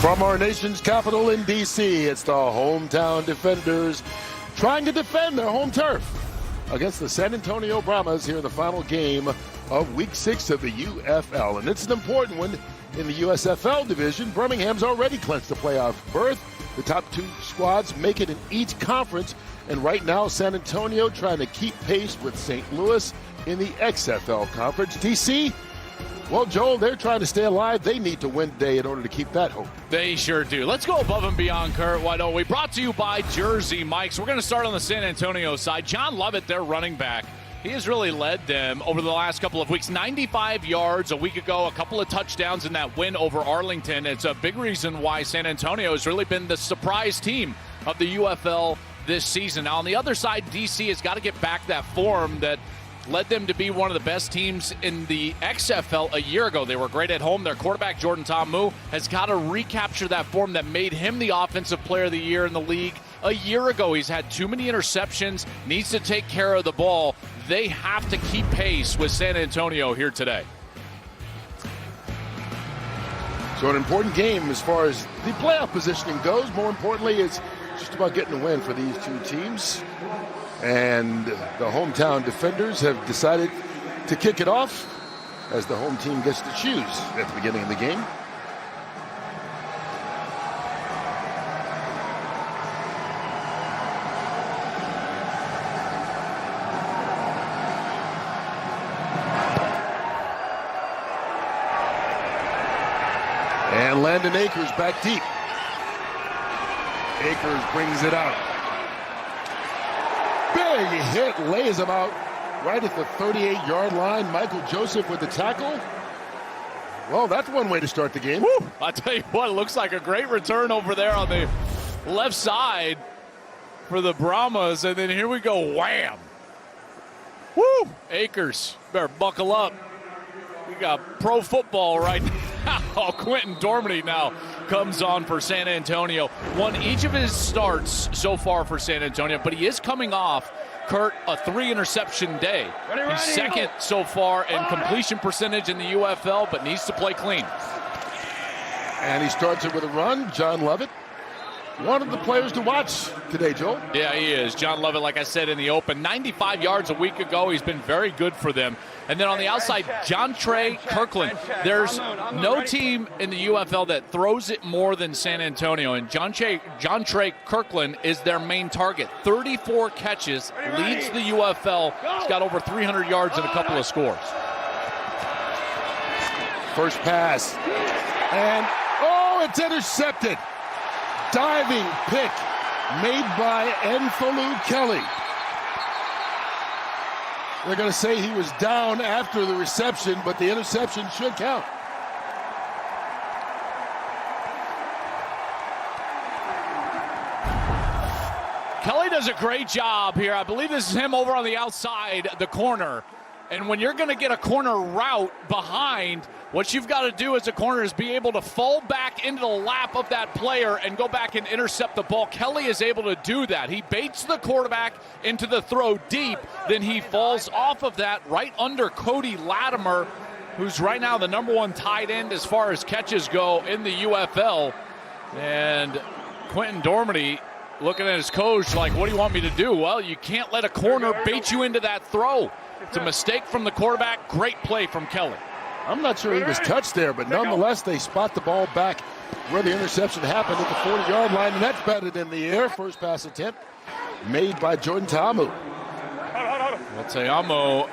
From our nation's capital in D.C., it's the hometown defenders trying to defend their home turf against the San Antonio Brahmas here in the final game of Week 6 of the UFL. And it's an important one in the USFL division. Birmingham's already clinched a playoff berth. The top two squads make it in each conference. And right now, San Antonio trying to keep pace with St. Louis in the XFL conference. D.C., well, Joel, they're trying to stay alive. They need to win today in order to keep that hope. They sure do. Let's go above and beyond, Kurt. Why don't we? Brought to you by Jersey Mike's. We're going to start on the San Antonio side. John Lovett, their running back. He has really led them over the last couple of weeks. 95 yards a week ago, a couple of touchdowns in that win over Arlington. It's a big reason why San Antonio has really been the surprise team of the UFL this season. Now, on the other side, DC has got to get back that form that led them to be one of the best teams in the XFL a year ago. They were great at home. Their quarterback, Jordan Ta'amu, has got to recapture that form that made him the offensive player of the year in the league a year ago. He's had too many interceptions, needs to take care of the ball. They have to keep pace with San Antonio here today. So an important game as far as the playoff positioning goes. More importantly, it's just about getting a win for these two teams. And the hometown defenders have decided to kick it off as the home team gets to choose at the beginning of the game. And Landon Akers back deep. Akers brings it out. Big hit, lays him out right at the 38-yard line. Michael Joseph with the tackle. Well, that's one way to start the game. Woo! I tell you what, it looks like a great return over there on the left side for the Brahmas. And then here we go, wham! Woo! Akers, better buckle up. We got pro football right now. Quentin Dormady now comes on for San Antonio. Won each of his starts so far for San Antonio, but he is coming off, Kurt, a 3-interception day. He's second so far in completion percentage in the UFL, but needs to play clean. And he starts it with a run. John Lovett, one of the players to watch today, Joel. Yeah, he is. John Lovett, like I said in the open, 95 yards a week ago. He's been very good for them. And then on the outside, John Trey Kirkland. There's no team in the UFL that throws it more than San Antonio. And John Trey Kirkland is their main target. 34 catches, leads the UFL. He's got over 300 yards and a couple of scores. First pass. And, it's intercepted. Diving pick made by Enfolu Kelly. They're going to say he was down after the reception, but the interception should count. Kelly does a great job here. I believe this is him over on the outside, the corner. And when you're going to get a corner route behind, what you've got to do as a corner is be able to fall back into the lap of that player and go back and intercept the ball. Kelly is able to do that. He baits the quarterback into the throw deep, then he falls off of that right under Cody Latimer, who's right now the #1 tight end as far as catches go in the UFL. And Quentin Dormady looking at his coach like, what do you want me to do? Well, you can't let a corner bait you into that throw. It's a mistake from the quarterback. Great play from Kelly. I'm not sure he was touched there, but nonetheless, they spot the ball back where the interception happened at the 40-yard line, and that's batted in the air. First pass attempt made by Jordan Ta'amu. Well, Ta'amu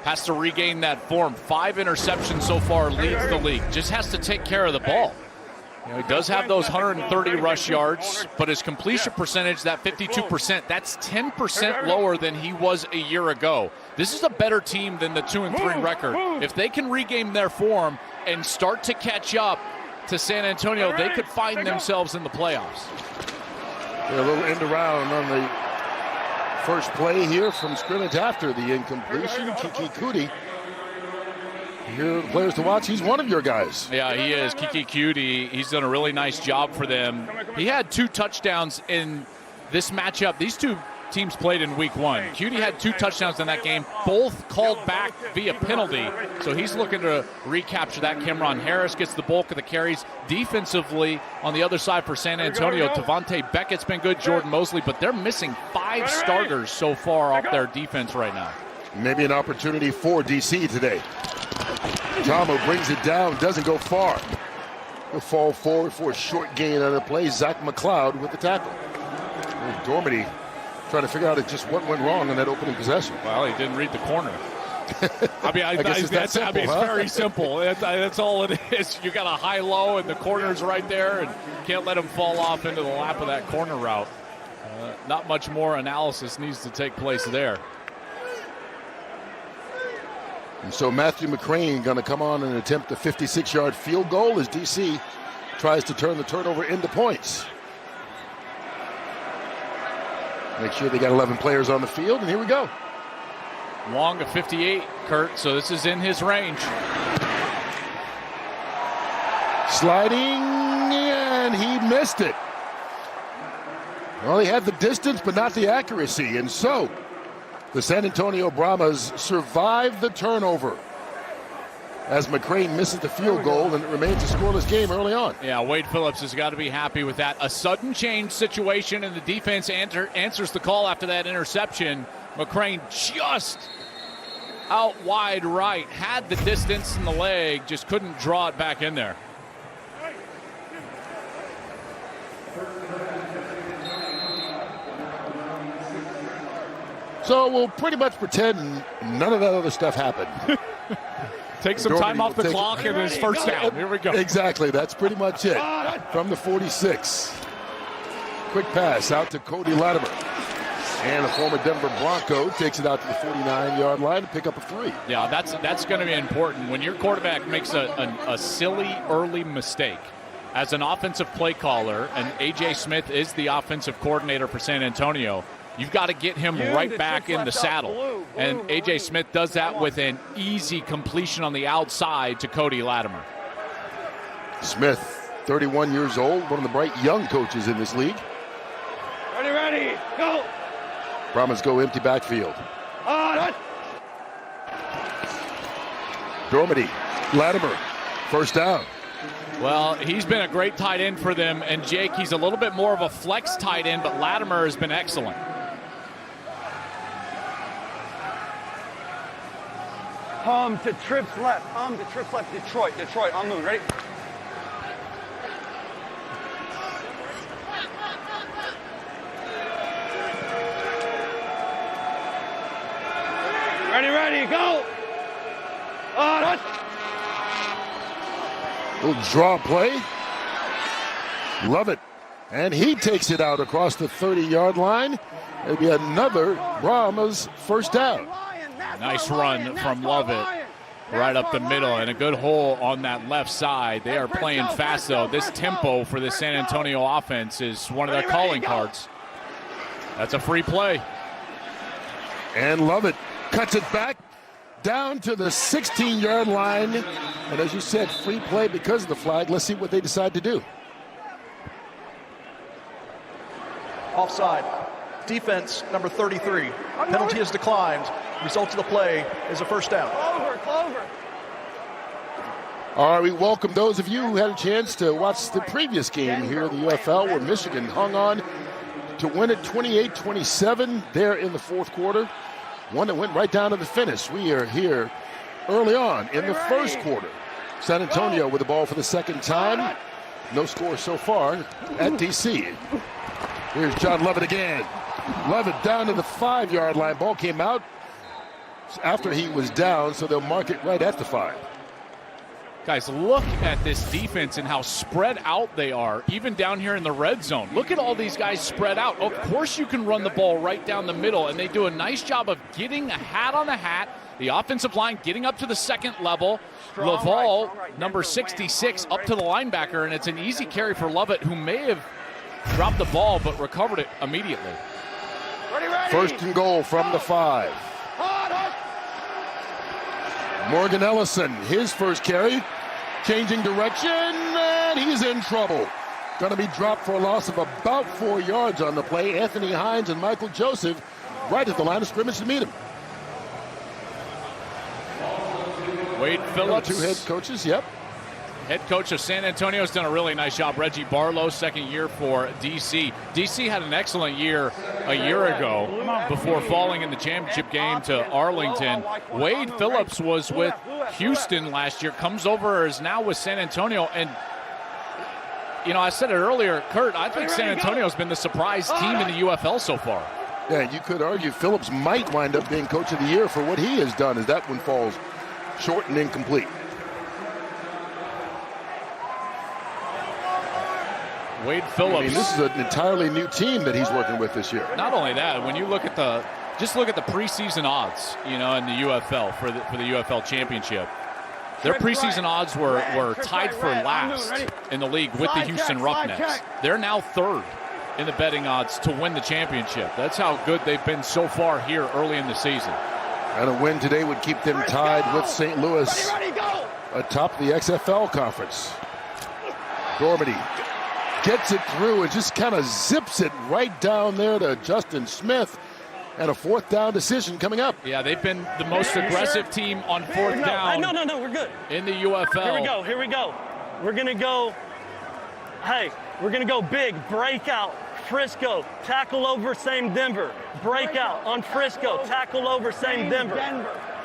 has to regain that form. 5 interceptions so far, leads the league. Just has to take care of the ball. He does have those 130 rush yards, but his completion percentage, that 52%, that's 10% lower than he was a year ago. This is a better team than the 2-3 record. If they can regain their form and start to catch up to San Antonio, they could find themselves in the playoffs. A little end around on the first play here from scrimmage after the incompletion. Kiki Kuti. Here are the players to watch. He's one of your guys. Yeah, he is. Kiki Kuti. He's done a really nice job for them. He had 2 touchdowns in this matchup. These two teams played in week 1. Cutie had 2 touchdowns in that game, both called back via penalty. So he's looking to recapture that. Cameron Harris gets the bulk of the carries. Defensively, on the other side for San Antonio, Tavante Beckett's been good, Jordan Mosley, but they're missing 5 starters so far off their defense right now. Maybe an opportunity for DC today. Jamo brings it down, doesn't go far. He'll fall forward for a short gain on the play. Zach McLeod with the tackle. Dormady trying to figure out just what went wrong in that opening possession. Well, he didn't read the corner. I mean, it's very simple. That's all it is. You got a high-low, and the corner's right there, and can't let him fall off into the lap of that corner route. Not much more analysis needs to take place there. And so Matthew McCrane going to come on and attempt a 56-yard field goal as DC tries to turn the turnover into points. Make sure they got 11 players on the field, and here we go. Long of 58, Kurt, so this is in his range. Sliding, and he missed it. Well, he had the distance, but not the accuracy, and so the San Antonio Brahmas survive the turnover as McCrane misses the field goal, and it remains a scoreless game early on. Yeah, Wade Phillips has got to be happy with that. A sudden change situation, and the defense answers the call after that interception. McCrane just out wide right, had the distance in the leg, just couldn't draw it back in there. So we'll pretty much pretend none of that other stuff happened. Take some time off the clock and his first down. Here we go. Exactly. That's pretty much it. From the 46. Quick pass out to Cody Latimer. And a former Denver Bronco takes it out to the 49-yard line to pick up a 3. Yeah, that's going to be important. When your quarterback makes a silly early mistake, as an offensive play caller, and A.J. Smith is the offensive coordinator for San Antonio, you've got to get him right back in the saddle. And A.J. Smith does that with an easy completion on the outside to Cody Latimer. Smith, 31 years old, one of the bright young coaches in this league. Ready, go! Brahmas go empty backfield. Dormady, Latimer, first down. Well, he's been a great tight end for them, and Jake, he's a little bit more of a flex tight end, but Latimer has been excellent. To trips left. To trips left. Detroit. On moon. Ready? Ready, go! Little draw play. Love it. And he takes it out across the 30-yard line. It'll be another Brahmas first down. Nice run from Lovett right up the middle, and a good hole on that left side. They are playing fast, though. This tempo for the San Antonio offense is one of their calling cards. That's a free play. And Lovett cuts it back down to the 16-yard line. And as you said, free play because of the flag. Let's see what they decide to do. Offside. Defense, number 33. Penalty is declined. Result of the play is a first down. Clover. All right, we welcome those of you who had a chance to watch the previous game here in the UFL where Michigan hung on to win it 28-27 there in the fourth quarter. One that went right down to the finish. We are here early on in the first quarter. San Antonio with the ball for the second time. No score so far at DC. Here's John Lovett again. Lovett down to the 5-yard line. Ball came out after he was down, so they'll mark it right at the 5. Guys, look at this defense and how spread out they are, even down here in the red zone. Look at all these guys spread out. Of course you can run the ball right down the middle, and they do a nice job of getting a hat on the hat. The offensive line getting up to the second level. Laval, number 66, up to the linebacker, and it's an easy carry for Lovett, who may have dropped the ball but recovered it immediately. First and goal from the 5. Morgan Ellison, his first carry, changing direction, and he's in trouble. going to be dropped for a loss of about 4 yards on the play. Anthony Hines and Michael Joseph right at the line of scrimmage to meet him. Wade Phillips. Two head coaches, yep. Head coach of San Antonio has done a really nice job. Reggie Barlow, second year for DC. DC had an excellent year a year ago before falling in the championship game to Arlington. Wade Phillips was with Houston last year, comes over, is now with San Antonio. And, you know, I said it earlier, Kurt, I think San Antonio's been the surprise team in the UFL so far. Yeah, you could argue Phillips might wind up being coach of the year for what he has done, as that one falls short and incomplete. Wade Phillips. I mean, this is an entirely new team that he's working with this year. Not only that, when you look at the preseason odds, you know, in the UFL for the UFL championship, their preseason odds were tied for last in the league with the Houston Roughnecks. They're now third in the betting odds to win the championship. That's how good they've been so far here early in the season. And a win today would keep them tied with St. Louis atop the XFL conference. Dormady gets it through and just kind of zips it right down there to Justin Smith. And a fourth down decision coming up. Yeah, they've been the most aggressive team on fourth down. No, we're good. In the UFL. Here we go. We're going to go, we're going to go big, breakout, Frisco, tackle over, same Denver. Breakout on Frisco, tackle over, same Denver.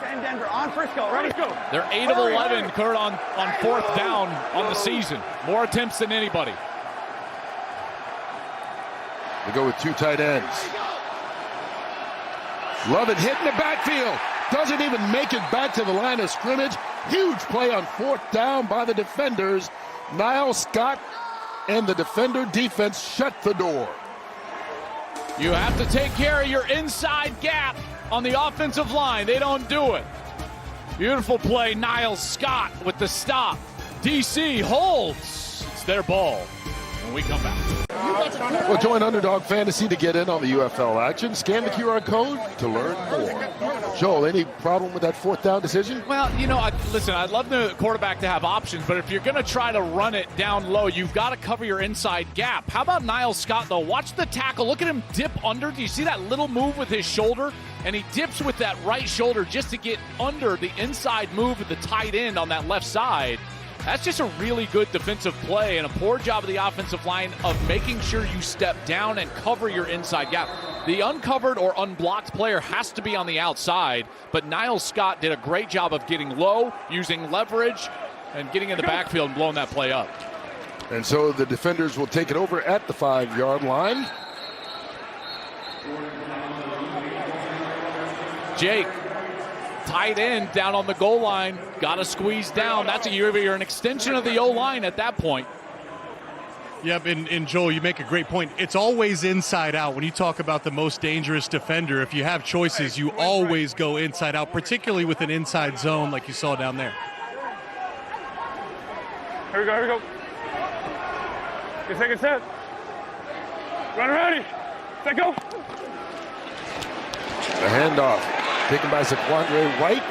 Same Denver, on Frisco, ready? Go. They're 8 of 11, Kurt, on fourth down on the season. More attempts than anybody. They go with two tight ends. Lovett hit in the backfield. Doesn't even make it back to the line of scrimmage. Huge play on fourth down by the defenders. Niall Scott and the defender defense shut the door. You have to take care of your inside gap on the offensive line. They don't do it. Beautiful play, Niall Scott with the stop. DC holds. It's their ball when we come back. Well, join Underdog Fantasy to get in on the UFL action. Scan the QR code to learn more. Joel, any problem with that fourth down decision? Well, you know, listen, I'd love the quarterback to have options, but if you're going to try to run it down low, you've got to cover your inside gap. How about Niall Scott, though? Watch the tackle. Look at him dip under. Do you see that little move with his shoulder? And he dips with that right shoulder just to get under the inside move of the tight end on that left side. That's just a really good defensive play and a poor job of the offensive line of making sure you step down and cover your inside gap. The uncovered or unblocked player has to be on the outside, but Niall Scott did a great job of getting low, using leverage, and getting in the backfield and blowing that play up. And so the defenders will take it over at the 5-yard line. Jake, tight end down on the goal line, got to squeeze down. That's you're an extension of the O-line at that point. Yep, and Joel, you make a great point. It's always inside out. When you talk about the most dangerous defender, if you have choices, you always go inside out, particularly with an inside zone like you saw down there. Here we go. Good second set. Run ready. Set go. The handoff taken by Zaquandre White,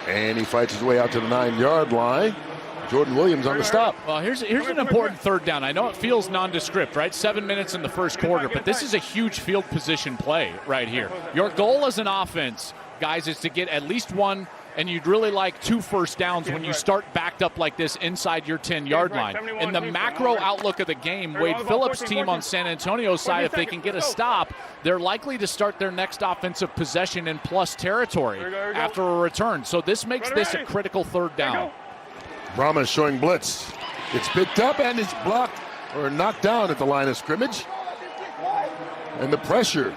and he fights his way out to the 9-yard line. Jordan Williams on the stop. Well, here's an important third down. I know it feels nondescript, right? 7 minutes in the first quarter, but this is a huge field position play right here. Your goal as an offense, guys, is to get at least one, and you'd really like 2 first downs when you start backed up like this inside your 10-yard line. In the macro outlook of the game, Wade Phillips' team on San Antonio's side, if they can get a stop, they're likely to start their next offensive possession in plus territory after a return. So this makes this a critical third down. Brahmas showing blitz. It's picked up and it's blocked or knocked down at the line of scrimmage. And the pressure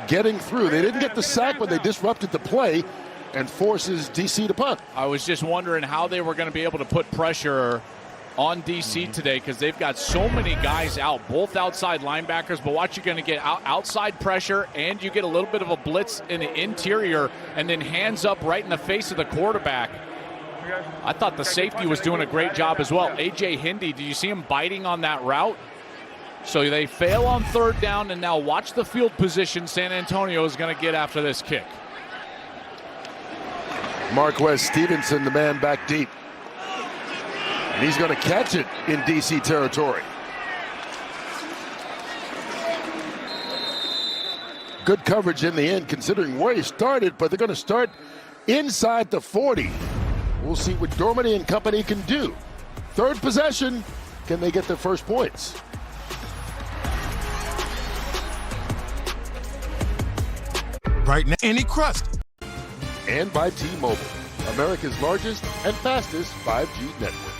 getting through. They didn't get the sack, but they disrupted the play and forces DC to punt. I was just wondering how they were going to be able to put pressure on DC today because they've got so many guys out, both outside linebackers, but watch, you're going to get outside pressure and you get a little bit of a blitz in the interior and then hands up right in the face of the quarterback. I thought the safety was doing a great job as well. A.J. Hindi, do you see him biting on that route? So they fail on third down, and now watch the field position San Antonio is going to get after this kick. Marquez Stevenson, the man back deep. And he's going to catch it in DC territory. Good coverage in the end, considering where he started, but they're going to start inside the 40. We'll see what Dormady and company can do. Third possession, can they get their first points? Right now, any crust. And by T-Mobile, America's largest and fastest 5G network.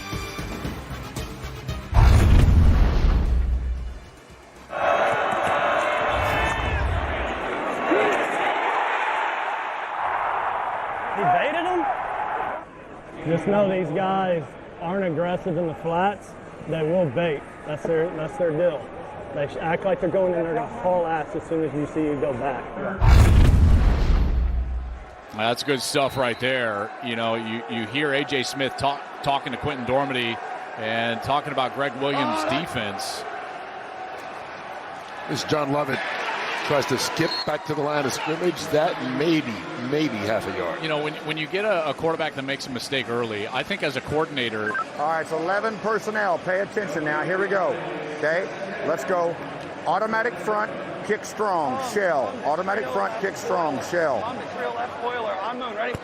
He baited him? Just know these guys aren't aggressive in the flats. They will bait. That's their deal. They act like they're going in, they're going to haul ass as soon as you see you go back. That's good stuff right there. You know, you hear A.J. Smith talking to Quentin Dormady and talking about Greg Williams' defense. This John Lovett tries to skip back to the line of scrimmage. That maybe half a yard. You know, when you get a quarterback that makes a mistake early, I think as a coordinator. All right, it's 11 personnel. Pay attention now. Here we go. Okay, let's go. Automatic front, kick strong, shell. Automatic front, kick strong, shell.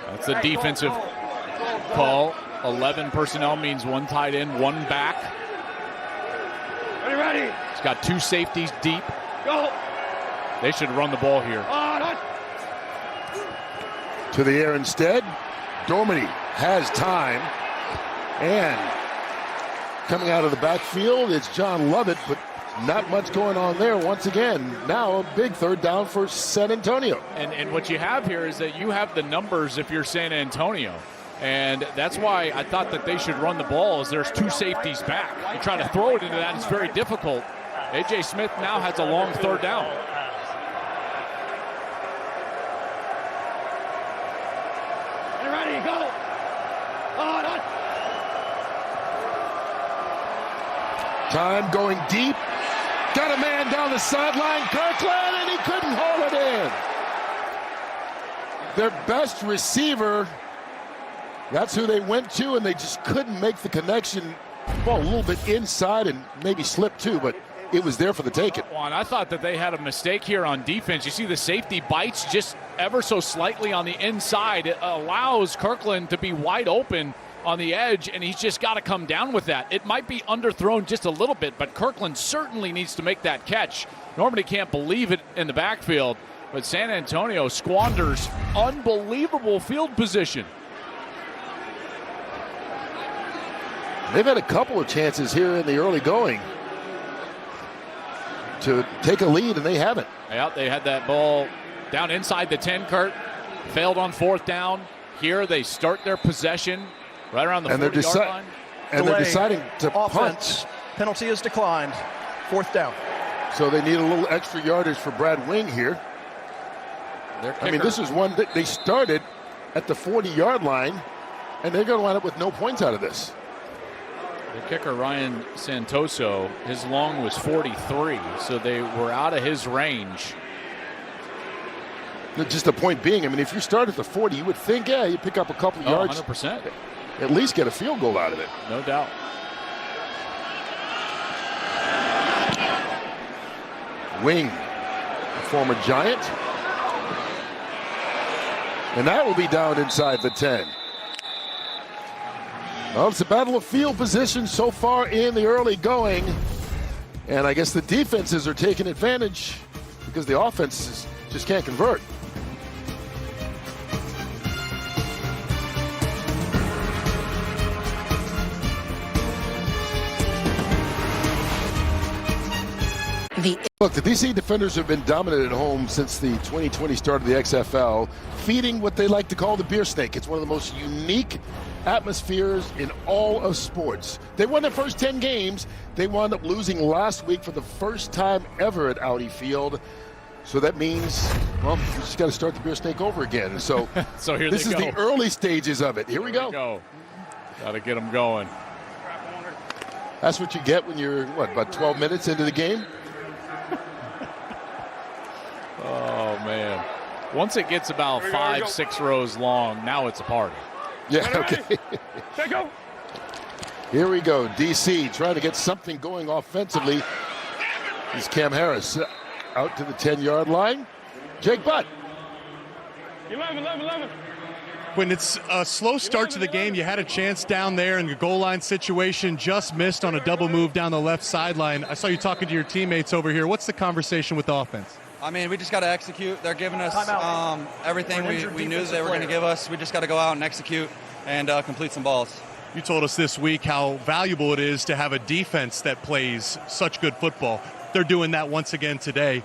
That's the defensive call. 11 personnel means one tight end, one back. Ready? He's got two safeties deep. Go. They should run the ball here. To the air instead. Dormady has time. And coming out of the backfield, it's John Lovett, but not much going on there. Once again, now a big third down for San Antonio. And what you have here is that you have the numbers if you're San Antonio. And that's why I thought that they should run the ball, as there's two safeties back. You try to throw it into that, it's very difficult. A.J. Smith now has a long third down. Ready, go. Time going deep. Got a man down the sideline, Kirkland, and he couldn't hold it in. Their best receiver, that's who they went to, and they just couldn't make the connection. Ball a little bit inside and maybe slipped too, but it was there for the taking. Well, and I thought that they had a mistake here on defense. You see the safety bites just ever so slightly on the inside. It allows Kirkland to be wide open on the edge, and he's just got to come down with that. It might be underthrown just a little bit, but Kirkland certainly needs to make that catch. Normally can't believe it in the backfield, but San Antonio squanders unbelievable field position. They've had a couple of chances here in the early going to take a lead, and they haven't. Yeah, they had that ball down inside the 10, Kurt. Failed on fourth down. Here they start their possession right around the 40-yard line. And they're deciding to offense. punt. Penalty is declined. Fourth down. So they need a little extra yardage for Brad Wing here. I mean, this is one that they started at the 40-yard line, and they're going to wind up with no points out of this. The kicker, Ryan Santoso, his long was 43, so they were out of his range. Just the point being, I mean, if you start at the 40, you would think, yeah, you pick up a couple yards. 100%. At least get a field goal out of it. No doubt. Wing, a former Giant. And that will be down inside the 10. Well, it's a battle of field position so far in the early going. And I guess the defenses are taking advantage because the offenses just can't convert. Look, the DC Defenders have been dominant at home since the 2020 start of the XFL, feeding what they like to call the beer snake. It's one of the most unique atmospheres in all of sports. They won their first 10 games. They wound up losing last week for the first time ever at Audi Field. So that means, well, we just got to start the beer snake over again. So, so here this they is go. the early stages of it. Here we go. Got to get them going. That's what you get when you're, what, about 12 minutes into the game? Oh, man. Once it gets about 5-6 rows long, now it's a party. Yeah, okay. Go. Here we go. DC trying to get something going offensively. Is Cam Harris out to the 10-yard line. Jake Butt. 11. When it's a slow start to the game, you had a chance down there in the goal line situation, just missed on a double move down the left sideline. I saw you talking to your teammates over here. What's the conversation with the offense? I mean, we just got to execute. They're giving us everything we knew they were going to give us. We just got to go out and execute and complete some balls. You told us this week how valuable it is to have a defense that plays such good football. They're doing that once again today.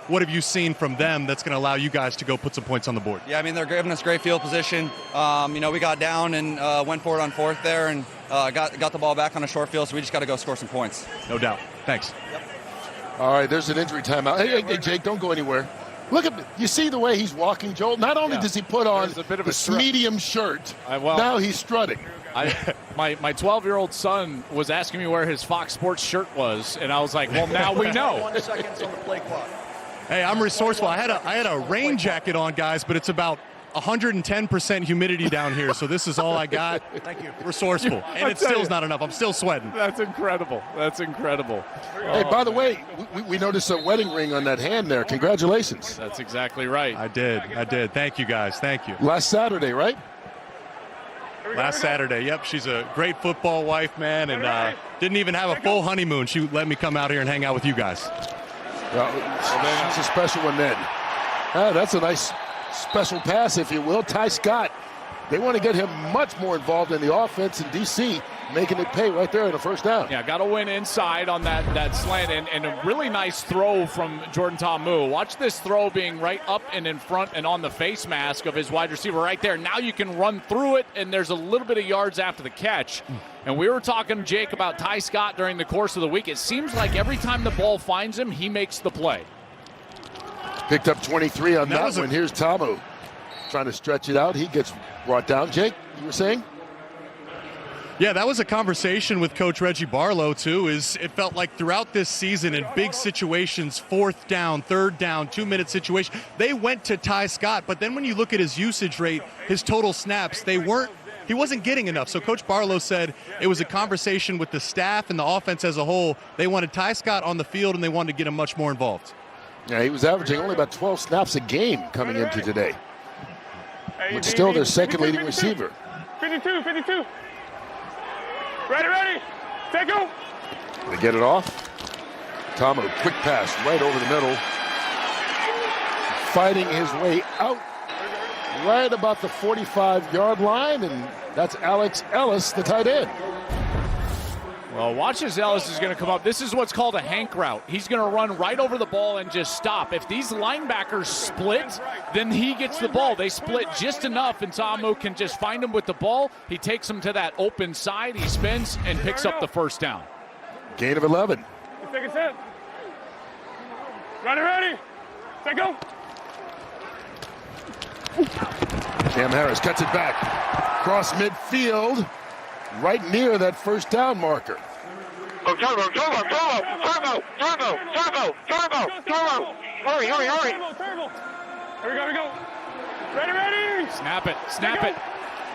What have you seen from them that's going to allow you guys to go put some points on the board? Yeah, I mean, they're giving us great field position. We got down and went for it on fourth there and got the ball back on a short field, so we just got to go score some points. No doubt. Thanks. Yep. All right, there's an injury timeout. Hey, Jake, don't go anywhere. Look at you see the way he's walking, Joel. Not only does he put on this medium shirt, now he's strutting. My 12-year-old son was asking me where his Fox Sports shirt was, and I was like, well, now we know. 1 second on the play clock. Hey, I'm resourceful. I had a rain jacket on, guys, but it's about 110% humidity down here, so this is all I got. Thank you. Resourceful. And it still's not enough. I'm still sweating. That's incredible. Hey, by the way, we noticed a wedding ring on that hand there. Congratulations. That's exactly right. I did. Thank you, guys. Thank you. Last Saturday, right? Last Saturday. Yep, she's a great football wife, man, and didn't even have a full honeymoon. She let me come out here and hang out with you guys. Well, it's a special one then. That's a nice special pass, if you will. Ty Scott, they want to get him much more involved in the offense in D.C., making it pay right there in the first down. Yeah, got to win inside on that slant, and a really nice throw from Jordan Ta'amu. Watch this throw being right up and in front and on the face mask of his wide receiver right there. Now you can run through it, and there's a little bit of yards after the catch. And we were talking, Jake, about Ty Scott during the course of the week. It seems like every time the ball finds him, he makes the play. Picked up 23 on that one. Here's Ta'amu trying to stretch it out. He gets brought down. Jake, you were saying? Yeah, that was a conversation with Coach Reggie Barlow, too. It felt like throughout this season in big situations, fourth down, third down, 2-minute situation, they went to Ty Scott. But then when you look at his usage rate, his total snaps, he wasn't getting enough. So Coach Barlow said it was a conversation with the staff and the offense as a whole. They wanted Ty Scott on the field, and they wanted to get him much more involved. Yeah, he was averaging only about 12 snaps a game coming into today. But still their second leading receiver. 52. Ready. Take go. They get it off. Ta'amu, quick pass right over the middle. Fighting his way out right about the 45-yard line, and that's Alex Ellis, the tight end. Well, watch as Ellis is going to come up. This is what's called a Hank route. He's going to run right over the ball and just stop. If these linebackers split, then he gets the ball. They split just enough, and Ta'amu can just find him with the ball. He takes him to that open side. He spins and picks up the first down. Gain of 11. Second set. Ready. Take go. Cam Harris cuts it back. Cross midfield, right near that first down marker. Turbo. Hurry. Here we go. Ready. Snap it.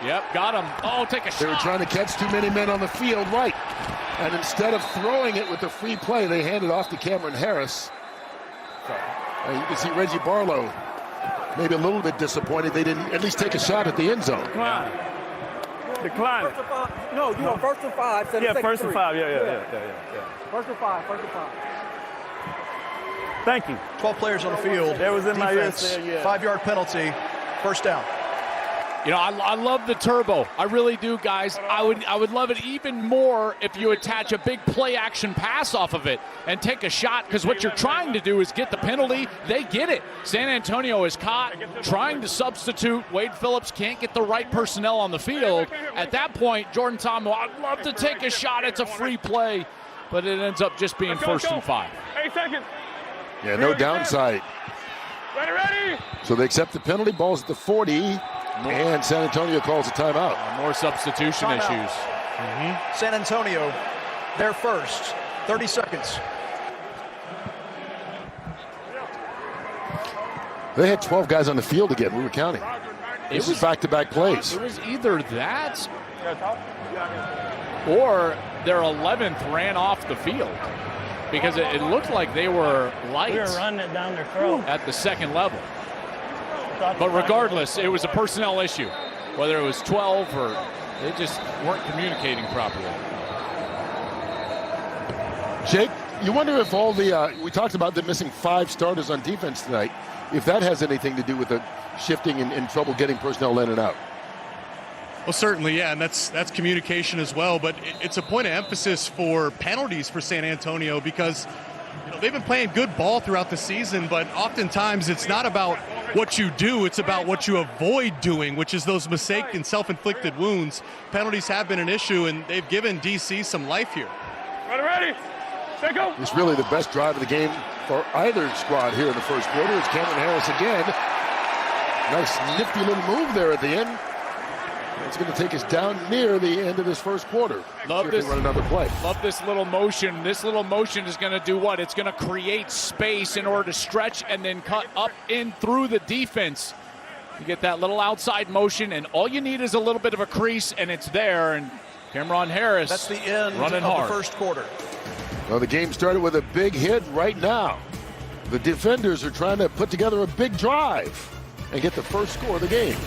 Yep, got him. Oh, take a shot. They were trying to catch too many men on the field, right. And instead of throwing it with the free play, they handed off to Cameron Harris. And you can see Reggie Barlow maybe a little bit disappointed they didn't at least take a shot at the end zone. Decline. First and 5. Yeah, first and 5. Yeah. First and 5. Thank you. 12 players on the field. That was in my defense, 5-yard penalty, first down. You know, I love the turbo. I really do, guys. I would love it even more if you attach a big play action pass off of it and take a shot, because what you're trying to do is get the penalty. They get it. San Antonio is caught trying to substitute. Wade Phillips can't get the right personnel on the field. At that point, Jordan Ta'amu, I'd love to take a shot. It's a free play, but it ends up just being first and 5. 8 seconds. Yeah, no downside. Ready. So they accept the penalty. Ball's at the 40. And San Antonio calls a timeout. More substitution issues. San Antonio, they're first. 30 seconds. They had 12 guys on the field again. We were counting. This was back-to-back plays. It was either that or their 11th ran off the field, because it looked like they were light. We were running it down their throat at the second level. But regardless, it was a personnel issue. Whether it was 12 or they just weren't communicating properly. Jake, you wonder if all the, we talked about them missing 5 starters on defense tonight, if that has anything to do with the shifting and trouble getting personnel in and out. Well, certainly, yeah, and that's communication as well. But it's a point of emphasis for penalties for San Antonio because they've been playing good ball throughout the season, but oftentimes it's not about what you do, it's about what you avoid doing, which is those mistake and self-inflicted wounds. Penalties have been an issue, and they've given DC some life here. Ready, set, go. It's really the best drive of the game for either squad here in the first quarter. It's Cameron Harris again. Nice nifty little move there at the end. It's going to take us down near the end of this first quarter. Love this. Run another play. Love this little motion. This little motion is going to do what? It's going to create space in order to stretch and then cut up in through the defense. You get that little outside motion, and all you need is a little bit of a crease, and it's there. And Cameron Harris. That's the end running of hard. the first quarter. Well, the game started with a big hit right now. The defenders are trying to put together a big drive and get the first score of the game.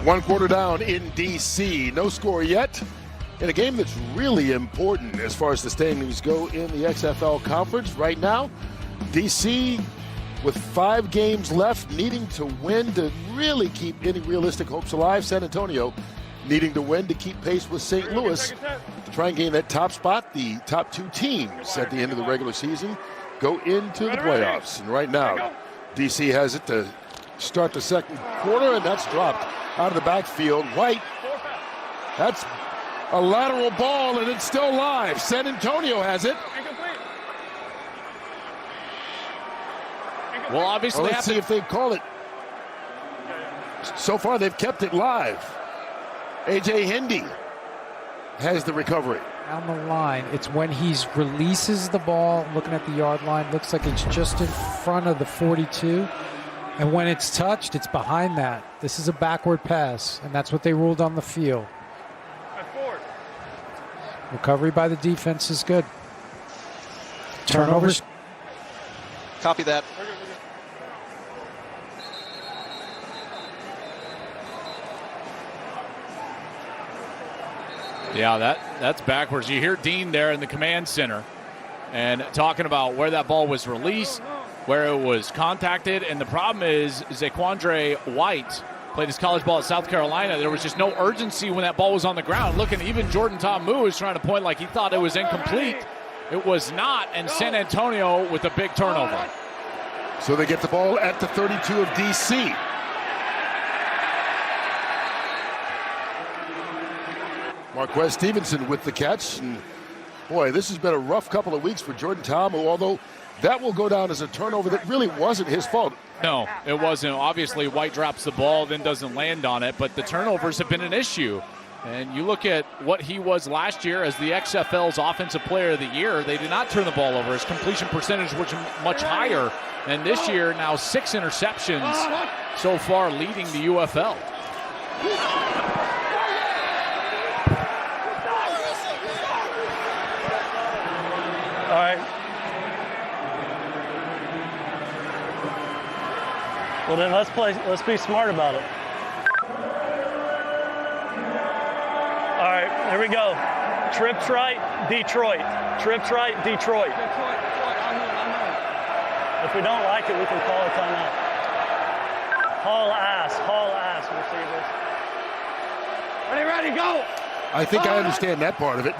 One quarter down in D.C. No score yet in a game that's really important as far as the standings go in the XFL conference. Right now, D.C. with 5 games left, needing to win to really keep any realistic hopes alive. San Antonio needing to win to keep pace with St. Louis to try and gain that top spot. The top 2 teams at the end of the regular season go into the playoffs. And right now, D.C. has it to start the second quarter, and that's dropped out of the backfield. White, that's a lateral ball, and it's still live. San Antonio has it. Well, obviously, Well, let's see if they call it. So far, they've kept it live. A.J. Hindi has the recovery. On the line, it's when he releases the ball, looking at the yard line, looks like it's just in front of the 42. And when it's touched, it's behind that. This is a backward pass, and that's what they ruled on the field. Recovery by the defense is good. Turnovers. Copy that. Yeah, that's backwards. You hear Dean there in the command center and talking about where that ball was released, where it was contacted, and the problem is Zaquandre White played his college ball at South Carolina. There was just no urgency when that ball was on the ground. Looking, even Jordan Ta'amu was trying to point like he thought it was incomplete. It was not, and San Antonio with a big turnover. So they get the ball at the 32 of D.C. Marquez Stevenson with the catch. And boy, this has been a rough couple of weeks for Jordan Ta'amu, although that will go down as a turnover that really wasn't his fault. No, it wasn't. Obviously, White drops the ball, then doesn't land on it, but the turnovers have been an issue. And you look at what he was last year as the XFL's Offensive Player of the Year, they did not turn the ball over. His completion percentage was much higher. And this year, now 6 interceptions so far, leading the UFL. All right. Well, then let's be smart about it. All right, here we go. Trips right, Detroit. Trips right, Detroit. If we don't like it, we can call a timeout. Haul ass, receivers. Ready, go! I think I understand that part of it.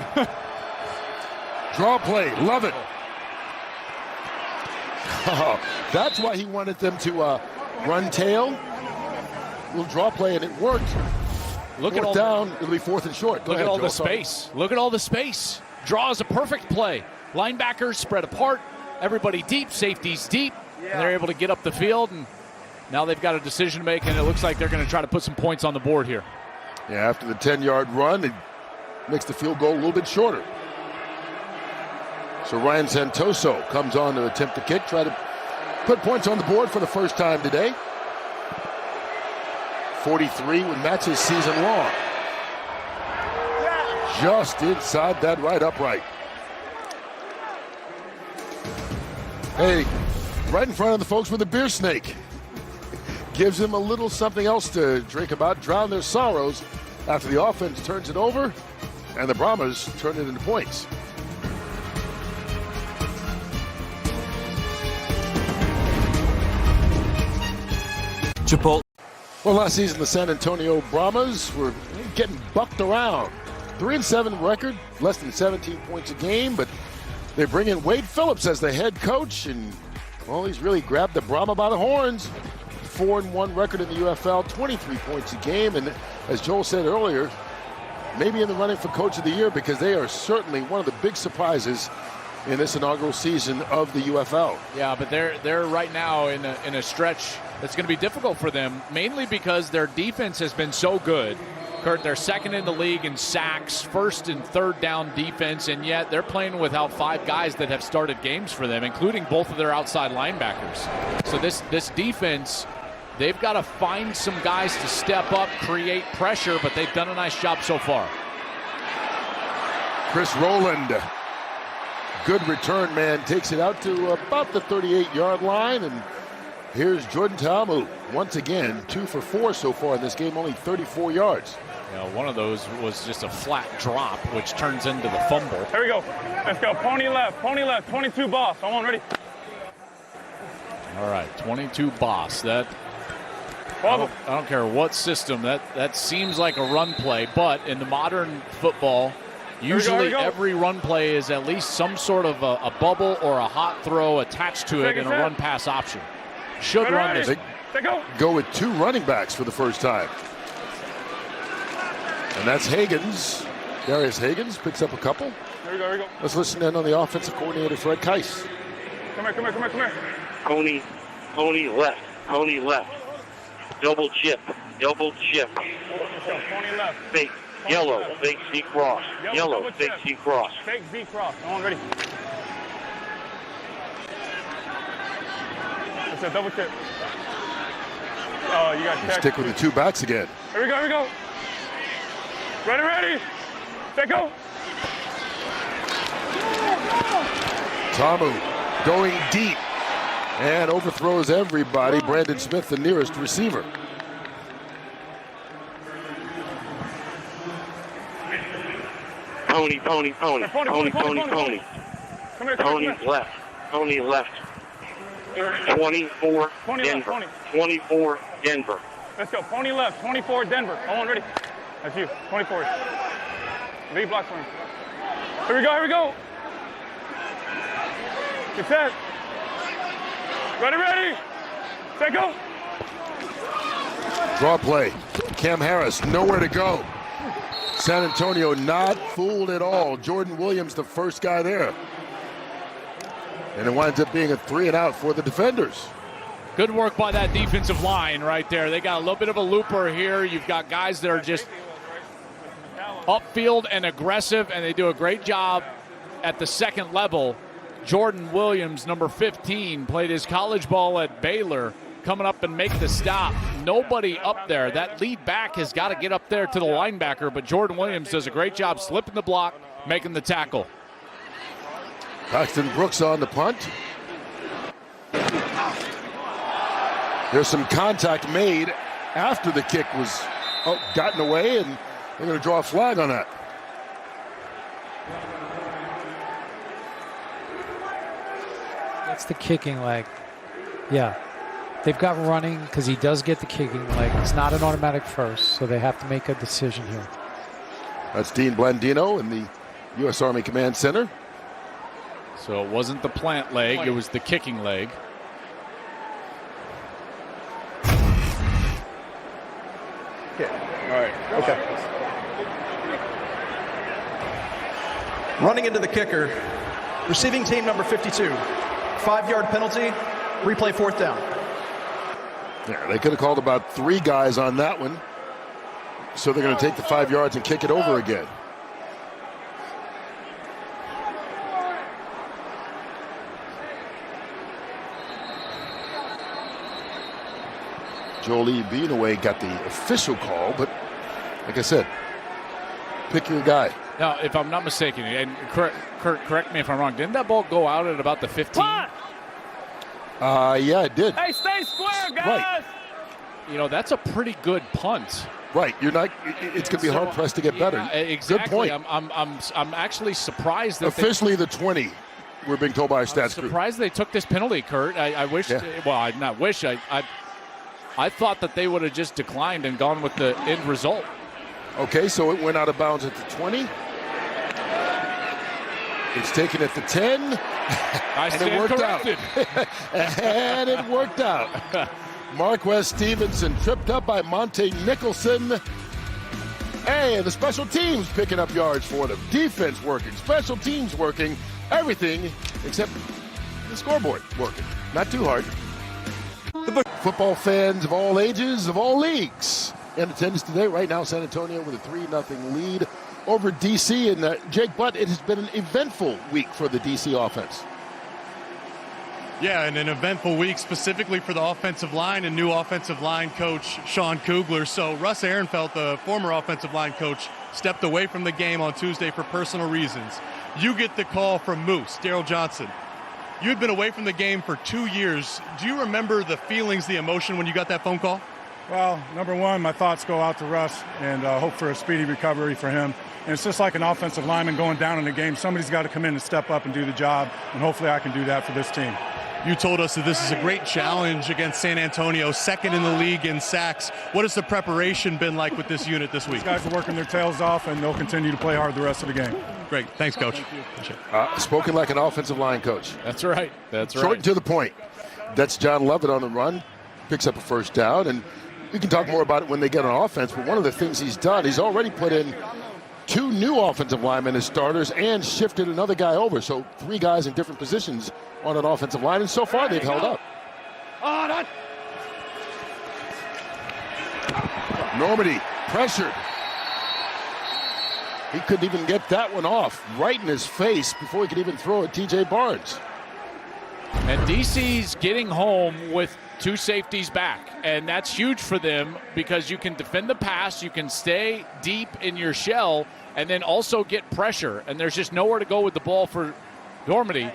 Draw play, love it. Oh, that's why he wanted them to run tail. Little draw play, and it worked. Look at all down. It'll be 4th and short. Look at all the space. Look at all the space. Draw is a perfect play. Linebackers spread apart. Everybody deep. Safeties deep. And they're able to get up the field. And now they've got a decision to make, and it looks like they're going to try to put some points on the board here. Yeah, after the 10-yard run, it makes the field goal a little bit shorter. So Ryan Santoso comes on to attempt the kick, try to put points on the board for the first time today. 43 when that's his season long. Just inside that right upright. Hey, right in front of the folks with a beer snake. Gives them a little something else to drink about, drown their sorrows after the offense turns it over, and the Brahmas turn it into points. Chipotle. Well, last season, the San Antonio Brahmas were getting bucked around. 3-7 record, less than 17 points a game, but they bring in Wade Phillips as the head coach, and, well, he's really grabbed the Brahma by the horns. 4-1 record in the UFL, 23 points a game, and as Joel said earlier, maybe in the running for Coach of the Year because they are certainly one of the big surprises in this inaugural season of the UFL. Yeah, but they're right now in a stretch that's going to be difficult for them, mainly because their defense has been so good. Kurt, they're second in the league in sacks, first and third down defense, and yet they're playing without 5 guys that have started games for them, including both of their outside linebackers. So this defense, they've got to find some guys to step up, create pressure, but they've done a nice job so far. Chris Rowland, good return man, takes it out to about the 38-yard line, and here's Jordan Ta'amu. Once again, 2 for 4 so far in this game, only 34 yards. One of those was just a flat drop, which turns into the fumble. Here we go. Let's go. Pony left, 22 boss. I'm on, ready. All right, 22 boss. That I don't care what system. That seems like a run play, but in the modern football, usually every run play is at least some sort of a bubble or a hot throw attached to it in a run pass option. Should run this. They go with 2 running backs for the first time. And that's Higgins. Darius Higgins picks up a couple. Here we go. Let's listen in on the offensive coordinator, Fred Keiss. Come here. Pony left. Double chip. Pony left. Fake yellow, fake Z cross. Yellow, fake Z cross. Fake Z cross. I'm on, ready. It's a double chip. Oh, you got checked. Stick with the 2 backs again. Here we go. Ready. Set, go. Ta'amu going deep and overthrows everybody. Brandon Smith, the nearest receiver. Pony. Come here. Pony left. 24 Denver. 24 Denver. Let's go. Pony left, 24 Denver. I'm on, ready. That's you. 24. Lead block for him. Here we go. Get set. Ready. Set, go. Draw play. Cam Harris, nowhere to go. San Antonio not fooled at all. Jordan Williams, the first guy there. And it winds up being a 3-and-out for the defenders. Good work by that defensive line right there. They got a little bit of a looper here. You've got guys that are just upfield and aggressive, and they do a great job at the second level. Jordan Williams, number 15, played his college ball at Baylor, coming up and make the stop. Nobody up there. That lead back has got to get up there to the linebacker, but Jordan Williams does a great job slipping the block, making the tackle. Paxton Brooks on the punt. There's some contact made after the kick was gotten away, and they're going to draw a flag on that. That's the kicking leg. Yeah. They've got running because he does get the kicking leg. It's not an automatic first, so they have to make a decision here. That's Dean Blandino in the U.S. Army Command Center. So it wasn't the plant leg, it was the kicking leg. All right. Okay. Running into the kicker, receiving team number 52. 5-yard penalty, replay 4th down. Yeah, they could have called about 3 guys on that one. So they're going to take the 5 yards and kick it over again. Joel E. Beanaway got the official call, but like I said, pick your guy. Now, if I'm not mistaken, and correct me if I'm wrong, didn't that ball go out at about the 15? Yeah, it did. Hey, stay square, guys. Right. You know, that's a pretty good punt. Right. You're not. It's going to be hard pressed to get better. Yeah, exactly. Good point. I'm actually surprised that officially the 20. We're being told by our stats crew. Surprised they took this penalty, Kurt. I wish. Yeah. Well, I not wish. I thought that they would have just declined and gone with the end result. Okay, so it went out of bounds at the 20. It's taken at the 10. And it worked out. And it worked out. Marquez Stevenson tripped up by Monte Nicholson. Hey, the special teams picking up yards for them. Defense working, special teams working, everything except the scoreboard working. Not too hard. Football fans of all ages, of all leagues, in attendance today. Right now, San Antonio with a 3-0 lead over DC. And Jake Butt, it has been an eventful week for the DC offense. Yeah, and an eventful week specifically for the offensive line and new offensive line coach Sean Kugler. So Russ Ehrenfeld, the former offensive line coach, stepped away from the game on Tuesday for personal reasons. You get the call from Moose, Daryl Johnson. You had been away from the game for 2 years. Do you remember the feelings, the emotion when you got that phone call? Well, number one, my thoughts go out to Russ and hope for a speedy recovery for him. And it's just like an offensive lineman going down in the game. Somebody's got to come in and step up and do the job, and hopefully I can do that for this team. You told us that this is a great challenge against San Antonio, second in the league in sacks. What has the preparation been like with this unit this week? These guys are working their tails off, and they'll continue to play hard the rest of the game. Great. Thanks, Coach. Spoken like an offensive line coach. That's right. That's right. Short and to the point. That's John Lovett on the run. Picks up a first down, and we can talk more about it when they get on offense, but one of the things he's done, he's already put in 2 new offensive linemen as starters and shifted another guy over. So 3 guys in different positions on an offensive line, and so far they've held up. Normandy pressured. He couldn't even get that one off right in his face before he could even throw it TJ Barnes. And DC's getting home with 2 safeties back, and that's huge for them because you can defend the pass, you can stay deep in your shell, and then also get pressure, and there's just nowhere to go with the ball for Normandy.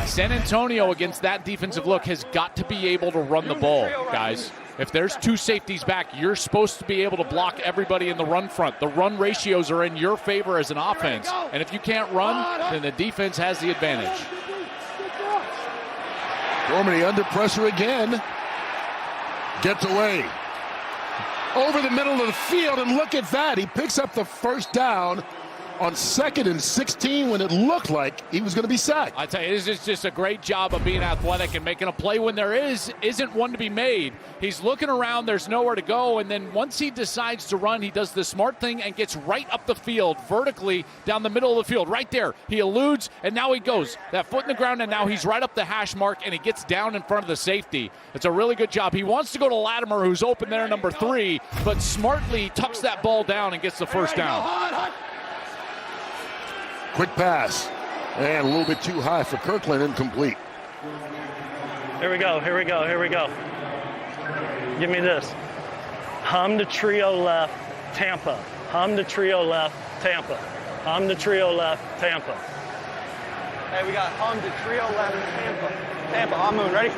San Antonio against that defensive look has got to be able to run the ball, guys. If there's 2 safeties back, you're supposed to be able to block everybody in the run front. The run ratios are in your favor as an offense, and if you can't run, then the defense has the advantage. Normandy under pressure again. Gets away. Over the middle of the field, and look at that. He picks up the first down on 2nd and 16 when it looked like he was going to be sacked. I tell you, this is just a great job of being athletic and making a play when there isn't one to be made. He's looking around, there's nowhere to go, and then once he decides to run, he does the smart thing and gets right up the field, vertically down the middle of the field, right there. He eludes, and now he goes. That foot in the ground, and now he's right up the hash mark, and he gets down in front of the safety. It's a really good job. He wants to go to Latimer, who's open there, number 3, but smartly tucks that ball down and gets the first down. Quick pass, and a little bit too high for Kirkland, incomplete. Here we go. Give me this. Hum to trio left, Tampa. Hum to trio left, Tampa. Hum to trio left, Tampa. Hey, we got hum to trio left, Tampa. Tampa, hum moon, ready?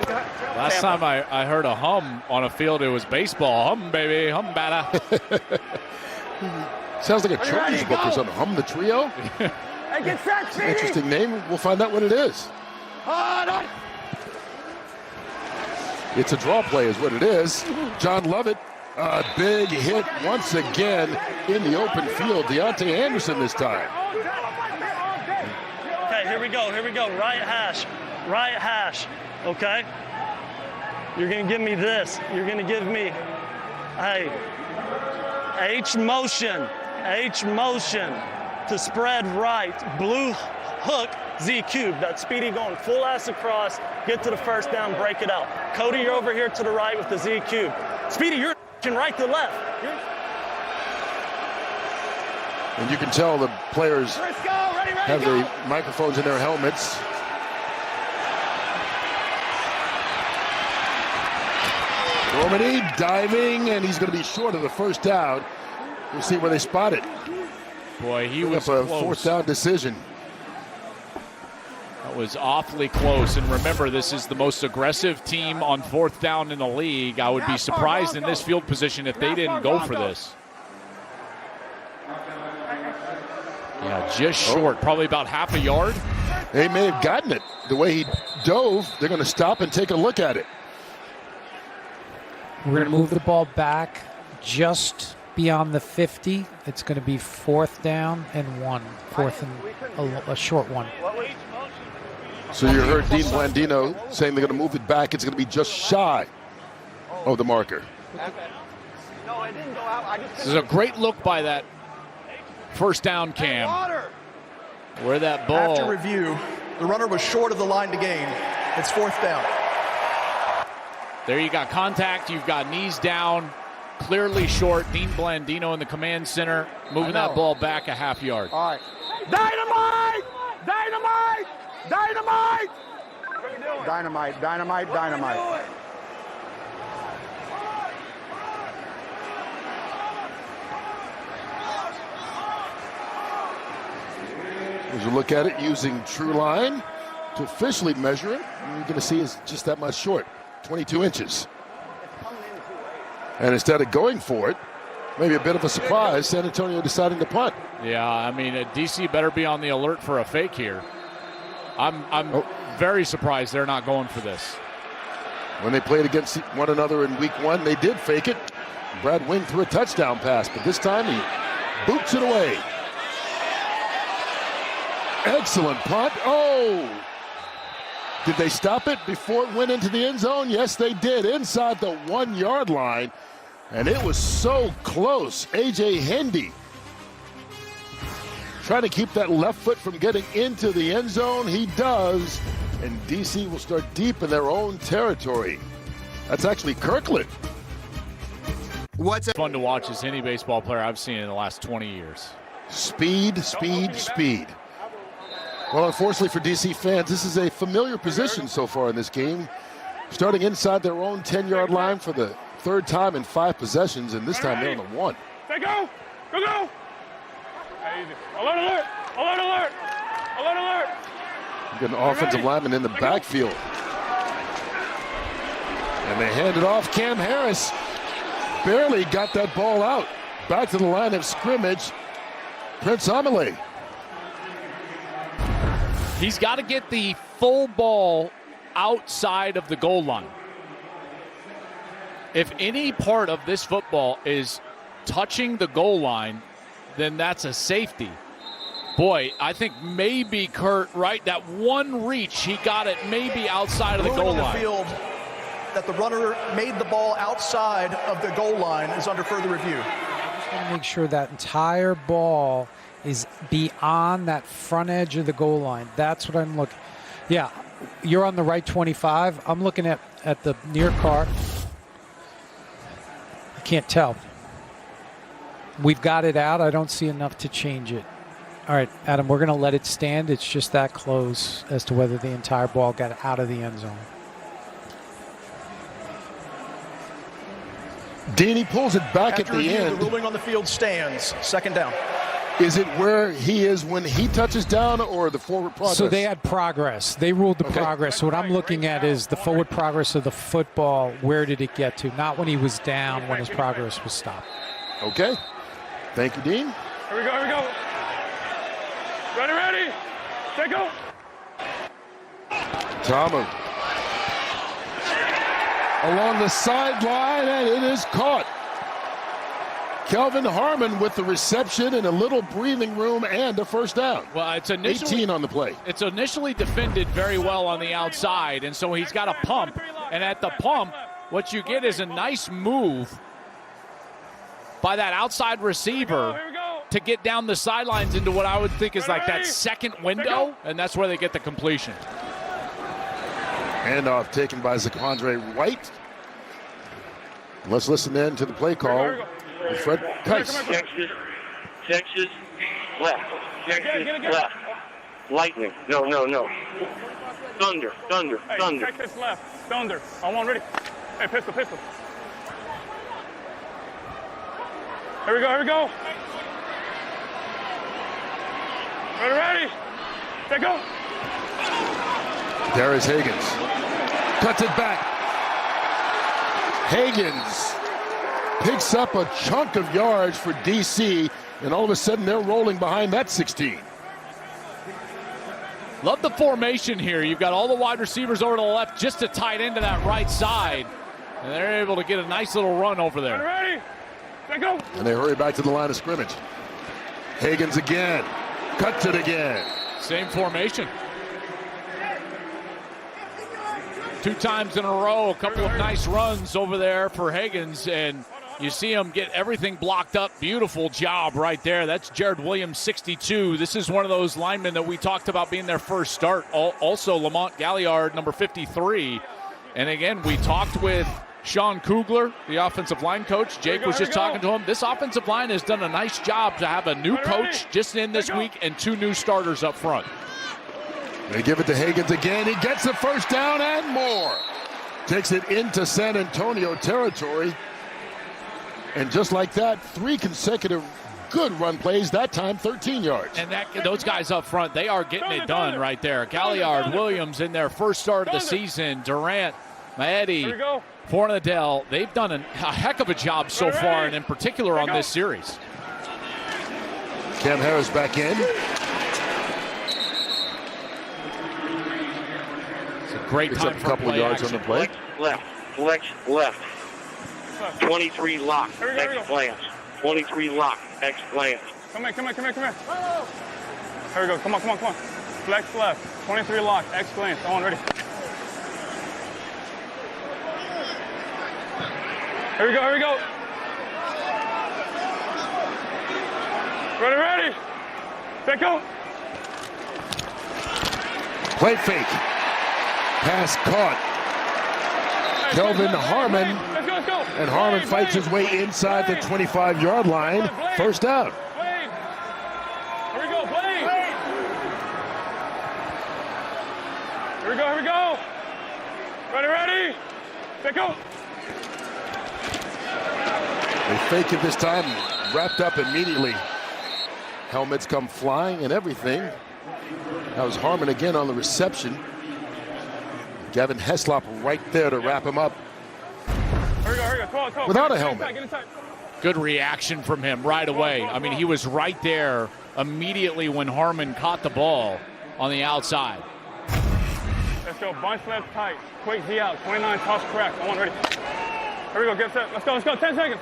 Last time I heard a hum on a field, it was baseball. Hum, baby, hum, batter. Sounds like a children's book or something. Hum the trio? Hey, get set, It's an interesting name. We'll find out what it is. It's a draw play is what it is. John Lovett, a big hit once again in the open field. Deontay Anderson this time. Okay, here we go. Right hash, okay? You're going to give me this. You're going to give me, hey, H motion to spread right, blue hook, Z cube. That's Speedy going full ass across, get to the first down, break it out. Cody, you're over here to the right with the Z cube. Speedy, you're right to left. And you can tell the players have the microphones in their helmets. Normandy diving, and he's going to be short of the first down. We'll see where they spot it. Boy, he was up a close. 4th down decision. That was awfully close. And remember, this is the most aggressive team on fourth down in the league. I would be surprised in this field position if they didn't go for this. Yeah, just short, probably about half a yard. They may have gotten it. The way he dove, they're going to stop and take a look at it. We're going to move the ball back just beyond the 50. It's going to be fourth down and 1. Fourth and a short one. So you heard Dean Blandino saying they're going to move it back. It's going to be just shy of the marker. This is a great look by that first down cam. Where that ball. After review, the runner was short of the line to gain. It's fourth down. There you got contact. You've got knees down. Clearly short. Dean Blandino in the command center, moving that ball back a half yard. All right. Dynamite! Dynamite! Dynamite! Dynamite, dynamite, dynamite. As you look at it, using True Line to officially measure it, you're going to see it's just that much short, 22 inches. And instead of going for it, maybe a bit of a surprise, San Antonio deciding to punt. Yeah, I mean, DC better be on the alert for a fake here. I'm very surprised they're not going for this. When they played against one another in week 1, they did fake it. Brad Wing threw a touchdown pass, but this time he boots it away. Excellent punt. Oh! Did they stop it before it went into the end zone? Yes, they did. Inside the 1 yard line. And it was so close. A.J. Hendy trying to keep that left foot from getting into the end zone. He does. And DC will start deep in their own territory. That's actually Kirkland. What's fun to watch as any baseball player I've seen in the last 20 years. Speed, speed, speed. Well, unfortunately for DC fans, this is a familiar position so far in this game. Starting inside their own 10-yard line for the third time in 5 possessions, and this time they're on the 1. Say go! Go, go! Alert, alert! Alert, alert! Alert, alert! You got an offensive lineman in the backfield. And they hand it off. Cam Harris barely got that ball out. Back to the line of scrimmage. Prince Amelie. He's got to get the full ball outside of the goal line. If any part of this football is touching the goal line, then that's a safety. Boy, I think maybe Kurt, right, that one reach, he got it maybe outside of the goal line. Field that the runner made the ball outside of the goal line is under further review. Just want to make sure that entire ball is beyond that front edge of the goal line. That's what I'm looking. Yeah, you're on the right 25. I'm looking at the near car. I can't tell. We've got it out. I don't see enough to change it. All right, Adam, we're going to let it stand. It's just that close as to whether the entire ball got out of the end zone. Danny pulls it back After at the end. The ruling on the field stands. Second down. Is it where he is when he touches down or the forward progress? So they had progress. They ruled the progress. So what I'm looking at is the forward progress of the football. Where did it get to? Not when he was down, when his progress was stopped. Okay. Thank you, Dean. Here we go, here we go. Ready, ready. Set, go. Tamu along the sideline, and it is caught. Kelvin Harmon with the reception and a little breathing room and a first down. Well, it's initially 18 on the play. It's initially defended very well on the outside, and so he's got a pump. And at the pump, what you get is a nice move by that outside receiver to get down the sidelines into what I would think is like that second window, and that's where they get the completion. Handoff taken by Zaquandre White. Let's listen in to the play call with Fred Kice. Texas, left. Texas, left. Lightning. No. Thunder. Hey, Texas left. Thunder. On one, ready. Hey, pistol. Here we go. Ready. Set, go. Darius Higgins cuts it back. Higgins picks up a chunk of yards for DC, and all of a sudden they're rolling behind that 16. Love the formation here. You've got all the wide receivers over to the left just to tight into that right side. And they're able to get a nice little run over there. Ready? Let go. And they hurry back to the line of scrimmage. Higgins again. Cuts it again. Same formation. 2 times in a row, a couple of nice runs over there for Higgins, and you see him get everything blocked up. Beautiful job right there. That's Jared Williams, 62. This is one of those linemen that we talked about being their first start. Also, Lamont Galliard, number 53. And again, we talked with Sean Kugler, the offensive line coach. Jake was just talking to him. This offensive line has done a nice job to have a new coach just in this week and 2 new starters up front. They give it to Higgins again. He gets the first down and more. Takes it into San Antonio territory. And just like that, 3 consecutive good run plays, that time 13 yards. And those guys up front, they are getting it done right there. Galliard, Williams in their first start of the season. Durant, Maedi, Fornadell, they've done a heck of a job so far, and in particular on this series. Cam Harris back in. It's a great time for a couple of yards on the play. Flex left. 23 lock, X glance. 23 lock, X glance. Come here. Here we go. Come on. Flex left. 23 lock, X glance. On, ready. Here we go. Ready. Set, go. Play fake. Pass caught. Kelvin Harmon. Let's go. And Harmon fights his way inside the 25-yard line. First down. Blade. Here we go, Blade. Here we go. Ready. Set, go. They fake it this time, wrapped up immediately. Helmets come flying and everything. That was Harmon again on the reception. Gavin Heslop right there to wrap him up. Here we go. Come on. Without a helmet. Get inside. Good reaction from him right away. I mean, he was right there immediately when Harmon caught the ball on the outside. Let's go. Bunch left tight. Quick Z out. 29 toss crack. On, ready. Here we go. Get set. Let's go. 10 seconds.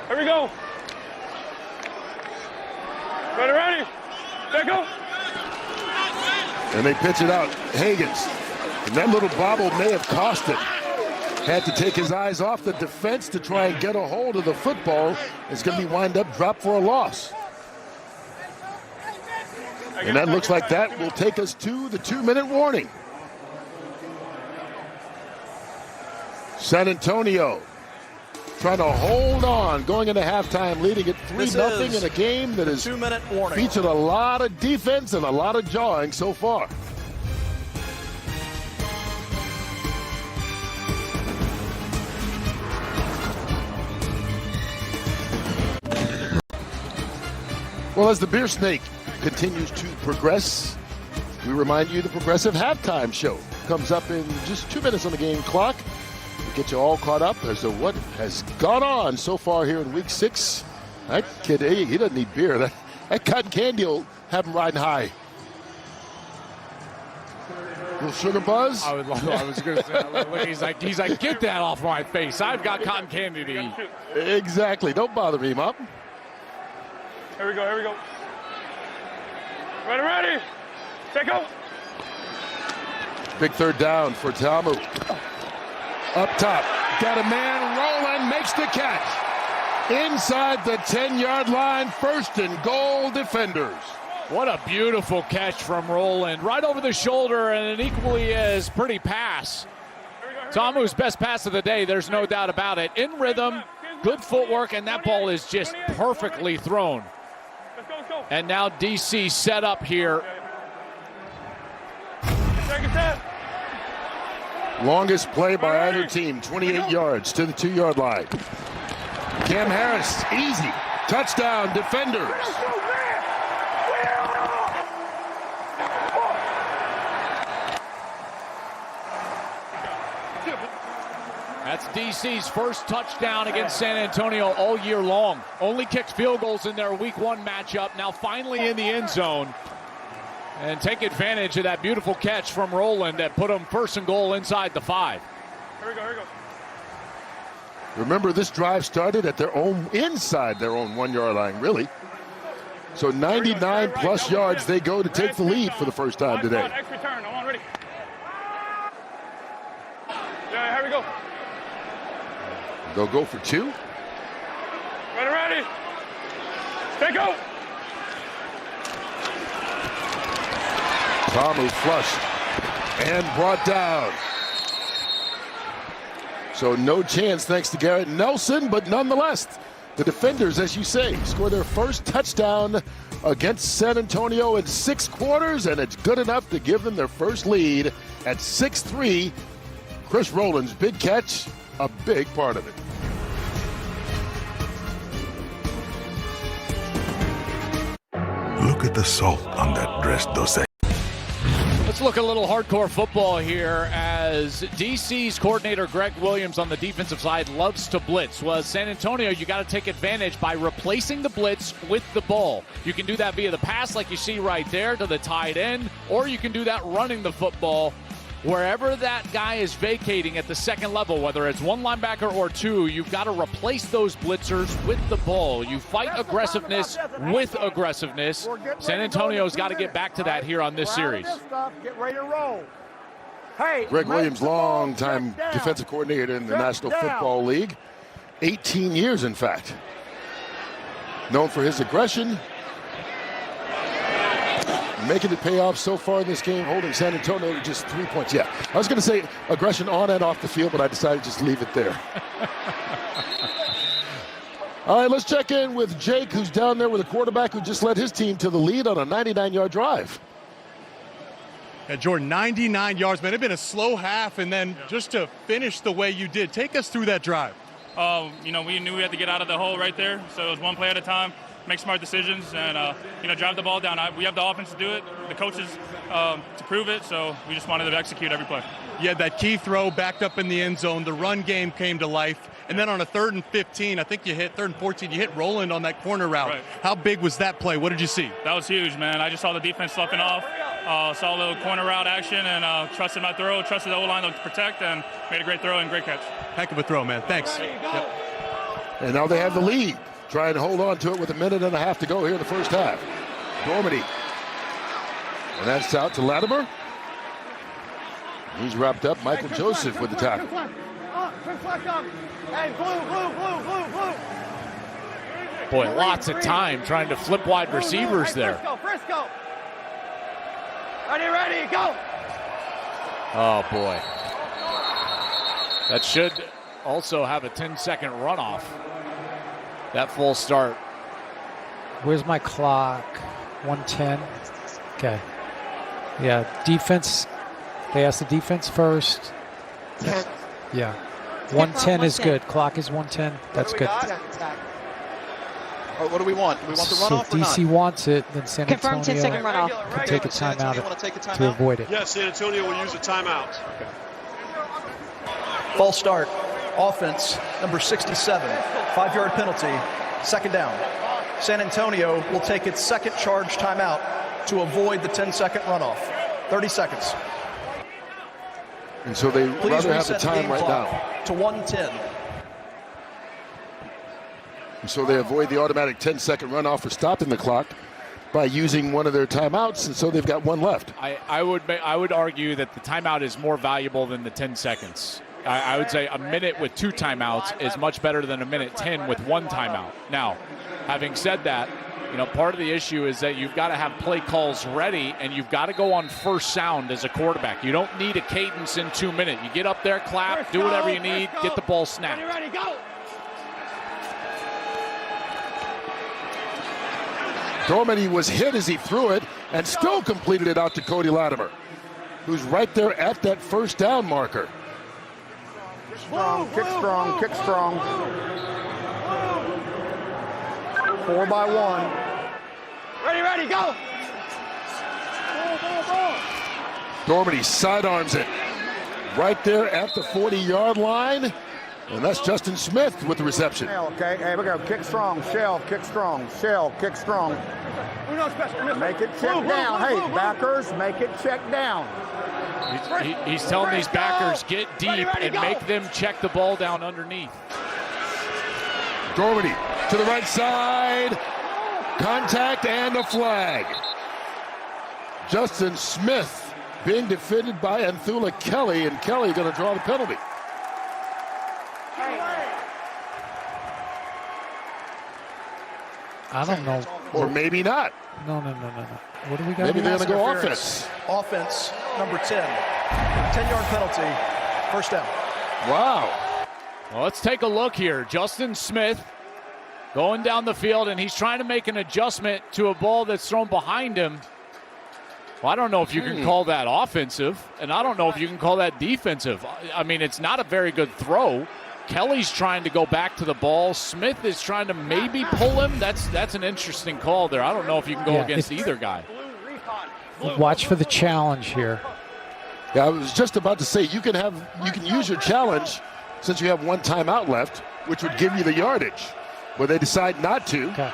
Here we go. Ready. Let go. And they pitch it out. Higgins. And that little bobble may have cost him. Had to take his eyes off the defense to try and get a hold of the football. It's going to be wind up dropped for a loss. And that looks like that will take us to the 2-minute warning. San Antonio trying to hold on, going into halftime, leading it 3-0 in a game that has 2-minute warning. Featured a lot of defense and a lot of jawing so far. Well, as the Beer Snake continues to progress, we remind you the Progressive Halftime Show comes up in just 2 minutes on the game clock. We'll get you all caught up as to what has gone on so far here in Week 6. That kid, he doesn't need beer. That cotton candy will have him riding high. Little sugar buzz? I was going to say, he's like, get that off my face. I've got cotton candy to eat. Exactly. Don't bother me, Mom. Here we go. Ready. Set, go. Big third down for Tamu. Up top. Got a man rolling, makes the catch. Inside the 10-yard line, first and goal, defenders. What a beautiful catch from Roland. Right over the shoulder and an equally as pretty pass. Tamu's best pass of the day, there's no doubt about it. In rhythm, good footwork, and that ball is just perfectly thrown. And now DC set up here. Longest play by either team, 28 yards to the 2-yard line. Cam Harris, easy. Touchdown, defenders. That's DC's first touchdown against San Antonio all year long. Only kicked field goals in their Week 1 matchup. Now finally in the end zone. And take advantage of that beautiful catch from Roland that put him first and goal inside the 5. Here we go. Remember, this drive started at inside their own 1-yard line, really. So 99 plus yards they go to take the lead for the first time today. X return. I'm on ready. Yeah, here we go. They'll go for 2. Ready. Take go. Palmer flushed and brought down. So no chance thanks to Garrett Nelson, but nonetheless, the defenders, as you say, score their first touchdown against San Antonio in 6 quarters, and it's good enough to give them their first lead at 6-3. Chris Rowland's big catch, a big part of it. Look at the salt on that dressed dosage. Let's look a little hardcore football here as DC's coordinator Greg Williams on the defensive side loves to blitz. Well, San Antonio, you got to take advantage by replacing the blitz with the ball. You can do that via the pass like you see right there to the tight end, or you can do that running the football wherever that guy is vacating at the second level, whether it's 1 linebacker or 2. You've got to replace those blitzers with the ball. You fight aggressiveness with aggressiveness. San Antonio's got to get back to that here on this series. Get ready to roll. Hey, Greg Williams, long-time defensive coordinator in the National Football League. 18 years, in fact. Known for his aggression. Making it pay off so far in this game, holding San Antonio to just 3 points. Yeah, I was going to say aggression on and off the field, but I decided to just leave it there. All right, let's check in with Jake, who's down there with a quarterback who just led his team to the lead on a 99-yard drive. Yeah, Jordan, 99 yards, man. It's been a slow half, and then just to finish the way you did, take us through that drive. We knew we had to get out of the hole right there, so it was one play at a time. Make smart decisions and, drive the ball down. We have the offense to do it, the coaches to prove it, so we just wanted to execute every play. You had that key throw backed up in the end zone. The run game came to life. And then on a 3rd and 15, I think you hit 3rd and 14, you hit Roland on that corner route. Right. How big was that play? What did you see? That was huge, man. I just saw the defense sloughing off, saw a little corner route action, and trusted my throw, trusted the O-line to protect, and made a great throw and great catch. Heck of a throw, man. Thanks. Yep. And now they have the lead. Try and hold on to it with 1.5 minutes to go here in the first half. Dormady. And that's out to Latimer. He's wrapped up. Michael Joseph with the tackle. Boy, lots of time trying to flip wide receivers there. Frisco. Ready, go. Oh, boy. That should also have a 10-second runoff. That full start. Where's my clock? 1:10. Okay. Yeah, defense. They asked the defense first. Yeah. 1:10 is good. Clock is 1:10. That's good. What do we want? Do we want the runoff So DC wants it, then San Confirm Antonio 10-second runoff. can take a timeout to avoid it. Yes, San Antonio will use a timeout. Okay. False start. Offense, number 67. 5-yard penalty. 2nd down. San Antonio will take its 2nd charge timeout to avoid the 10-second runoff. 30 seconds. And so they Please rather have the reset time game right clock now. to 1:10. And so they avoid the automatic 10-second runoff for stopping the clock by using one of their timeouts, and so they've got one left. I would argue that the timeout is more valuable than the 10 seconds. I would say a minute with 2 timeouts is much better than a minute 10 with 1 timeout. Now, having said that, part of the issue is that you've got to have play calls ready, and you've got to go on first sound as a quarterback. You don't need a cadence in 2 minutes. You get up there, clap, do whatever you need, get the ball snapped. Ready, go. Dormady was hit as he threw it and still completed it out to Cody Latimer, who's right there at that first down marker. Strong, kick strong, kick strong. 4 by 1. Ready, go. Dormady sidearms it right there at the 40-yard line. And that's Justin Smith with the reception. Okay, here we go. Kick strong, shell, kick strong, shell, kick strong. Make it check down. Hey, backers, make it check down. He's telling these backers, get deep and make them check the ball down underneath. Dormady to the right side. Contact and a flag. Justin Smith being defended by Anthula Kelly, and Kelly going to draw the penalty. I don't know. Or maybe not. No. What do we got? Maybe they're going to go offense. Offense, number 10. 10-yard penalty, first down. Wow. Well, let's take a look here. Justin Smith going down the field, and he's trying to make an adjustment to a ball that's thrown behind him. Well, I don't know if you can call that offensive, and I don't know if you can call that defensive. I mean, it's not a very good throw. Kelly's trying to go back to the ball. Smith is trying to maybe pull him. That's an interesting call there. I don't know if you can go against either guy. Watch for the challenge here. Yeah, I was just about to say you can use your challenge since you have one timeout left, which would give you the yardage. But they decide not to. Okay.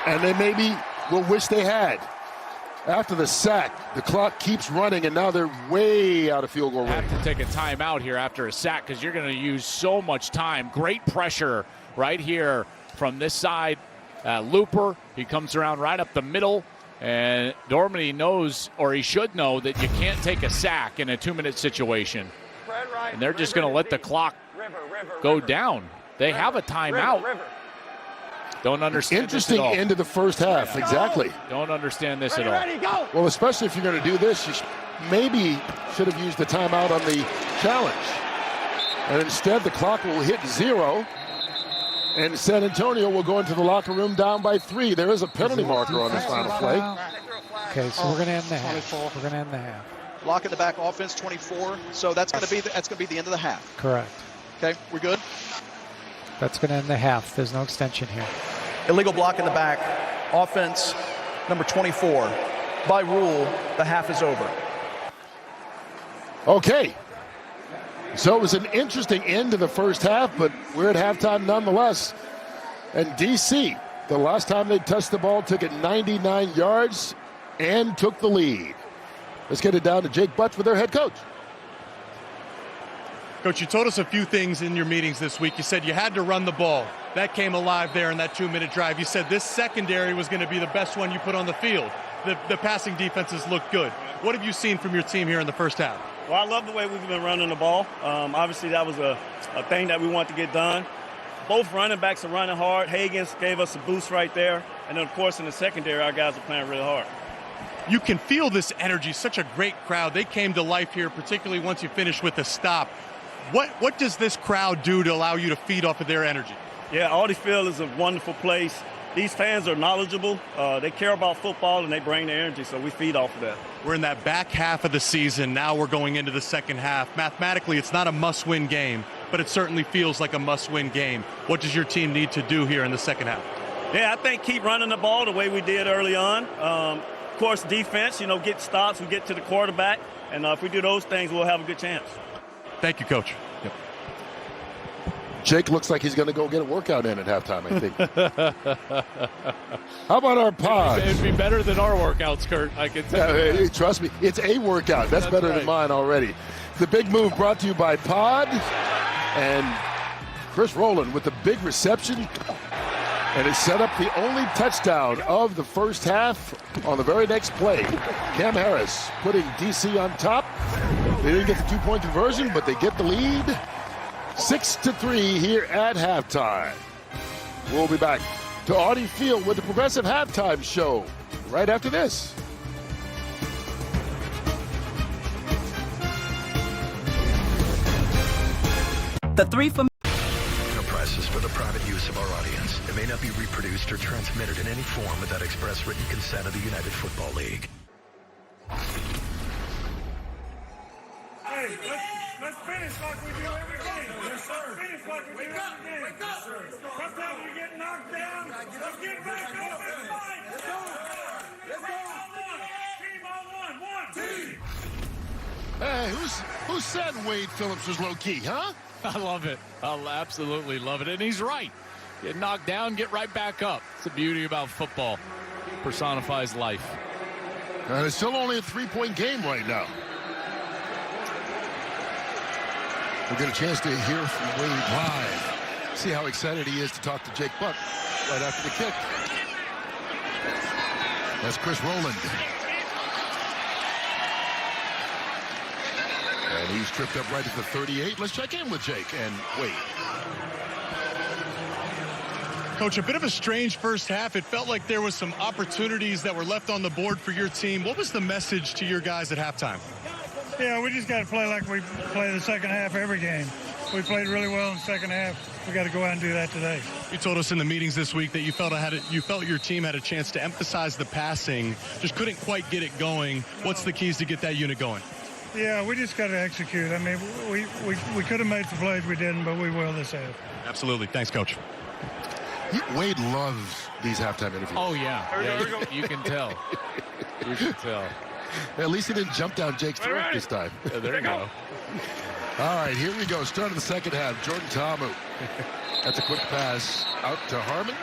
And they maybe will wish they had. After the sack, the clock keeps running, and now they're way out of field goal range. Have to take a timeout here after a sack because you're going to use so much time. Great pressure right here from this side. Looper, he comes around right up the middle, and Dormady knows, or he should know, that you can't take a sack in a 2-minute situation. And they're just going to let the clock go down. They have a timeout. Don't understand Interesting this at all. end of the first half, exactly. Don't understand this at all. Well, especially if you're going to do this, you maybe should have used the timeout on the challenge. And instead, the clock will hit 0, and San Antonio will go into the locker room down by 3. There is a penalty marker on this final play. Okay, so we're going to end the half. We're going to end the half. Block in the back, offense 24. So that's going to be the end of the half. Correct. Okay, we're good. That's going to end the half. There's no extension here. Illegal block in the back, offense number 24. By rule, the half is over. Okay. So it was an interesting end to the first half, but we're at halftime nonetheless. And DC, the last time they touched the ball, took it 99 yards and took the lead. Let's get it down to Jake Butch with their head coach. Coach, you told us a few things in your meetings this week. You said you had to run the ball. That came alive there in that 2-minute drive. You said this secondary was going to be the best one you put on the field. The passing defenses look good. What have you seen from your team here in the first half? Well, I love the way we've been running the ball. Obviously, that was a thing that we want to get done. Both running backs are running hard. Hagens gave us a boost right there. And then, of course, in the secondary, our guys are playing really hard. You can feel this energy. Such a great crowd. They came to life here, particularly once you finish with the stop. What does this crowd do to allow you to feed off of their energy? Yeah, Audi Field is a wonderful place. These fans are knowledgeable. They care about football, and they bring their energy, so we feed off of that. We're in that back half of the season. Now we're going into the second half. Mathematically, it's not a must-win game, but it certainly feels like a must-win game. What does your team need to do here in the second half? Yeah, I think keep running the ball the way we did early on. Of course, defense, get stops, we get to the quarterback, and if we do those things, we'll have a good chance. Thank you, Coach. Yep. Jake looks like he's going to go get a workout in at halftime, I think. How about our pod? It'd be better than our workouts, Kurt. I can tell you. Yeah, trust me, it's a workout. That's better than mine already. The big move brought to you by Pod and Chris Rowland with the big reception. And it set up the only touchdown of the first half on the very next play. Cam Harris putting DC on top. They didn't get the 2-point conversion, but they get the lead. 6-3 here at halftime. We'll be back to Audi Field with the Progressive Halftime Show right after this. The three for Enterprises for the private use of our audience. It may not be reproduced or transmitted in any form without express written consent of the United Football League. Hey, let's finish like we do every game. Yes, sir. Finish like we do every game. Wake up. Sometimes we get knocked down. Let's get back up and fight. Let's go. Let's go. Team on one. One. Team. Hey, who said Wade Phillips was low-key, huh? I love it. I'll absolutely love it. And he's right. Get knocked down, get right back up. It's the beauty about football. Personifies life. And it's still only a 3-point game right now. We'll get a chance to hear from Wade live. See how excited he is to talk to Jake Buck right after the kick. That's Chris Rowland. And he's tripped up right at the 38. Let's check in with Jake and Wade. Coach, a bit of a strange first half. It felt like there was some opportunities that were left on the board for your team. What was the message to your guys at halftime? Yeah, we just got to play like we play the second half every game. We played really well in the second half. We got to go out and do that today. You told us in the meetings this week that you felt your team had a chance to emphasize the passing, just couldn't quite get it going. What's the keys to get that unit going? Yeah, we just got to execute. I mean, we could have made some plays, we didn't, but we will this half. Absolutely. Thanks, Coach. Wade loves these halftime interviews. Oh, yeah. You can tell. You can tell. At least he didn't jump down Jake's throat this time. Yeah, there you go. All right, here we go. Start of the second half. Jordan Ta'amu. That's a quick pass out to Harmon.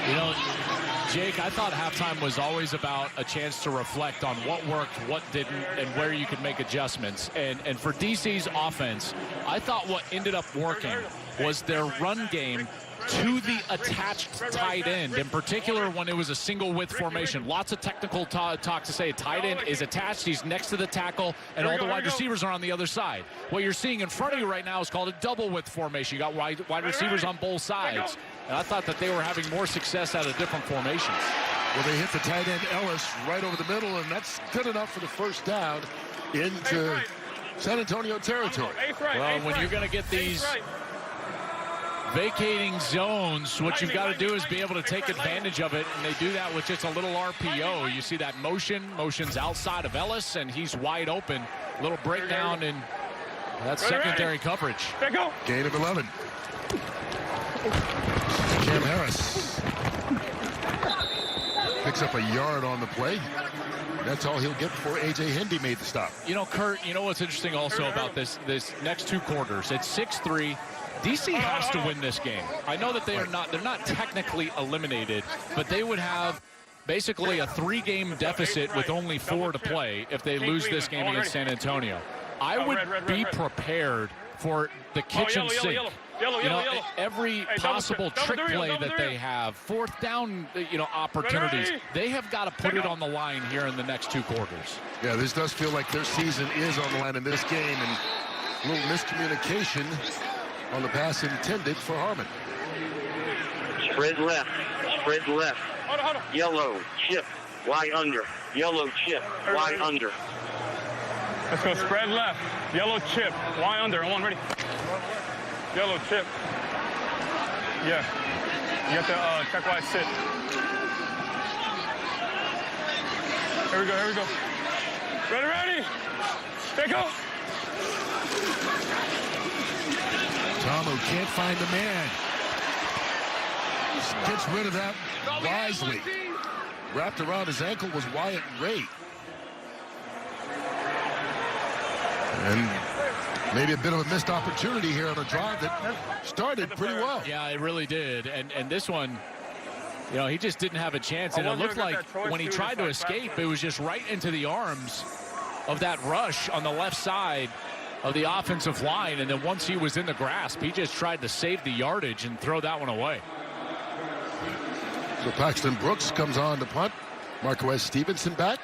You know, Jake, I thought halftime was always about a chance to reflect on what worked, what didn't, and where you could make adjustments. And for DC's offense, I thought what ended up working was their run game to the attached tight end, in particular when it was a single width formation. Lots of technical talk to say a tight end is attached, he's next to the tackle, and all the wide receivers are on the other side. What you're seeing in front of you right now is called a double width formation. You got wide receivers on both sides. And I thought that they were having more success out of different formations. Well, they hit the tight end Ellis right over the middle, and that's good enough for the first down into San Antonio territory. Well, when you're going to get these vacating zones, what you've got to do is be able to take advantage of it, and they do that with just a little RPO. You see that motion's outside of Ellis, and he's wide open. Little breakdown in that secondary coverage. Gain of 11. Cam Harris picks up a yard on the play. That's all he'll get before A.J. Hendy made the stop. You know, Kurt, you know what's interesting also about this next two quarters? It's 6-3. DC has to win this game. I know that they're not technically eliminated, but they would have basically a 3-game deficit with only 4 to play if they lose this game against San Antonio. I would be prepared for the kitchen sink. Every possible trick play that they have, fourth down, opportunities, they have got to put it on the line here in the next 2 quarters. Yeah, this does feel like their season is on the line in this game, and a little miscommunication on the pass intended for Harmon. Spread left. Yellow, chip, Y under. Yellow, chip, Y under. Let's go spread left. Yellow chip, Y under. On one, ready. Yellow chip. Yeah. You got the check Y sit. Here we go. Ready. Take go. Ta'amu can't find the man. Gets rid of that wisely. Wrapped around his ankle was Wyatt Ray. And maybe a bit of a missed opportunity here on a drive that started pretty well. Yeah, it really did. And this one, he just didn't have a chance. And it looked like when he tried to escape, it was just right into the arms of that rush on the left side of the offensive line. And then once he was in the grasp, he just tried to save the yardage and throw that one away. So Paxton Brooks comes on to punt. Marquez Stevenson back.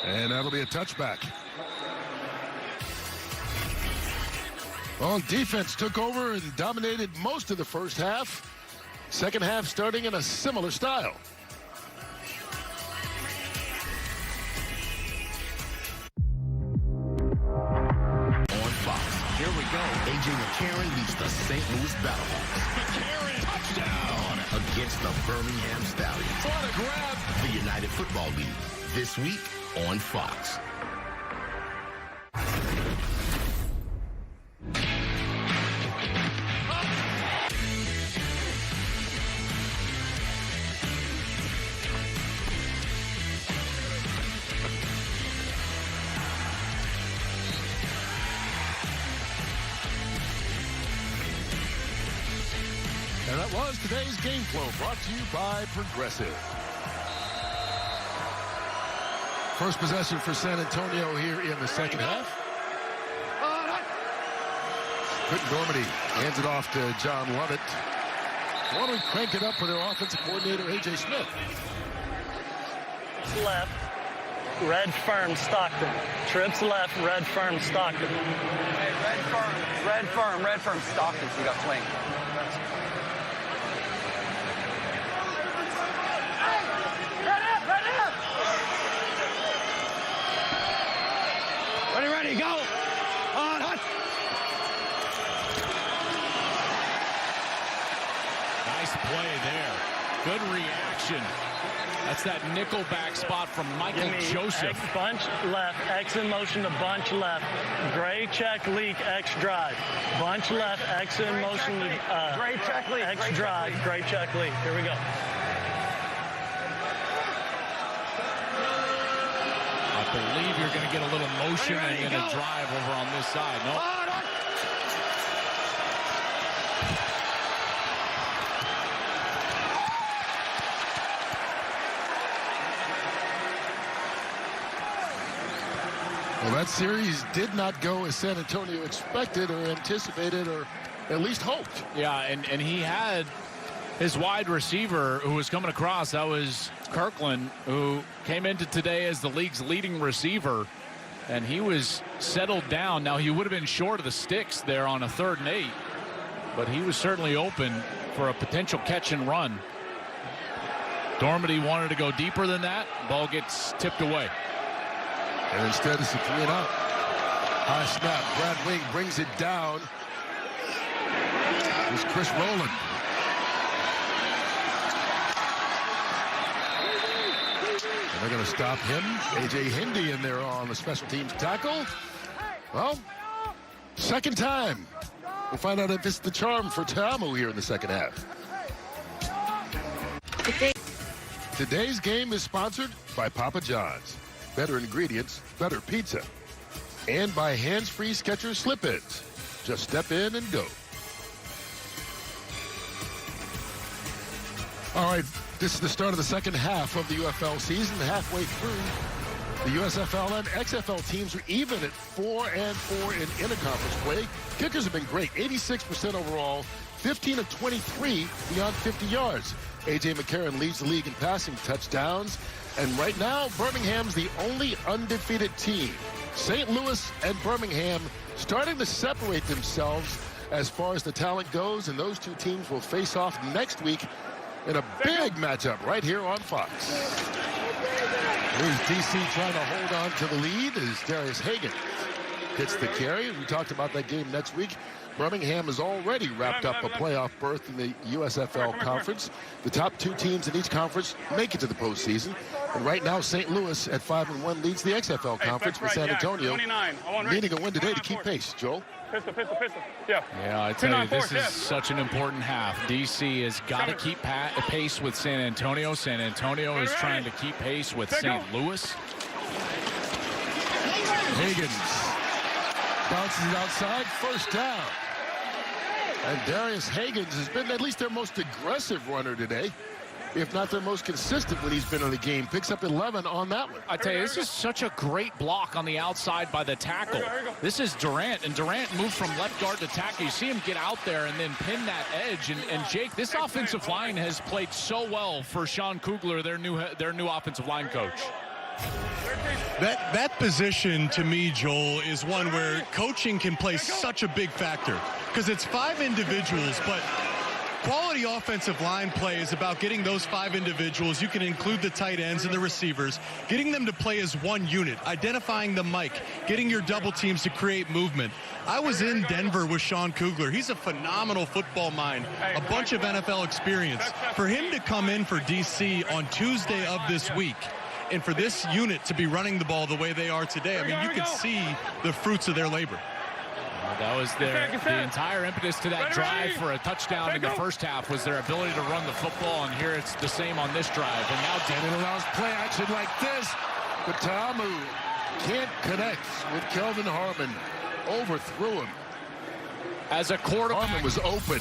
And that'll be a touchback. Well, defense took over and dominated most of the first half. Second half starting in a similar style. On Fox. Here we go. A.J. McCarron leads the St. Louis Battlehawks. McCarron, touchdown! Against the Birmingham Stallions. What a grab! The United Football League. This week on Fox. And that was today's game flow, brought to you by Progressive. First possession for San Antonio here in the second half. Quentin Dormady hands it off to John Lovett. Why don't we crank it up for their offensive coordinator, A.J. Smith? Left, red firm, Stockton. Trips left, red firm, Stockton. Hey, red firm, Stockton, so we got swing. Ready, go! On, hot! Nice play there. Good reaction. That's that nickelback spot from Michael Joseph. X bunch left, X in motion to bunch left. Gray check, leak, X drive. Bunch left, X in motion to Gray check, leak. X drive, gray check, leak. Here we go. I believe you're going to get a little motion and a drive over on this side. No. Well, that series did not go as San Antonio expected or anticipated or at least hoped. Yeah, and he had his wide receiver who was coming across. That was Kirkland, who came into today as the league's leading receiver, and he was settled down. Now, he would have been short of the sticks there on a 3rd and 8, but he was certainly open for a potential catch and run. Dormady wanted to go deeper than that. Ball gets tipped away. And instead it's a 3 and out. High snap. Brad Wing brings it down. Here's Chris Rowland. And they're going to stop him. A.J. Hindi in there on the special teams tackle. Well, second time. We'll find out if it's the charm for Ta'amu here in the second half. Today's game is sponsored by Papa John's. Better ingredients, better pizza. And by hands-free Skechers slip-ins. Just step in and go. All right, this is the start of the second half of the UFL season. Halfway through, the USFL and XFL teams are even at 4-4 in interconference play. Kickers have been great, 86% overall, 15 of 23 beyond 50 yards. A.J. McCarron leads the league in passing touchdowns. And right now, Birmingham's the only undefeated team. St. Louis and Birmingham starting to separate themselves as far as the talent goes, and those two teams will face off next week in a big matchup right here on Fox. Here's DC trying to hold on to the lead as Darius Hagan hits the carry. We talked about that game next week. Birmingham has already wrapped up a playoff berth in the USFL conference. The top 2 teams in each conference make it to the postseason. And right now, St. Louis at 5-1 leads the XFL conference with San Antonio needing a win today to keep pace. Joel? Pistol. Yeah. Yeah, I tell you, this is such an important half. DC has got to keep pace with San Antonio. San Antonio is trying to keep pace with St. Louis. Higgins bounces it outside, first down. And Darius Higgins has been at least their most aggressive runner today, if not their most consistent when he's been in the game. Picks up 11 on that one. I tell you, this is such a great block on the outside by the tackle. This is Durant, and Durant moved from left guard to tackle. You see him get out there and then pin that edge. And Jake, this offensive line has played so well for Sean Kugler, their new offensive line coach. That position, to me, Joel, is one where coaching can play such a big factor because it's 5 individuals, but quality offensive line play is about getting those 5 individuals. You can include the tight ends and the receivers, getting them to play as one unit, identifying the mic, getting your double teams to create movement. I was in Denver with Sean Kugler. He's a phenomenal football mind, a bunch of NFL experience. For him to come in for DC on Tuesday of this week, and for this unit to be running the ball the way they are today, I mean, you can see the fruits of their labor. That was the entire impetus to that drive for a touchdown in the first half was their ability to run the football, and here it's the same on this drive. And now it allows play action like this, but Ta'amu can't connect with Kelvin Harmon. Overthrew him. As a quarterback, Harmon was open.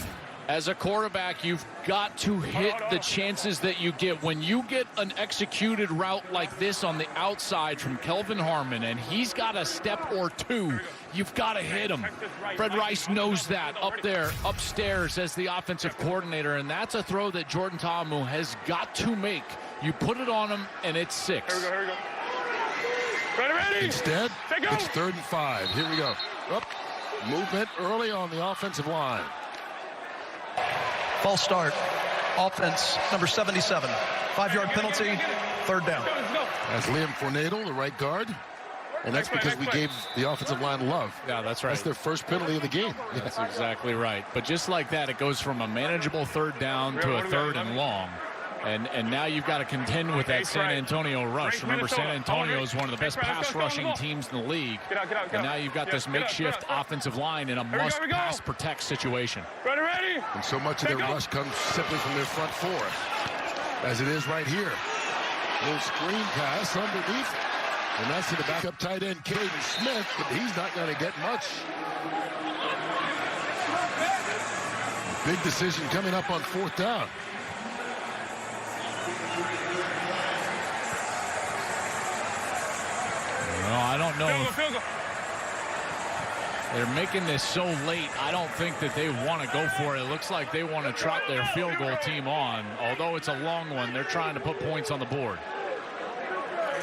As a quarterback, you've got to hit the chances that you get. When you get an executed route like this on the outside from Kelvin Harmon, and he's got a step or two, you've got to hit him. Fred Rice knows that up there, upstairs as the offensive coordinator, and that's a throw that Jordan Ta'amu has got to make. You put it on him, and it's 6. Here we go. Ready? Instead, it's 3rd and 5. Here we go. Up. Movement early on the offensive line. False start. Offense, number 77. 5-yard penalty, 3rd down. That's Liam Fornadel, the right guard. And that's because we gave the offensive line love. Yeah, that's right. That's their first penalty of the game. That's exactly right. But just like that, it goes from a manageable 3rd down to a 3rd and long. And now you've got to contend with that San Antonio rush. Remember, San Antonio is one of the best pass rushing teams in the league. And now you've got this makeshift offensive line in a must pass protect situation. Ready? And so much of their rush comes simply from their front 4, as it is right here. Little screen pass underneath, and that's to the backup tight end, Caden Smith, but he's not going to get much. Big decision coming up on 4th down. Well, I don't know if they're making this so late. I don't think that they want to go for it. It looks like they want to trot their field goal team on. Although it's a long one, they're trying to put points on the board.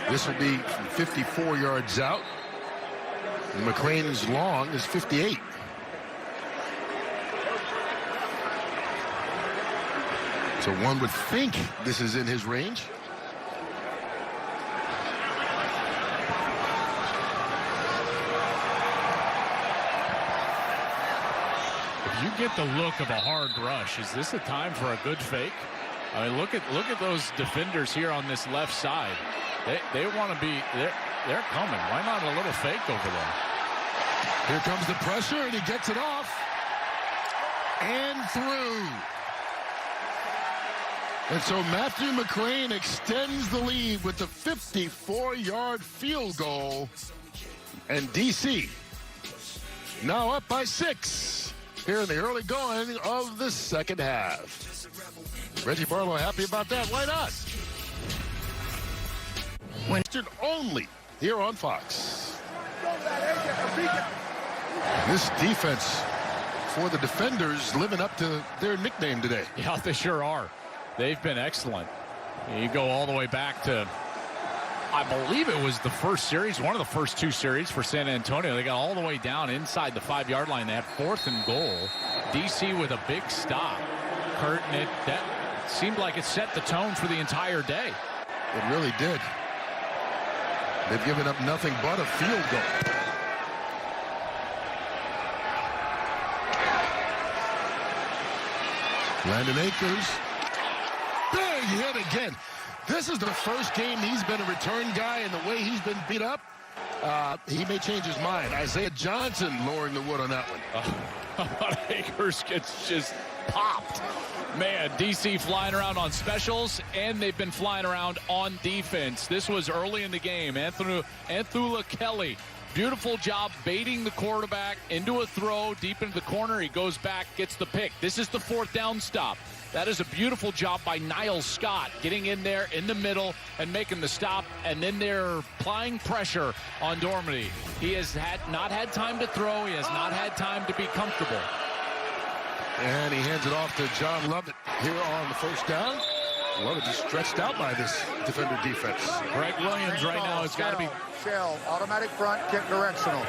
This will be 54 yards out. McLean's long is 58. So one would think this is in his range. You get the look of a hard rush. Is this a time for a good fake? I mean, look at those defenders here on this left side. They want to be, they're coming. Why not a little fake over there? Here comes the pressure, and he gets it off and through. And so Matthew McLean extends the lead with the 54-yard field goal, and DC now up by 6. Here in the early going of the second half. Reggie Barlow happy about that. Why not? Western only here on Fox. This defense for the defenders living up to their nickname today. Yeah, they sure are. They've been excellent. You go all the way back to, I believe it was the first series, one of the first 2 series for San Antonio. They got all the way down inside the 5-yard line. They had 4th and goal. DC with a big stop. Kurt, and that seemed like it set the tone for the entire day. It really did. They've given up nothing but a field goal. Landon Akers. Big hit again. This is the first game he's been a return guy, and the way he's been beat up, he may change his mind. Isaiah Johnson lowering the wood on that one. Akers gets just popped. Man, DC flying around on specials, and they've been flying around on defense. This was early in the game. Anthula Kelly, beautiful job baiting the quarterback into a throw deep into the corner. He goes back, gets the pick. This is the 4th down stop. That is a beautiful job by Niles Scott, getting in there in the middle and making the stop, and then they're applying pressure on Dormady. He has not had time to throw. He has not had time to be comfortable. And he hands it off to John Lovett here on the 1st down. Lovett just stretched out by this defender defense. Greg Williams right now has got to be... Shell, automatic front, kick directional.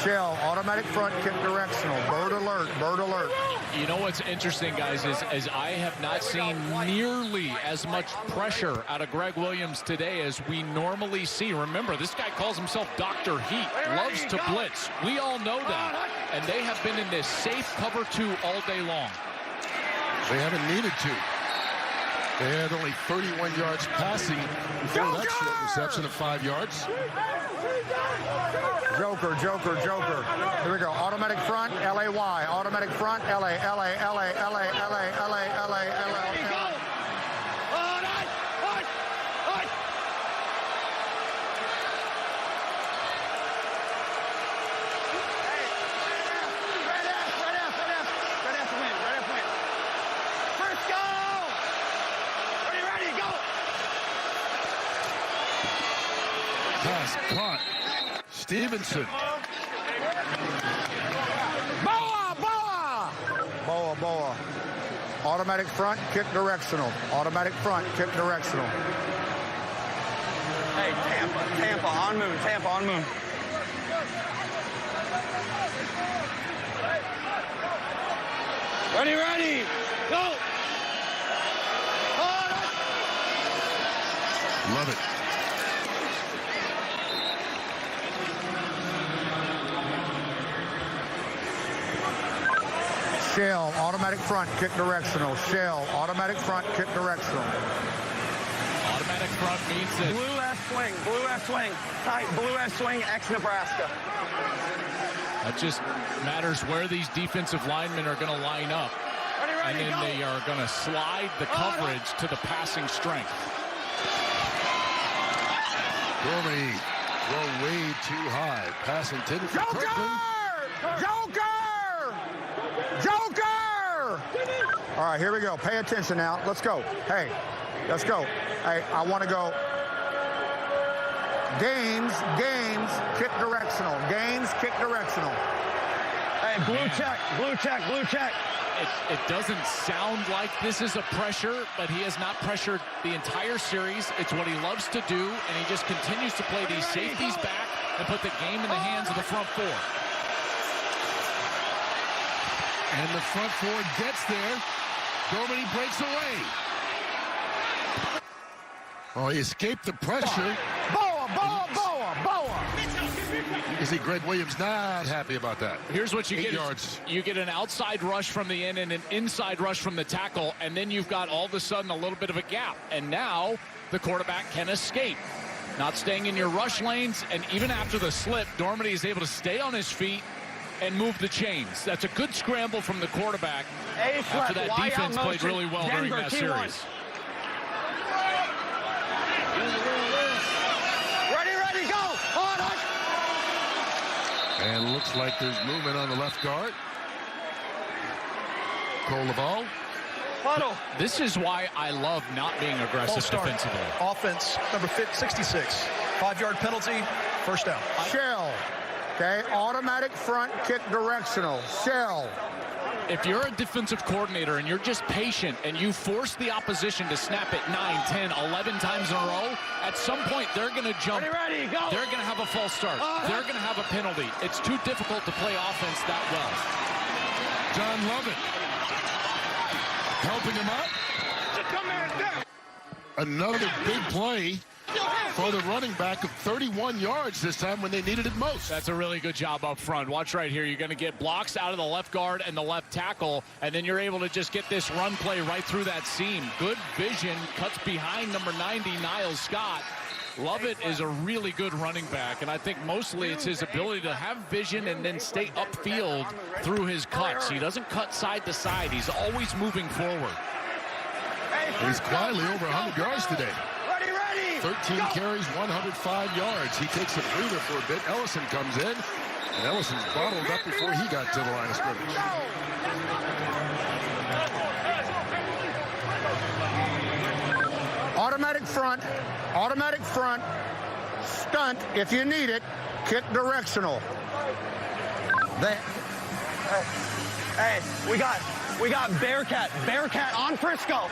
Shell, automatic front, kick directional. Bird alert, bird alert. You know what's interesting, guys, is I have not seen nearly as much pressure out of Greg Williams today as we normally see. Remember, this guy calls himself Dr. Heat, loves to blitz. We all know that. And they have been in this safe cover 2 all day long. They haven't needed to. They had only 31 yards passing before that short reception of 5 yards. Joker, joker, joker. Here we go. Automatic front, L-A-Y. Automatic front, L-A, L-A, L-A, L-A, L-A, L-A, L-A, L-A. Pass caught. Stevenson. Boa. Automatic front, kick directional. Automatic front, kick directional. Hey, Tampa on moon. Tampa on moon. Ready, go! Love it. Shell, automatic front, kick directional. Shell, automatic front, kick directional. Automatic front means it. Blue F swing. Tight, blue F swing, ex-Nebraska. That just matters where these defensive linemen are going to line up. And then they are going to slide the coverage to the passing strength. Gormy throw way too high. Pass intended for Kirkland. Joker! All right, here we go. Pay attention now. Let's go. Hey, let's go. Hey, I want to go. Games, kick directional. Games, kick directional. Hey, blue check. It doesn't sound like this is a pressure, but he has not pressured the entire series. It's what he loves to do, and he just continues to play these safeties back and put the game in the hands of the front four. And the front four gets there. Dormady breaks away. Oh, he escaped the pressure. Boa! You see Greg Williams not happy about that. Here's what you 8 get. yards. You get an outside rush from the end and an inside rush from the tackle, and then you've got all of a sudden a little bit of a gap. And now the quarterback can escape. Not staying in your rush lanes, and even after the slip, Dormady is able to stay on his feet and move the chains. That's a good scramble from the quarterback after that defense played really well during that series. Ready, go! On. And looks like there's movement on the left guard. Cole the ball. Huddle. This is why I love not being aggressive defensively. Offense, number 66. 5-yard penalty, first down. Shell. Okay, automatic front, kick directional. Shell. If you're a defensive coordinator and you're just patient and you force the opposition to snap it 9, 10, 11 times in a row, at some point they're going to jump. Ready, go. They're going to have a false start. They're going to have a penalty. It's too difficult to play offense that well. John Lovett helping him up. Another big play for the running back of 31 yards this time when they needed it most. That's a really good job up front. Watch right here. You're going to get blocks out of the left guard and the left tackle, and then you're able to just get this run play right through that seam. Good vision. Cuts behind number 90, Niles Scott. Lovett is a really good running back, and I think mostly it's his ability to have vision and then stay upfield through his cuts. He doesn't cut side to side. He's always moving forward. He's quietly over 100 yards today. 13 carries, 105 yards. He takes a breather for a bit. Ellison comes in, and Ellison's bottled up before he got to the line of scrimmage. Automatic front, stunt if you need it, kick directional. Hey, we got Bearcat on Frisco.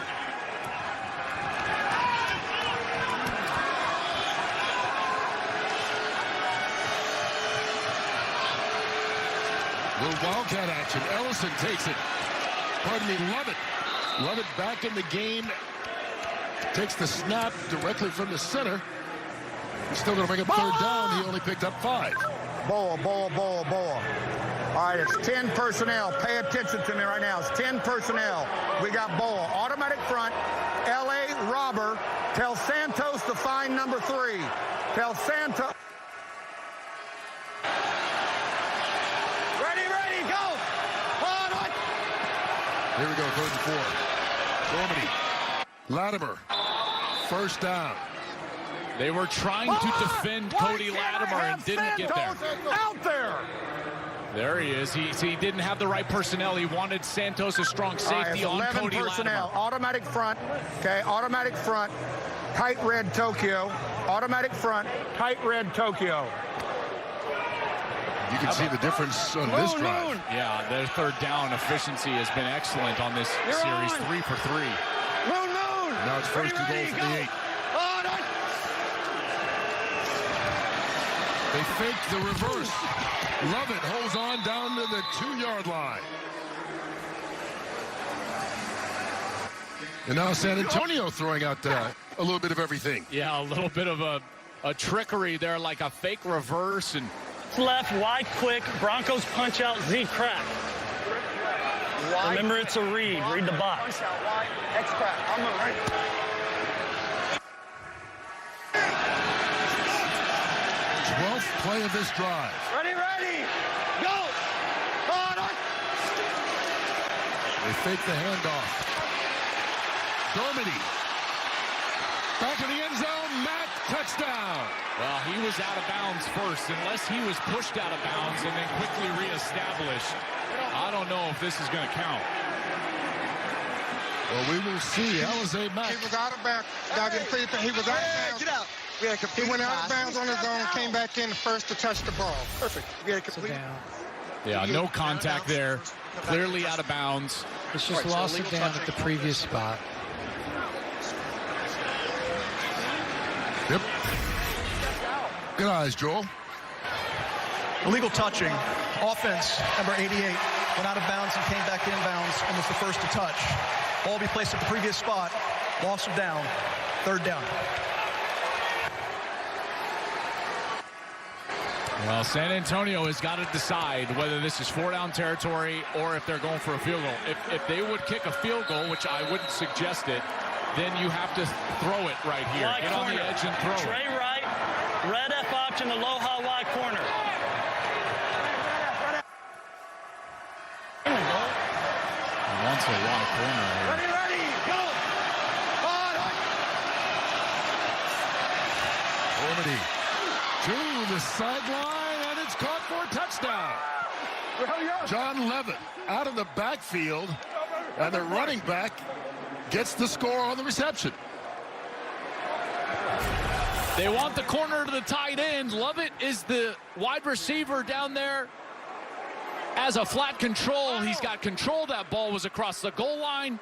Little wildcat action. Ellison takes it. Pardon me, Lovett. Lovett back in the game. Takes the snap directly from the center. He's still going to bring up third down. He only picked up 5. Boa. All right, it's 10 personnel. Pay attention to me right now. It's 10 personnel. We got Boa. Automatic front. L.A. Robber. Tell Santos to find number 3. Tell Santos. Ready, go! On. Here we go, 3rd and 4. Dormady. Latimer. First down. They were trying to defend Cody Latimer and didn't get there. Out there. There he is. He didn't have the right personnel. He wanted Santos a strong safety on Cody personnel. Latimer. Automatic front. Okay, automatic front. Tight red Tokyo. Automatic front, tight red Tokyo. You can see the difference on this drive. Yeah, their third down efficiency has been excellent on this series. 3 for 3. Now it's first and goal from the 8. They fake the reverse. Lovett holds on down to the 2-yard line. And now San Antonio throwing out a little bit of everything. Yeah, a little bit of a trickery there, like a fake reverse. And Left, wide, quick. Broncos punch out, Z crack. Remember, it's a read. Read the box. Punch out wide, X crack. I'm moving. 12th play of this drive. Ready, go! They fake the handoff. Dormady. Back in the end zone, Mack, touchdown. Well, he was out of bounds first, unless he was pushed out of bounds and then quickly reestablished. I don't know if this is going to count. Well, we will see. Alize Mack. He was out of bounds. He was out of bounds. Get out. He went out of bounds on his own, came back in first to touch the ball. Perfect. We had a complete. Yeah, no contact there. Clearly out of bounds. It's just lost it down at the previous spot. Yep. Good eyes, Joel. Illegal touching. Offense, number 88, went out of bounds and came back inbounds and was the first to touch. Ball be placed at the previous spot. Loss of down. Third down. Well, San Antonio has got to decide whether this is 4-down territory or if they're going for a field goal. If they would kick a field goal, which I wouldn't suggest it, then you have to throw it right here. Wide Get corner. on the edge and throw Trey it. right, red F option, aloha wide corner. He wants a wide corner here. Ready, go! Dormady to the sideline, and it's caught for a touchdown. John Levitt out of the backfield, and the running back gets the score on the reception. They want the corner to the tight end. Lovett is the wide receiver down there as a flat control. He's got control. That ball was across the goal line.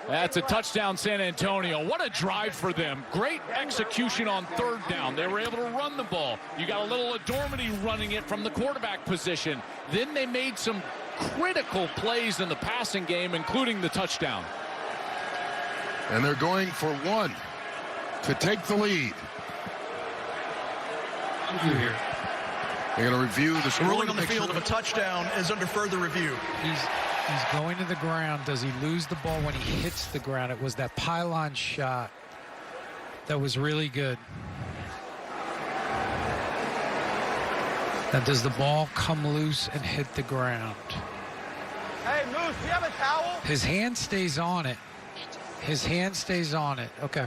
That's a touchdown, San Antonio. What a drive for them. Great execution on third down. They were able to run the ball. You got a little Dormady running it from the quarterback position. Then they made some critical plays in the passing game, including the touchdown. And they're going for one to take the lead. They're going to review the score. Ruling on the field of a touchdown is under further review. He's going to the ground. Does he lose the ball when he hits the ground? It was that pylon shot that was really good. Now, does the ball come loose and hit the ground? Hey, Moose, do you have a towel? His hand stays on it. His hand stays on it. Okay.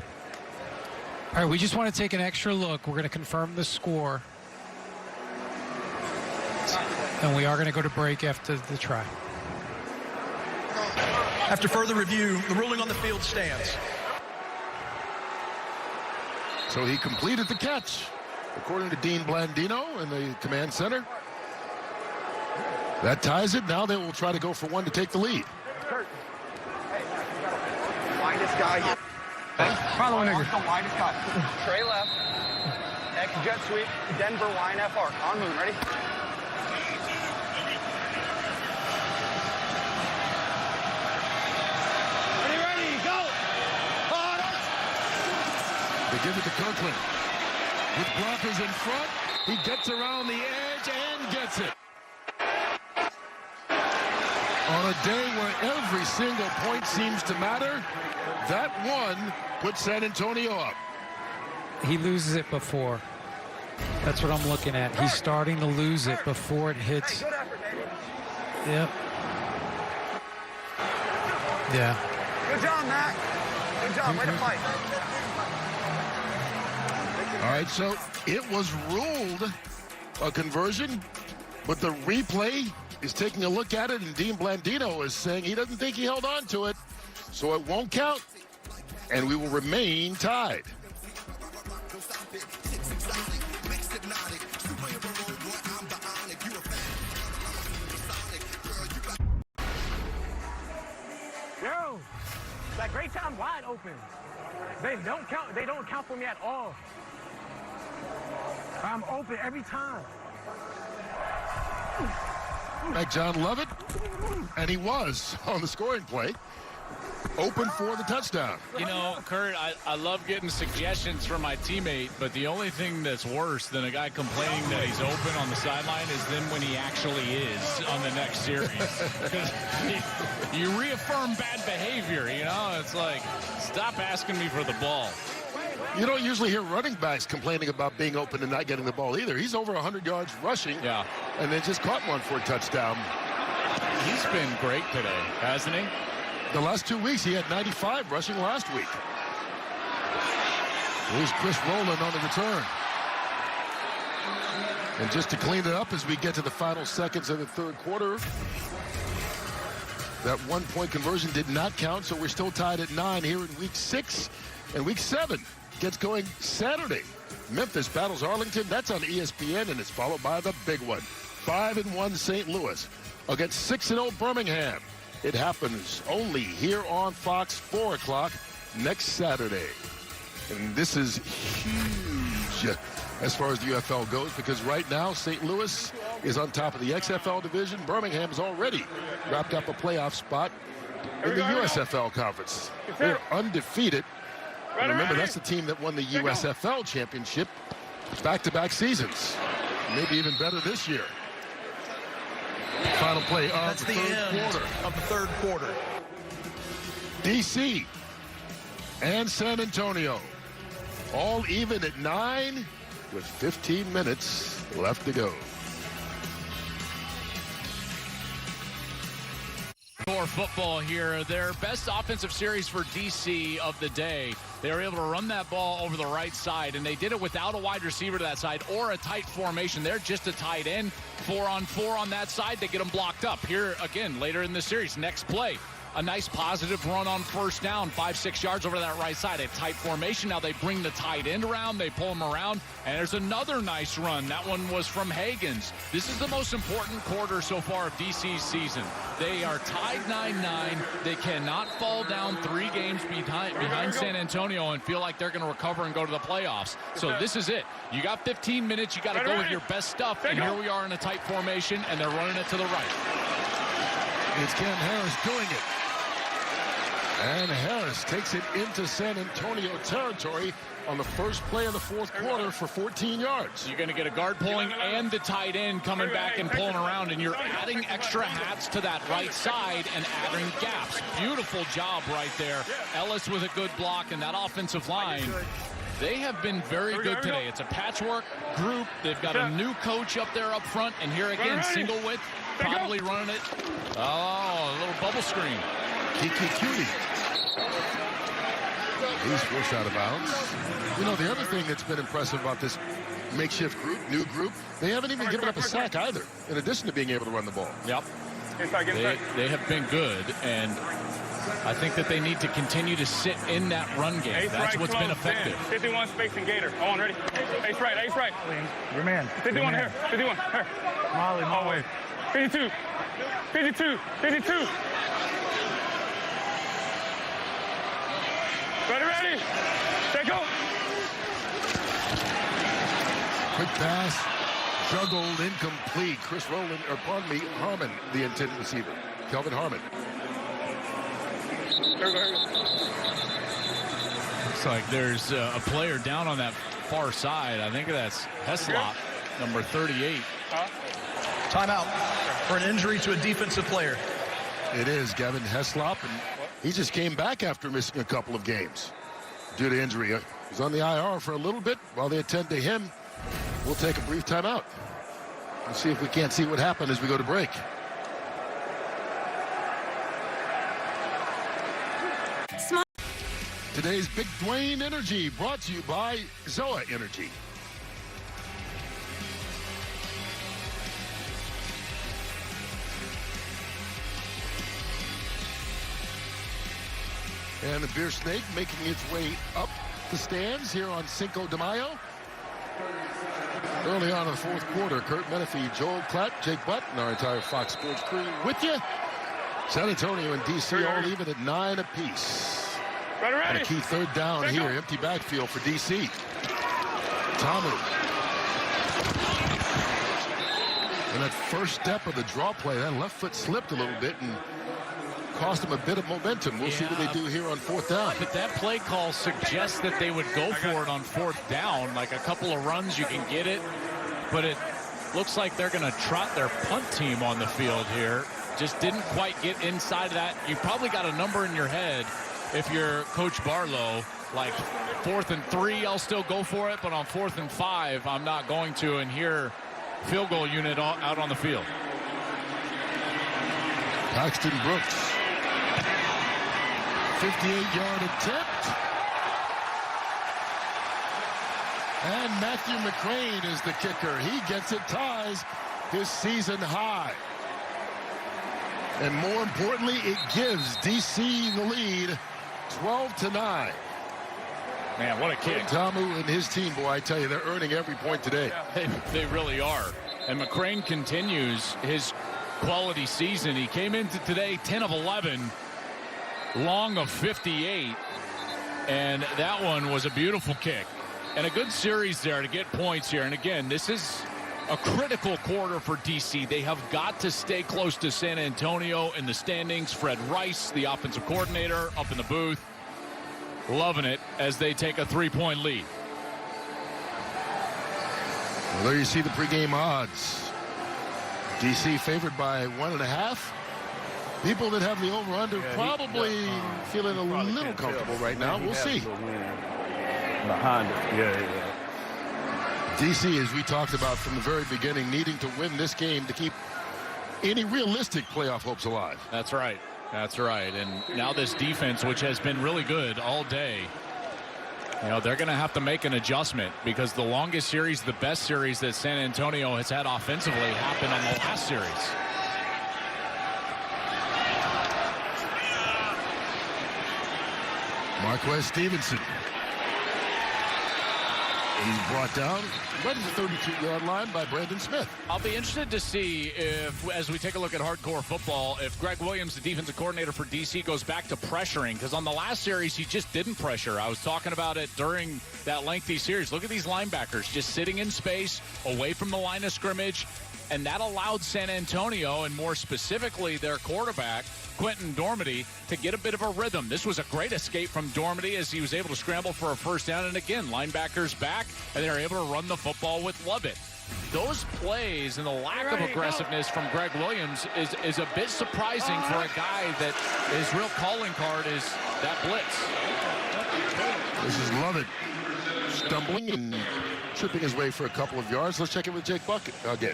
All right, we just want to take an extra look. We're going to confirm the score. And we are going to go to break after the try. After further review, the ruling on the field stands. So he completed the catch, according to Dean Blandino in the command center. That ties it. Now they will try to go for one to take the lead. Widest guy here. Follow nigga. The widest guy. Trey left. X jet sweep. Denver YNF arc. On moon. Ready? Ready, go! They give it to Kirkland. With Broncos in front, he gets around the edge and gets it. On a day where every single point seems to matter, that one puts San Antonio up. He loses it before. That's what I'm looking at. He's starting to lose it before it hits. Yep. Yeah. Good job, Mac. Good job. Way to fight. All right, so it was ruled a conversion, but the replay is taking a look at it, and Dean Blandino is saying he doesn't think he held on to it, so it won't count, and we will remain tied. got great time wide open. They don't count for me at all. I'm open every time. Like John Lovett, and he was on the scoring play. Open for the touchdown. You know, Kurt, I love getting suggestions from my teammate, but the only thing that's worse than a guy complaining that he's open on the sideline is then when he actually is on the next series. Because you reaffirm bad behavior, you know? It's like, stop asking me for the ball. You don't usually hear running backs complaining about being open and not getting the ball either. He's over 100 yards rushing, and then just caught one for a touchdown. He's been great today, hasn't he? The last 2 weeks, he had 95 rushing last week. Here's Chris Rowland on the return. And just to clean it up as we get to the final seconds of the third quarter, that 1-point conversion did not count, so we're still tied at 9 here in week 6. And week 7 gets going Saturday. Memphis battles Arlington. That's on ESPN, and it's followed by the big one. 5-1 St. Louis against 6-0 Birmingham. It happens only here on Fox, 4 o'clock next Saturday. And this is huge as far as the UFL goes, because right now St. Louis is on top of the XFL division. Birmingham's already wrapped up a playoff spot in the USFL conference. They're undefeated. And remember, that's the team that won the USFL championship back-to-back seasons. Maybe even better this year. Final play of That's the third quarter. DC and San Antonio all even at 9 with 15 minutes left to go. For football here, their best offensive series for DC of the day. They were able to run that ball over the right side, and they did it without a wide receiver to that side or a tight formation. They're just a tight end, 4-on-4 on that side. They get them blocked up. Here again, later in the series, next play, a nice positive run on first down, 5-6 yards over that right side. A tight formation. Now they bring the tight end around. They pull him around, and there's another nice run. That one was from Hagens. This is the most important quarter so far of DC's season. They are tied 9-9. They cannot fall down 3 games behind San Antonio and feel like they're going to recover and go to the playoffs. So this is it. You got 15 minutes. You got to go with your best stuff, and here we are in a tight formation, and they're running it to the right. It's Cam Harris doing it. And Harris takes it into San Antonio territory on the first play of the fourth quarter for 14 yards. You're going to get a guard pulling and the tight end coming back and pulling around, and you're adding extra hats to that right side and adding gaps. Beautiful job right there. Ellis with a good block, and that offensive line, they have been very good today. It's a patchwork group. They've got a new coach up there up front, and here again, single width, probably running it. Oh, a little bubble screen. Kiki Cutie. He's forced out of bounds. You know, the other thing that's been impressive about this makeshift group, new group, they haven't even given up a sack either, in addition to being able to run the ball. Yep. They have been good, and I think that they need to continue to sit in that run game. That's what's been effective. 51 space and Gator. On, ready? Ace right, ace right. Your man. 51 here, 51 here. Molly. Oh, wait. 52, 52, 52. Ready. Take go. Quick pass, juggled, incomplete. Chris Rowland, or pardon me, Harmon, the intended receiver. Kelvin Harmon. Looks like there's a player down on that far side. I think that's Heslop, number 38. Timeout for an injury to a defensive player. It is Gavin Heslop, and he just came back after missing a couple of games due to injury. He's on the IR for a little bit while they attend to him. We'll take a brief timeout and see if we can't see what happened as we go to break. Today's Big Dwayne Energy brought to you by Zoa Energy. And the Beer Snake making its way up the stands here on Cinco de Mayo. Early on in the fourth quarter, Kurt Menefee, Joel Klatt, Jake Butt, and our entire Fox Sports crew with you. San Antonio and DC all even at 9 apiece. On a key third down here, empty backfield for DC. Tamu. And that first step of the draw play, that left foot slipped a little bit and cost them a bit of momentum. We'll see what they do here on fourth down. But that play call suggests that they would go for it on fourth down, like a couple of runs, you can get it. But it looks like they're going to trot their punt team on the field here. Just didn't quite get inside of that. You probably got a number in your head if you're Coach Barlow, like 4th and 3, I'll still go for it, but on 4th and 5, I'm not going to. And here, field goal unit out on the field. Paxton Brooks. 58-yard attempt. And Matthew McCrane is the kicker. He gets it, ties his season high. And more importantly, it gives DC the lead 12-9. Man, what a kick. Tamu and his team, boy, I tell you, they're earning every point today. They really are. And McCrane continues his quality season. He came into today 10 of 11. Long of 58, and that one was a beautiful kick and a good series there to get points here. And again, this is a critical quarter for DC. They have got to stay close to San Antonio in the standings. Fred Rice, the offensive coordinator, up in the booth, loving it as they take a 3-point lead. Well, there you see the pregame odds. DC favored by 1.5. People that have the over-under probably feeling a little comfortable right now. We'll see. Behind it. DC, as we talked about from the very beginning, needing to win this game to keep any realistic playoff hopes alive. That's right. That's right. And now this defense, which has been really good all day, you know, they're going to have to make an adjustment because the longest series, the best series that San Antonio has had offensively happened in the last series. Marquez Stevenson. He's brought down right at the 32-yard line by Brandon Smith. I'll be interested to see if, as we take a look at hardcore football, if Greg Williams, the defensive coordinator for DC, goes back to pressuring. Because on the last series, he just didn't pressure. I was talking about it during that lengthy series. Look at these linebackers just sitting in space, away from the line of scrimmage. And that allowed San Antonio, and more specifically their quarterback, Quentin Dormady, to get a bit of a rhythm. This was a great escape from Dormady as he was able to scramble for a first down. And again, linebackers back, and they're able to run the football with Lovett. Those plays and the lack of aggressiveness from Greg Williams is a bit surprising for a guy that his real calling card is that blitz. This is Lovett stumbling and tripping his way for a couple of yards. Let's check it with Jake Bucket again.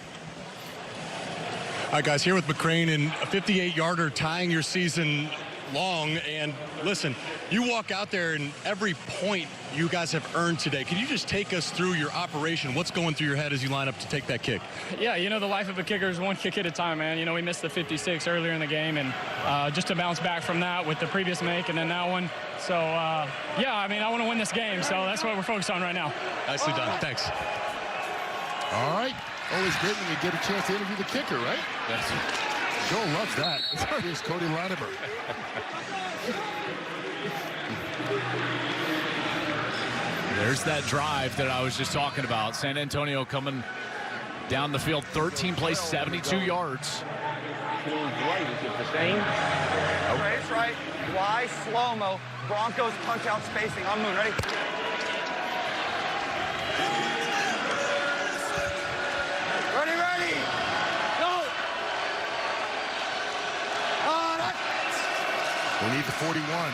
All right, guys, here with McCrane and a 58-yarder tying your season long. And listen, you walk out there and every point you guys have earned today. Can you just take us through your operation? What's going through your head as you line up to take that kick? Yeah, you know, the life of a kicker is one kick at a time, man. You know, we missed the 56 earlier in the game, and just to bounce back from that with the previous make and then that one. So, yeah, I mean, I want to win this game, so that's what we're focused on right now. Nicely done. Thanks. All right. Always great when you get a chance to interview the kicker, right? Yes. Joel loves that. Here's Cody Latimer. There's that drive that I was just talking about. San Antonio coming down the field, 13 plays, 72 yards. Race right, Y, slow-mo, Broncos punch out spacing on Moon, ready? Ready, go! We need the 41.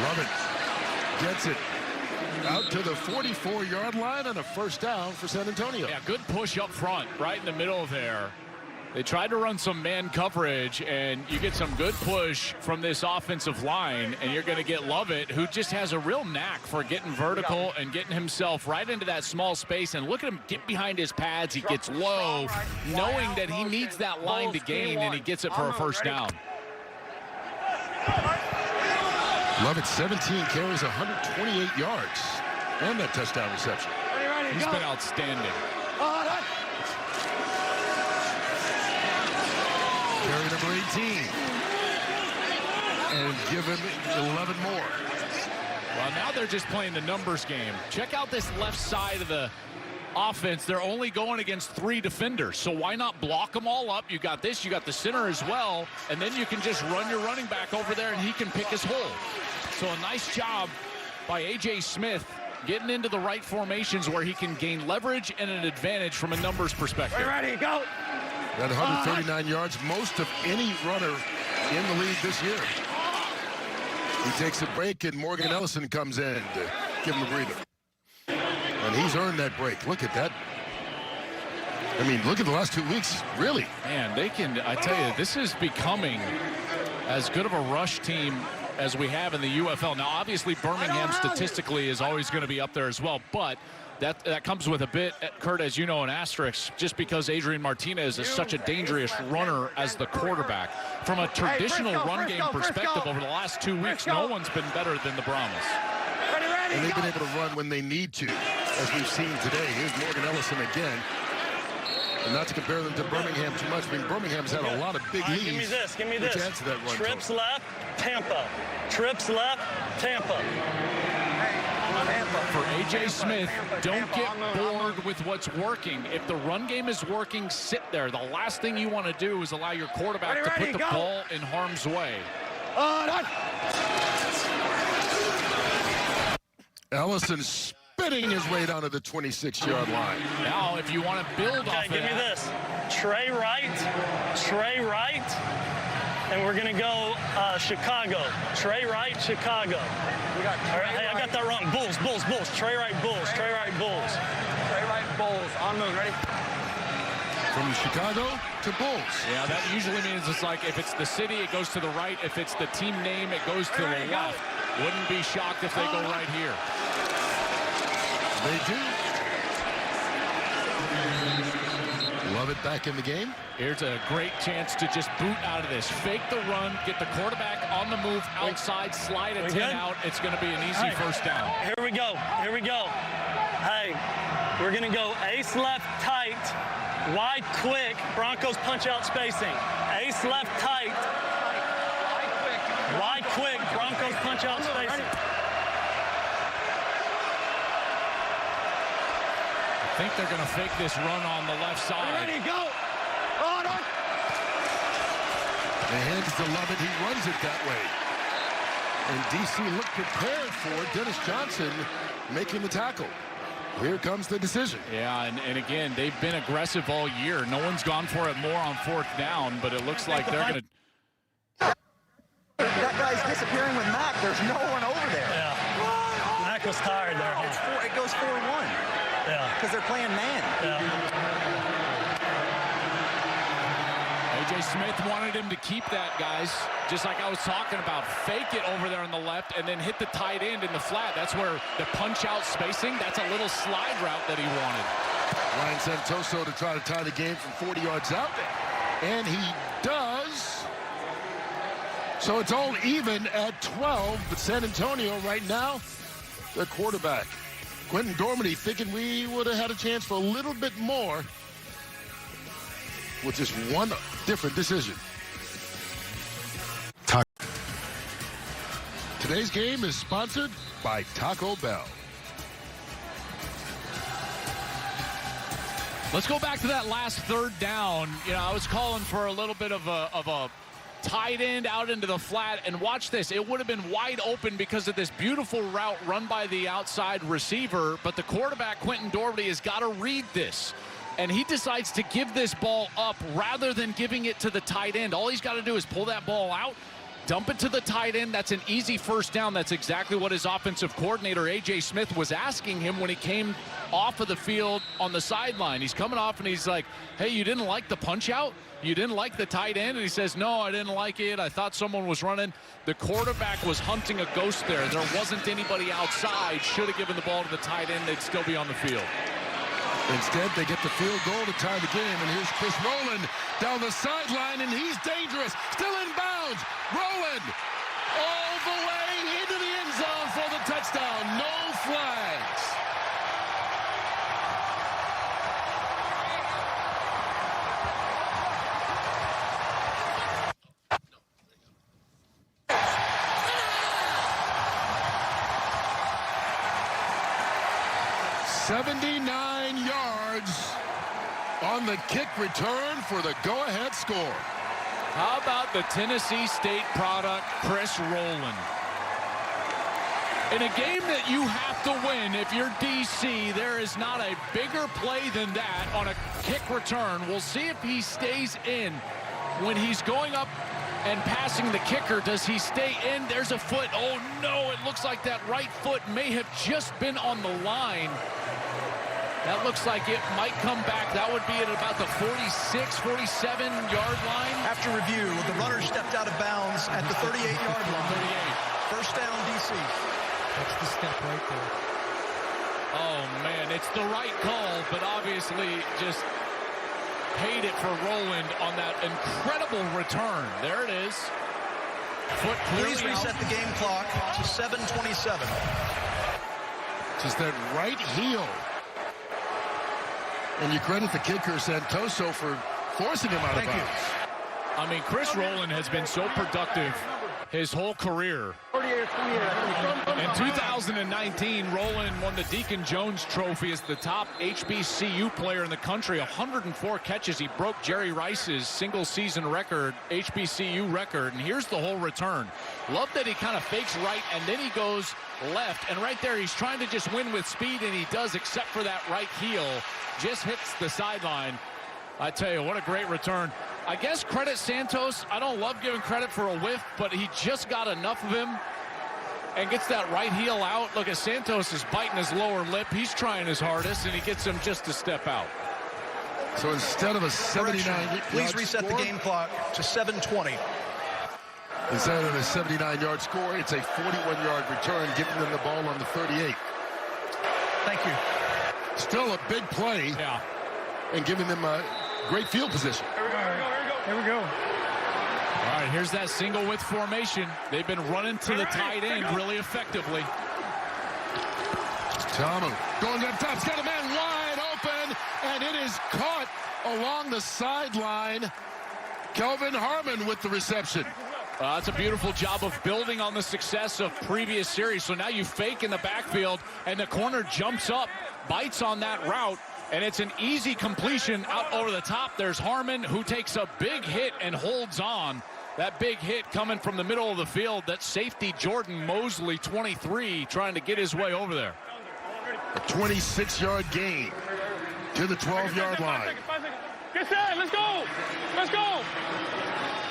Lovett gets it out to the 44-yard line and a first down for San Antonio. Yeah, good push up front, right in the middle there. They tried to run some man coverage, and you get some good push from this offensive line, and you're going to get Lovett, who just has a real knack for getting vertical and getting himself right into that small space. And look at him get behind his pads. He gets low, knowing that he needs that line to gain, and he gets it for a first down. Lovett, 17 carries, 128 yards, and that touchdown reception. He's been outstanding. Carry number 18. and give him 11 more. Well, now they're just playing the numbers game. Check out this left side of the offense. They're only going against 3 defenders, so why not block them all up? You got this, you got the center as well, and then you can just run your running back over there and he can pick his hole. So a nice job by A.J. Smith getting into the right formations where he can gain leverage and an advantage from a numbers perspective. Ready, go. That 139 yards, most of any runner in the league this year. He takes a break, and Morgan Ellison comes in to give him a breather. And he's earned that break. Look at that. I mean, look at the last 2 weeks, really. Man, they can, I tell you, this is becoming as good of a rush team as we have in the UFL. Now, obviously, Birmingham statistically is always going to be up there as well, but that comes with a bit, Kurt, as you know, an asterisk, just because Adrian Martinez is such a dangerous runner as the quarterback. From a traditional run game perspective, over the last 2 weeks, no one's been better than the Brahmas. And they've been able to run when they need to, as we've seen today. Here's Morgan Ellison again. And not to compare them to Birmingham too much. I mean, Birmingham's had a lot of big leads. Give me this, give me this. Which adds to that run Trips total. left, Tampa. Trips left, Tampa. For A.J. Smith, don't get bored with what's working. If the run game is working, sit there. The last thing you want to do is allow your quarterback to put the ball in harm's way. Ellison spinning his way down to the 26-yard line. Now, if you want to build off of give me this. Trey Wright, and we're going to go Chicago. Trey Wright, Chicago. Hey, I got that wrong. Bulls. Trey Wright, Bulls. Trey Wright, Bulls. Trey Wright, Bulls. On moon, ready? From Chicago to Bulls. Yeah, that usually means it's like if it's the city, it goes to the right. If it's the team name, it goes to the left. Wouldn't be shocked if they go right here. They do. Love it back in the game. Here's a great chance to just boot out of this. Fake the run, get the quarterback on the move outside, slide a 10 out. It's going to be an easy first down. Here we go. Hey, we're going to go ace left tight, wide quick, Broncos punch out spacing. Ace left tight, wide quick, Broncos punch out spacing. I think they're going to fake this run on the left side. Ready, go. They hands to Lovett. He runs it that way. And DC looked prepared for it. Dennis Johnson making the tackle. Here comes the decision. Yeah, and again, they've been aggressive all year. No one's gone for it more on 4th down, but it looks like they're going to... That guy's disappearing with Mac. There's no one over there. Yeah. Mac was tired there. It goes 4-1. Yeah. Because they're playing man. Yeah. A.J. Smith wanted him to keep that, guys. Just like I was talking about. Fake it over there on the left and then hit the tight end in the flat. That's where the punch-out spacing, that's a little slide route that he wanted. Ryan Santoso to try to tie the game from 40 yards out. And he does. So it's all even at 12. But San Antonio right now, their quarterback, Quentin Dormady, thinking we would have had a chance for a little bit more with just one different decision. Today's game is sponsored by Taco Bell. Let's go back to that last 3rd down. You know, I was calling for a little bit of a tight end out into the flat, and watch this. It would have been wide open because of this beautiful route run by the outside receiver, but the quarterback, Quentin Dormady, has got to read this. And he decides to give this ball up rather than giving it to the tight end. All he's got to do is pull that ball out, dump it to the tight end. That's an easy first down. That's exactly what his offensive coordinator, A.J. Smith, was asking him when he came off of the field on the sideline. He's coming off and he's like, hey, you didn't like the punch out? You didn't like the tight end? And he says, no, I didn't like it. I thought someone was running. The quarterback was hunting a ghost there. There wasn't anybody outside. Should have given the ball to the tight end. They'd still be on the field. Instead, they get the field goal to tie the game. And here's Chris Rowland down the sideline, and he's dangerous. Still in bounds. Rowland all the way into the end zone for the touchdown. No flags. 79 yards on the kick return for the go-ahead score. How about the Tennessee State product, Chris Rowland? In a game that you have to win, if you're DC, there is not a bigger play than that on a kick return. We'll see if he stays in. When he's going up and passing the kicker, does he stay in? There's a foot. Oh, no, it looks like that right foot may have just been on the line. That looks like it might come back. That would be at about the 46, 47-yard line. After review, the runner stepped out of bounds at the 38-yard line. First down, DC. That's the step right there. Oh, man, it's the right call, but obviously just paid it for Rowland on that incredible return. There it is. Foot clearly Please reset out. the game clock to 7:27. Just that right heel. And you credit the kicker, Santoso, for forcing him out of bounds. I mean, Chris Rowland has been so productive his whole career. In 2019, Rowland won the Deacon Jones Trophy as the top HBCU player in the country. 104 catches. He broke Jerry Rice's single-season record, HBCU record. And here's the whole return. Love that he kind of fakes right, and then he goes left. And right there, he's trying to just win with speed, and he does, except for that right heel. Just hits the sideline. I tell you, what a great return. I guess credit Santos. I don't love giving credit for a whiff, but he just got enough of him and gets that right heel out. Look at Santos is biting his lower lip. He's trying his hardest, and he gets him just to step out. So instead of a 79... Please reset the game clock to 7:20. Instead of a 79-yard score, it's a 41-yard return, giving them the ball on the 38. Thank you. Still a big play. Yeah. And giving them a great field position. Here we go. All right, here's that single width formation. They've been running to the tight end really effectively. Tomu going up top. He's got a man wide open, and it is caught along the sideline. Kelvin Harmon with the reception. That's a beautiful job of building on the success of previous series. So now you fake in the backfield, and the corner jumps up, bites on that route, and it's an easy completion out over the top. There's Harmon, who takes a big hit and holds on. That big hit coming from the middle of the field. That safety Jordan Mosley, 23, trying to get his way over there. A 26-yard gain to the 12-yard line. Get set. Let's go. Let's go.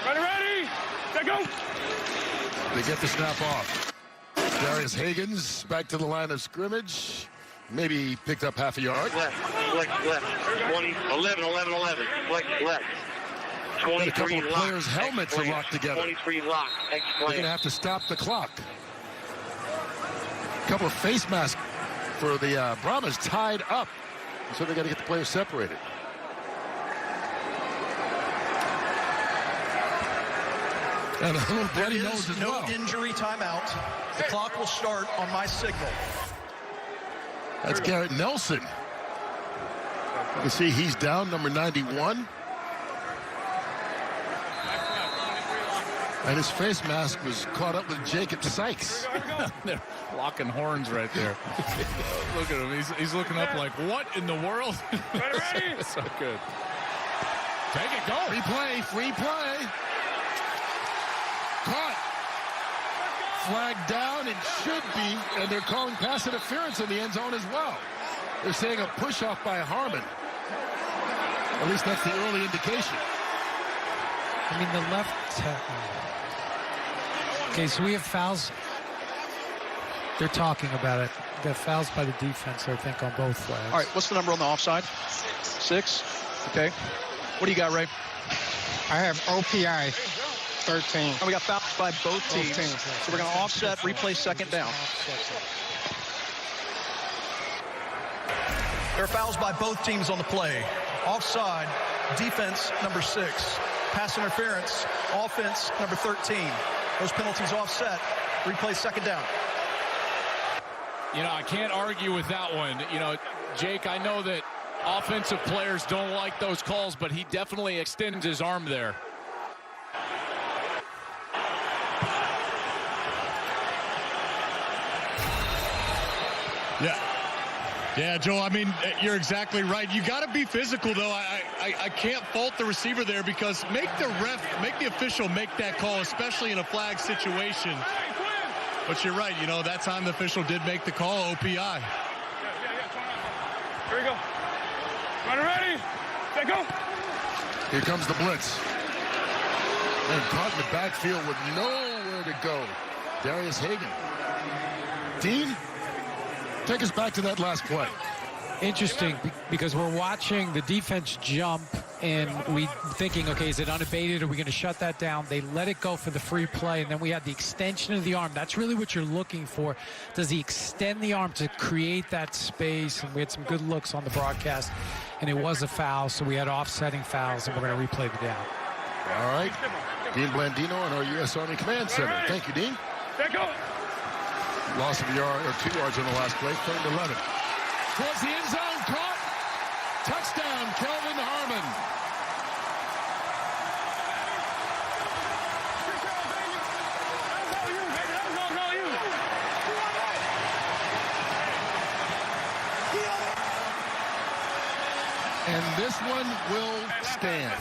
Ready. Let go. They get the snap off. Darius Higgins back to the line of scrimmage. Maybe picked up half a yard. Left. 20, 11. Left. 23 a couple of lock. players' helmets are locked together. 23 lock. They're going to have to stop the clock. A couple of face masks for the Brahmas tied up. So they got to get the players separated. And a little bloody nose as well. No injury timeout. The clock will start on my signal. That's Garrett Nelson. You can see he's down, number 91. And his face mask was caught up with Jacob Sykes. They're locking horns right there. Look at him. He's looking up like, what in the world? Ready? So good. Take it, go. Free play. Caught. Flag down, it should be, and they're calling pass interference in the end zone as well. They're saying a push-off by Harmon. At least that's the early indication. I mean, the left tackle. Okay, so we have fouls. They're talking about it. We got fouls by the defense, I think, on both flags. All right, what's the number on the offside? 6. Okay. What do you got, Ray? I have OPI 13. And we got fouls by both teams. So we're going to offset, replay second down. There are fouls by both teams on the play. Offside, defense, number 6. Pass interference, offense, number 13. Those penalties offset. Replay second down. You know, I can't argue with that one. You know, Jake, I know that offensive players don't like those calls, but he definitely extends his arm there. Yeah. Yeah, Joel, I mean, you're exactly right. You got to be physical, though. I can't fault the receiver there because make the official make that call, especially in a flag situation. But you're right, you know, that time the official did make the call, OPI. Here we go. Runner ready. Set, go. Here comes the blitz. And caught in the backfield with nowhere to go. Darius Hagan. Dean, take us back to that last play. Interesting, because we're watching the defense jump and we thinking, okay, is it unabated? Are we going to shut that down? They let it go for the free play, and then we had the extension of the arm. That's really what you're looking for. Does he extend the arm to create that space? And we had some good looks on the broadcast, and it was a foul, so we had offsetting fouls, and we're going to replay the down. All right. Dean Blandino in our U.S. Army Command Center. Thank you, Dean. Let go. Loss of a yard or 2 yards on the last play, 3rd and 11. Towards the end zone, caught. Touchdown, Kelvin Harmon. And this one will stand.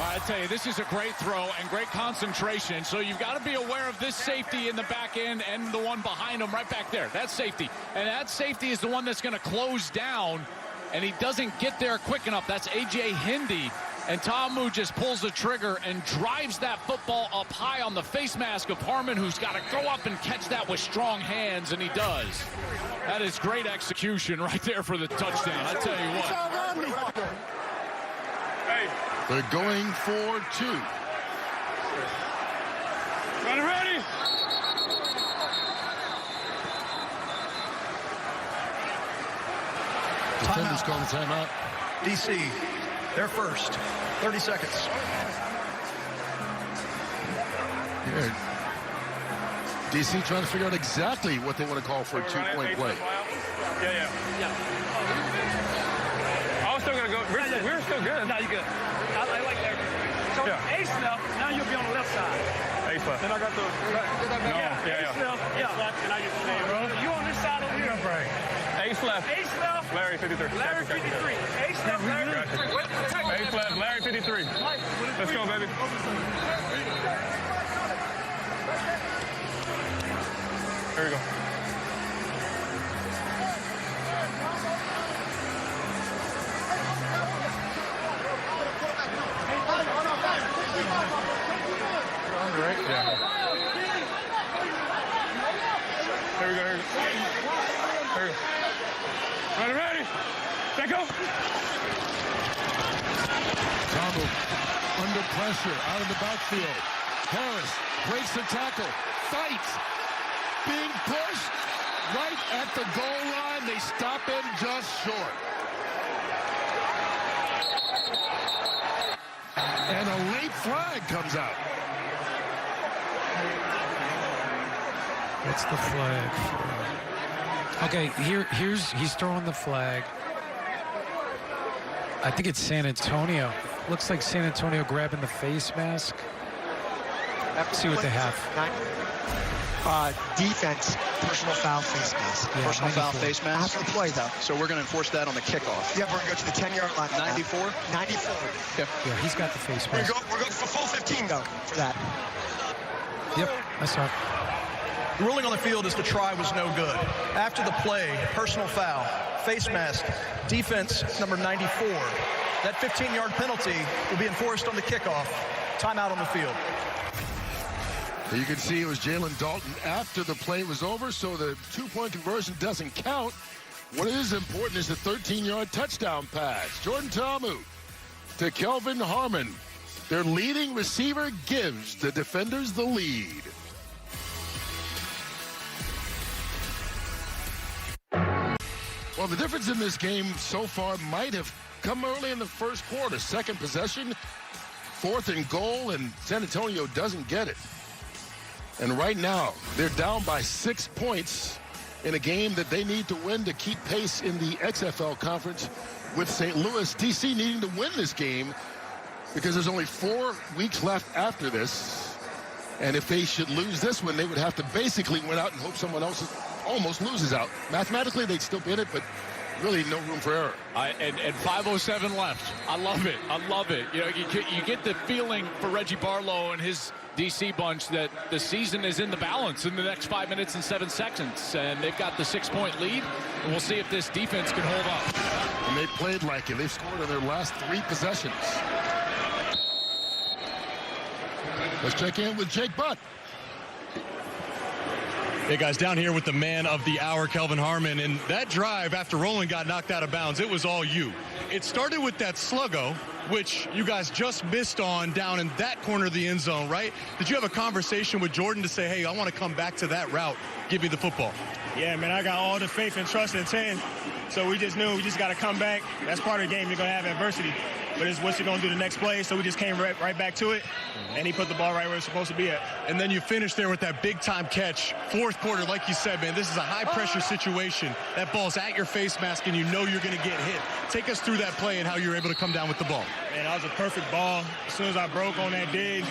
I tell you, this is a great throw and great concentration. So you've got to be aware of this safety in the back end and the one behind him right back there. That's safety. And that safety is the one that's going to close down, and he doesn't get there quick enough. That's A.J. Hindi. And Ta'amu just pulls the trigger and drives that football up high on the face mask of Harmon, who's got to go up and catch that with strong hands, and he does. That is great execution right there for the touchdown. I tell you what. They're going for 2. Runner ready. Defenders calling timeout. DC, they're first. 30 seconds. Here. DC trying to figure out exactly what they want to call for a 2-point play. Yeah. I was still going to go. We're still good. No, you're good. I like that. So ace left, now you'll be on the left side. Ace left. Then I got the... Yeah. Ace left. Yeah. And I just say, bro. You on this side over here. Ace left. Ace left. Larry 53. Larry 53. Ace left, Larry 53. Ace left, Larry 53. Let's go, baby. Here we go. Right? Yeah. Here we go. Here we go. Ready? Let go. Tombo under pressure, out of the backfield. Harris breaks the tackle, fights, being pushed right at the goal line. They stop him just short. And a late flag comes out. What's the flag for? Okay, he's throwing the flag. I think it's San Antonio. Looks like San Antonio grabbing the face mask. See what they have. Defense, personal foul face mask. Yeah, Personal foul 94. face mask. After the play, though. So we're going to enforce that on the kickoff. Yeah, we're going to go to the 10-yard line. 94? 94. Okay. Yeah, he's got the face We're mask. going for full 15, though, for that. Yep, I saw it. The ruling on the field is the try was no good. After the play, personal foul, face mask, defense number 94. That 15-yard penalty will be enforced on the kickoff. Timeout on the field. You can see it was Jalen Dalton after the play was over, so the 2-point conversion doesn't count. What is important is the 13-yard touchdown pass. Jordan Ta'amu to Kelvin Harmon. Their leading receiver gives the defenders the lead. Well, the difference in this game so far might have come early in the first quarter. Second possession, 4th and goal, and San Antonio doesn't get it. And right now, they're down by 6 points in a game that they need to win to keep pace in the XFL conference with St. Louis. DC needing to win this game because there's only 4 weeks left after this. And if they should lose this one, they would have to basically win out and hope someone else almost loses out. Mathematically, they'd still be in it, but really no room for error. And 5:07 left. I love it. I love it. You know, you get the feeling for Reggie Barlow and his DC bunch that the season is in the balance in the next 5 minutes and 7 seconds, and they've got the 6-point lead, and we'll see if this defense can hold up. And they played like it. They've scored on their last 3 possessions. Let's check in with Jake Butt. Hey guys, down here with the man of the hour, Kelvin Harmon, and that drive after Rowland got knocked out of bounds, it was all you. It started with that sluggo, which you guys just missed on down in that corner of the end zone, right? Did you have a conversation with Jordan to say, hey, I want to come back to that route, give me the football? Yeah, man, I got all the faith and trust in 10. So we just knew we just got to come back. That's part of the game. You're going to have adversity. But it's what you're going to do the next play. So we just came right back to it. And he put the ball right where it's supposed to be at. And then you finished there with that big-time catch. Fourth quarter, like you said, man, this is a high-pressure situation. That ball's at your face mask, and you know you're going to get hit. Take us through that play and how you were able to come down with the ball. Man, that was a perfect ball. As soon as I broke on that dig,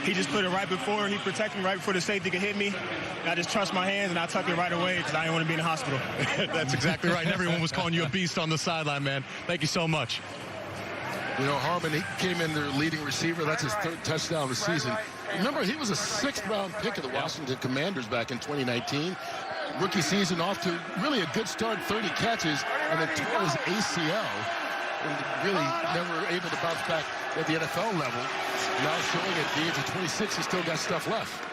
he just put it right before. He protected me right before the safety could hit me. And I just trust my hands, and I tucked it right away because I didn't want to be in the hospital. That's exactly right. And everyone was calling you a beast on the sideline, man. Thank you so much. You know, Harmon, he came in their leading receiver. That's his 3rd touchdown of the season. Remember, he was a 6th-round pick of the Washington Commanders back in 2019. Rookie season off to really a good start, 30 catches, and then tore his ACL. And really never able to bounce back at the NFL level. Now showing at the age of 26, he's still got stuff left.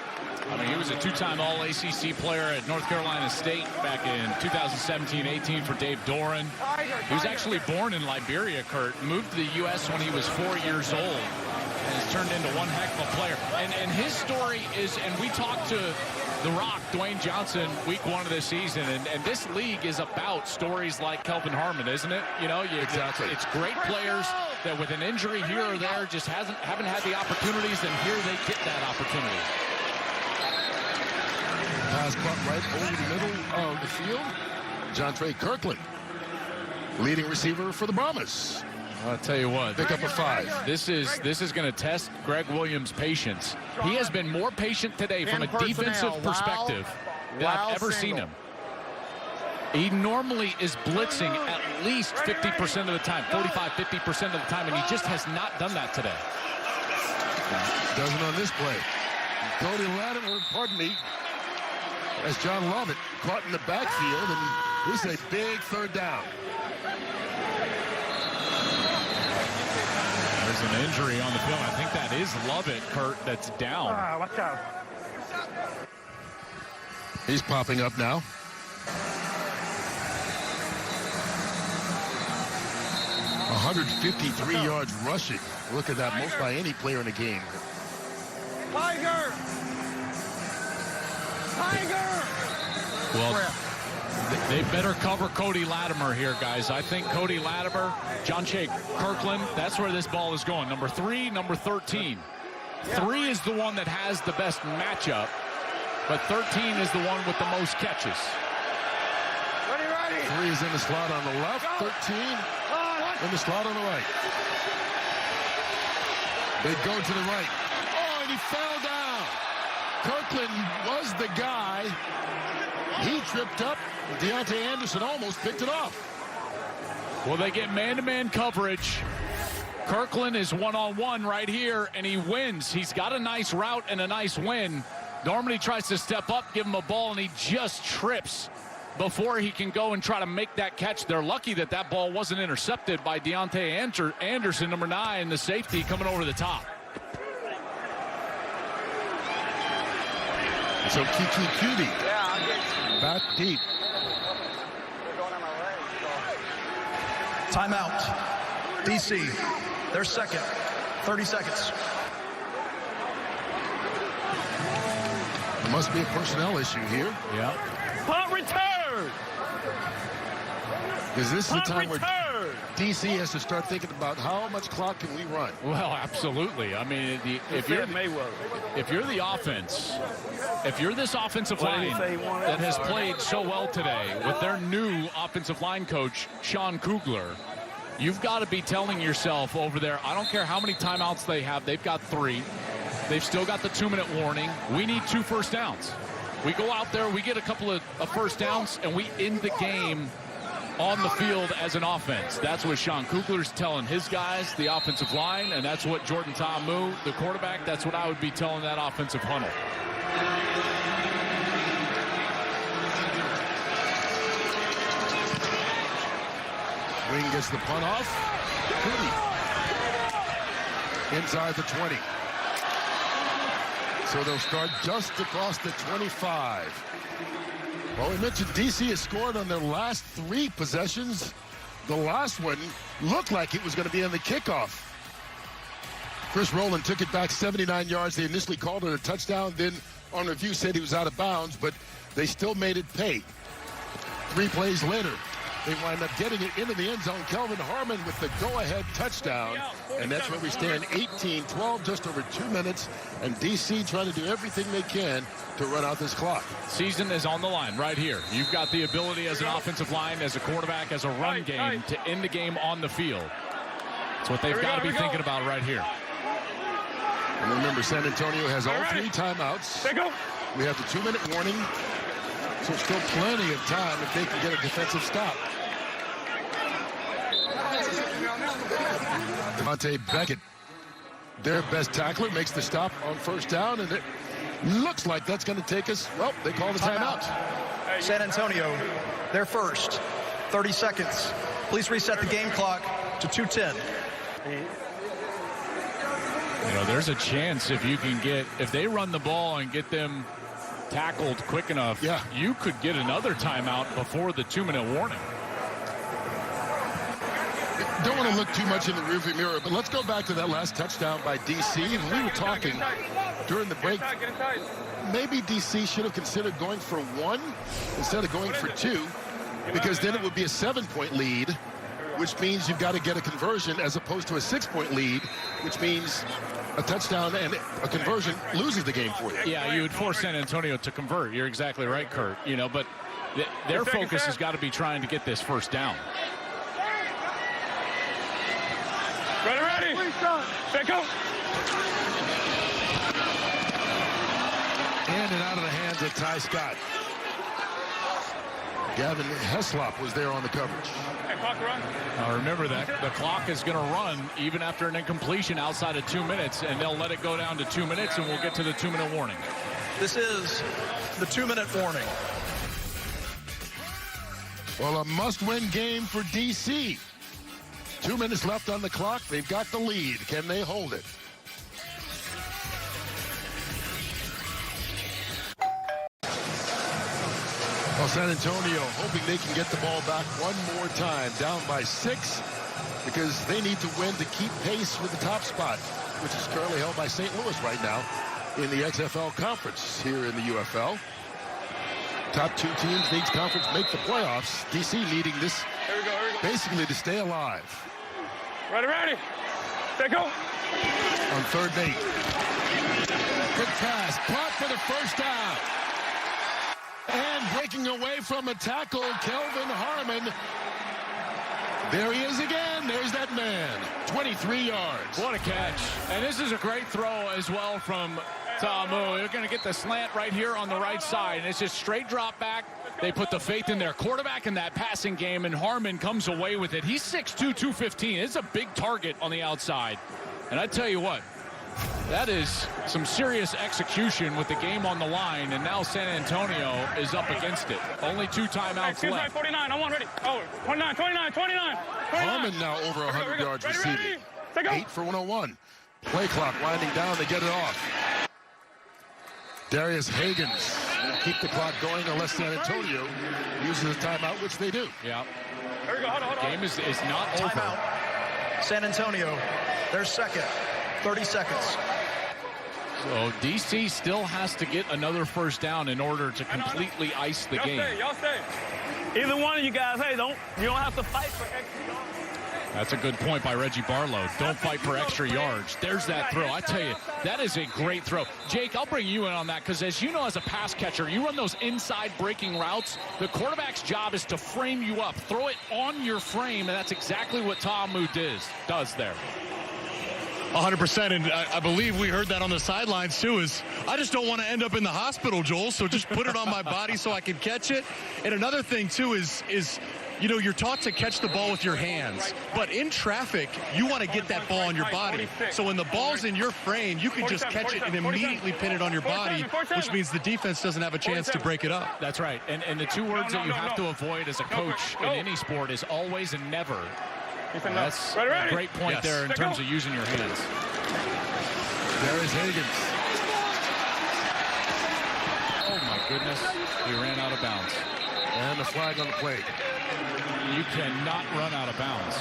I mean, he was a 2-time All-ACC player at North Carolina State back in 2017-18 for Dave Doran. He was actually born in Liberia, Kurt. Moved to the U.S. when he was 4 years old and has turned into one heck of a player. And his story is, and we talked to The Rock, Dwayne Johnson, week 1 of this season, and this league is about stories like Kelvin Harmon, isn't it? You know, exactly. It's great players that with an injury here or there just haven't had the opportunities, and here they get that opportunity. Pass caught right over the middle of the field. Jontre Kirkland, leading receiver for the Brahmas. I'll tell you what. Pick up a 5. This is going to test Greg Williams' patience. He has been more patient today from a defensive perspective than I've ever seen him. He normally is blitzing at least 50% of the time, 45, 50% of the time, and he just has not done that today. Doesn't on this play. Cody Latimer, pardon me, as John Lovett caught in the backfield, and this is a big 3rd down. There's an injury on the field. I think that is Lovett, Kurt, that's down. Watch out. He's popping up now. $153 yards rushing. Look at that, most by any player in the game. Tiger! Well, they better cover Cody Latimer here, guys. I think Cody Latimer, Jontre Kirkland, that's where this ball is going. Number 3, number 13. 3 is the one that has the best matchup, but 13 is the one with the most catches. 3 is in the slot on the left, 13 in the slot on the right. They go to the right. Oh, and he fell down. Kirkland was the guy. He tripped up. Deontay Anderson almost picked it off. Well, they get man-to-man coverage. Kirkland is one-on-one right here, and he wins. He's got a nice route and a nice win. Normally tries to step up, give him a ball, and he just trips before he can go and try to make that catch. They're lucky that that ball wasn't intercepted by Deontay Anderson, number 9, the safety coming over the top. So Kiki Cutie back deep. Timeout. DC, their second. 30 seconds. There must be a personnel issue here. Yeah. Punt return! Is this the time where DC has to start thinking about how much clock can we run? Well, absolutely. I mean, if you're the offense, if you're this offensive line that has played so well today with their new offensive line coach, Sean Kugler, you've got to be telling yourself over there, I don't care how many timeouts they have, they've got 3. They've still got the 2-minute warning. We need 2 first downs. We go out there, we get a couple of first downs, and we end the game on the field as an offense. That's what Sean Kugler's telling his guys, the offensive line, and that's what Jordan Ta'amu, the quarterback, that's what I would be telling that offensive huddle. Wing gets the punt off. Cooney inside the 20. So they'll start just across the 25. Well, we mentioned DC has scored on their last 3 possessions. The last one looked like it was going to be on the kickoff. Chris Rowland took it back 79 yards. They initially called it a touchdown, then on review said he was out of bounds, but they still made it pay. 3 plays later, they wind up getting it into the end zone. Kelvin Harmon with the go-ahead touchdown. And that's where we stand, 18-12, just over 2 minutes. And DC trying to do everything they can to run out this clock. Season is on the line right here. You've got the ability as an offensive line, as a quarterback, as a run game to end the game on the field. That's what they've got to be thinking about right here. And remember, San Antonio has all 3 timeouts. We have the 2-minute warning. So still plenty of time if they can get a defensive stop. Devontae Beckett, their best tackler, makes the stop on first down, and it looks like that's going to take us, well, they call the timeout. San Antonio, their first. 30 seconds. Please reset the game clock to 2:10. You know, there's a chance if you can get, if they run the ball and get them tackled quick enough, you could get another timeout before the 2-minute warning. Don't want to look too much in the rearview mirror, but let's go back to that last touchdown by DC. And we were talking during the break, maybe DC should have considered going for 1 instead of going for 2, because then it would be a 7-point lead, which means you've got to get a conversion as opposed to a 6-point lead, which means a touchdown and a conversion loses the game for you. Yeah, you would force San Antonio to convert. You're exactly right, Kurt. You know, but their focus has got to be trying to get this first down. Ready. Set, go. In and out of the hands of Ty Scott. Gavin Heslop was there on the coverage. Now remember that the clock is going to run even after an incompletion outside of 2 minutes, and they'll let it go down to 2 minutes, and we'll get to the 2-minute warning. This is the 2-minute warning. Well, a must-win game for DC. 2 minutes left on the clock. They've got the lead. Can they hold it? Well, San Antonio hoping they can get the ball back one more time, down by 6, because they need to win to keep pace with the top spot, which is currently held by St. Louis right now in the XFL Conference here in the UFL. Top 2 teams in each conference make the playoffs. DC needing this basically to stay alive. Ready. Set, go. On 3rd and 8. Quick pass, caught for the first down. And breaking away from a tackle, Kelvin Harmon. There he is again. There's that man. 23 yards. What a catch. And this is a great throw as well from Ta'amu. They're going to get the slant right here on the right side. And it's just straight drop back. They put the faith in their quarterback in that passing game, and Harmon comes away with it. He's 6'2", 215. It's a big target on the outside. And I tell you what, that is some serious execution with the game on the line, and now San Antonio is up against it. Only 2 timeouts left. 49, I'm on ready. Oh, 29. Harmon now over 100 yards receiving. 8 for 101. Play clock winding down. They get it off. Darius Hagens will keep the clock going unless San Antonio uses a timeout, which they do. Yeah. Game is not over. Timeout. San Antonio, their second. 30 seconds. So DC still has to get another first down in order to completely ice the game. Y'all stay. Either one of you guys, hey, you don't have to fight for extra yards. That's a good point by Reggie Barlow. Don't fight for extra yards. There's that throw. I tell you, that is a great throw. Jake, I'll bring you in on that, because as you know, as a pass catcher, you run those inside breaking routes. The quarterback's job is to frame you up, throw it on your frame, and that's exactly what Ta'amu does there. 100%, and I believe we heard that on the sidelines too, is I just don't want to end up in the hospital, Joel, so just put it on my body so I can catch it. And another thing too is You know, you're taught to catch the ball with your hands, but in traffic, you want to get that ball on your body. So when the ball's in your frame, you can just catch it and immediately pin it on your body, which means the defense doesn't have a chance to break it up. That's right. And the two words that you have to avoid as a coach in any sport is always and never. That's a great point there in terms of using your hands. There is Higgins. Oh, my goodness. He ran out of bounds. And the flag on the plate. You cannot run out of bounds.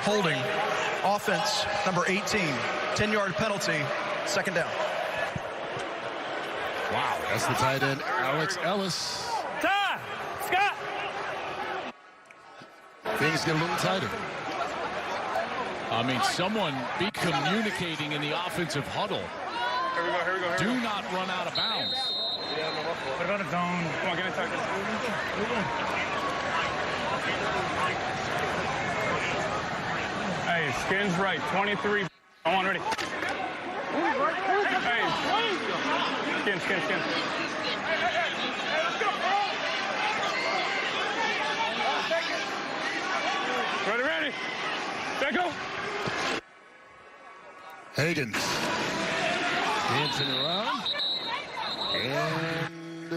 Holding. Offense, number 18. 10-yard penalty. Second down. Wow. That's the tight end, Alex Ellis. Ty! Scott! Things get a little tighter. I mean, someone be communicating in the offensive huddle. Here we go, here we go, here we go. Do not run out of bounds. What about a zone? Come on, get in touch. Hey, skins right. 23. Come on, ready. Hey, skin. Ready. Set, go. Higgins. Dancing around. And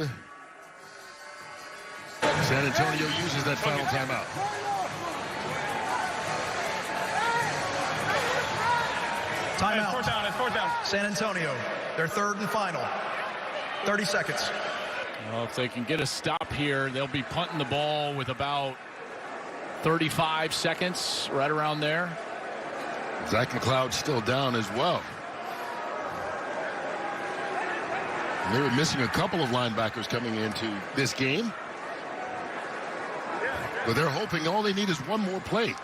San Antonio uses that final timeout. Timeout. It's fourth down. San Antonio, their third and final. 30 seconds. Well, if they can get a stop here, they'll be punting the ball with about 35 seconds, right around there. Zach McLeod's still down as well. And they were missing a couple of linebackers coming into this game. But they're hoping all they need is one more play